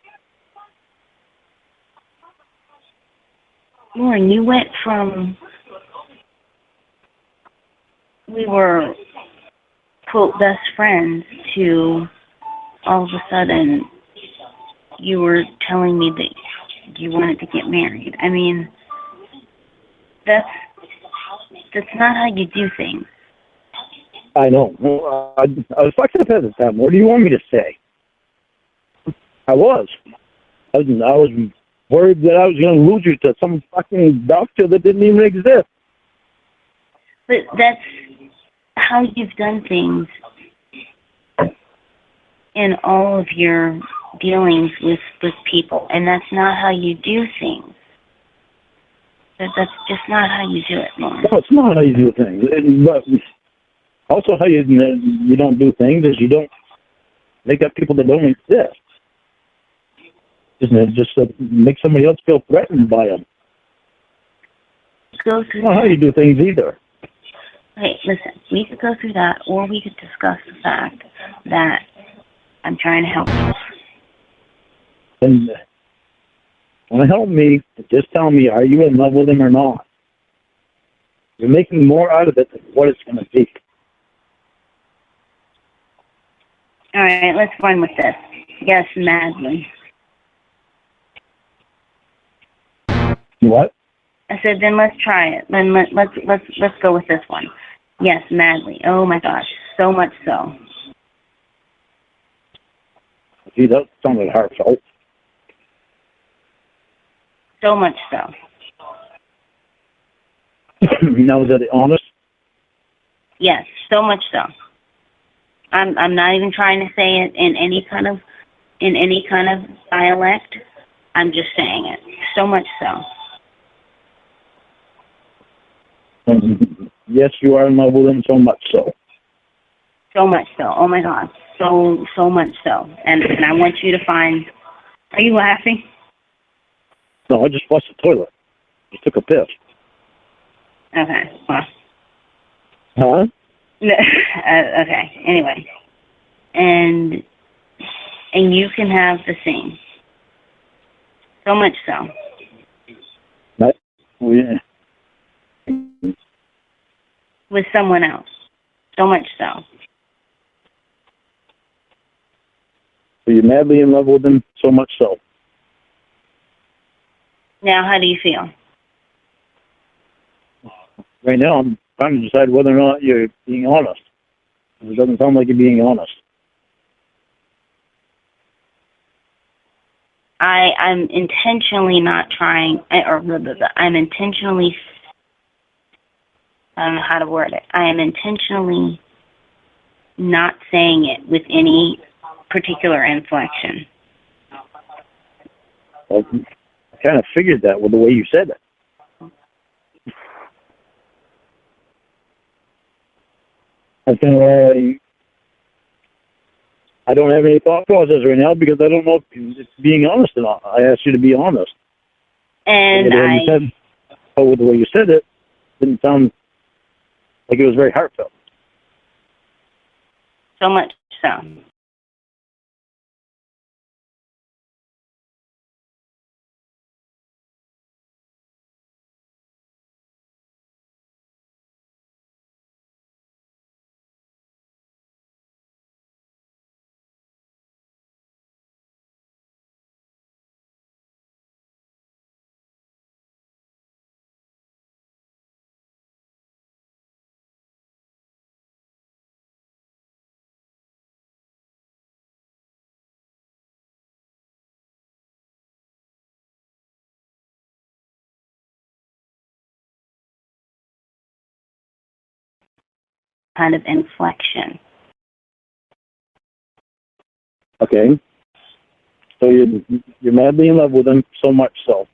Lorne, you went from, we were, quote, best friends to all of a sudden you were telling me that you wanted to get married. I mean, that's not how you do things. I know. Well, I was fucked up at the time. What do you want me to say? I was worried that I was going to lose you to some fucking doctor that didn't even exist. But that's how you've done things in all of your dealings with people, and that's not how you do things. That's just not how you do it, Lorne. No, it's not how you do things. But also, how you don't do things is you don't make up people that don't exist. Isn't it? Just make somebody else feel threatened by them. Go through That's not how you do things either. Hey, listen, we could go through that, or we could discuss the fact that I'm trying to help you. And want to help me, just tell me, are you in love with him or not? You're making more out of it than what it's going to be. All right, let's run with this. Yes, madly. What? I said, then let's try it. Then let's go with this one. Yes, madly. Oh my gosh, so much so. See, that sounded heartfelt. So much so. Now, is that honest? Yes, so much so. I'm not even trying to say it in any kind of dialect. I'm just saying it. So much so. Yes, you are in love with him, so much so. So much so. Oh my God. So much so. And I want you to find. Are you laughing? No, I just flushed the toilet. Just took a piss. Okay. Well. Huh? Okay. Anyway, and you can have the same. So much so. That, yeah. With someone else. So much so. So you're madly in love with him, so much so. Now, how do you feel? Right now, I'm trying to decide whether or not you're being honest. It doesn't sound like you're being honest. I'm intentionally not trying, or I'm intentionally, I don't know how to word it. I am intentionally not saying it with any particular inflection. Well, I kind of figured that with the way you said it. I don't have any thought process right now because I don't know if it's being honest or not. I asked you to be honest. And with the way you said it, didn't sound like it was very heartfelt. So much so. Kind of inflection. Okay. So you're madly in love with him, so much so.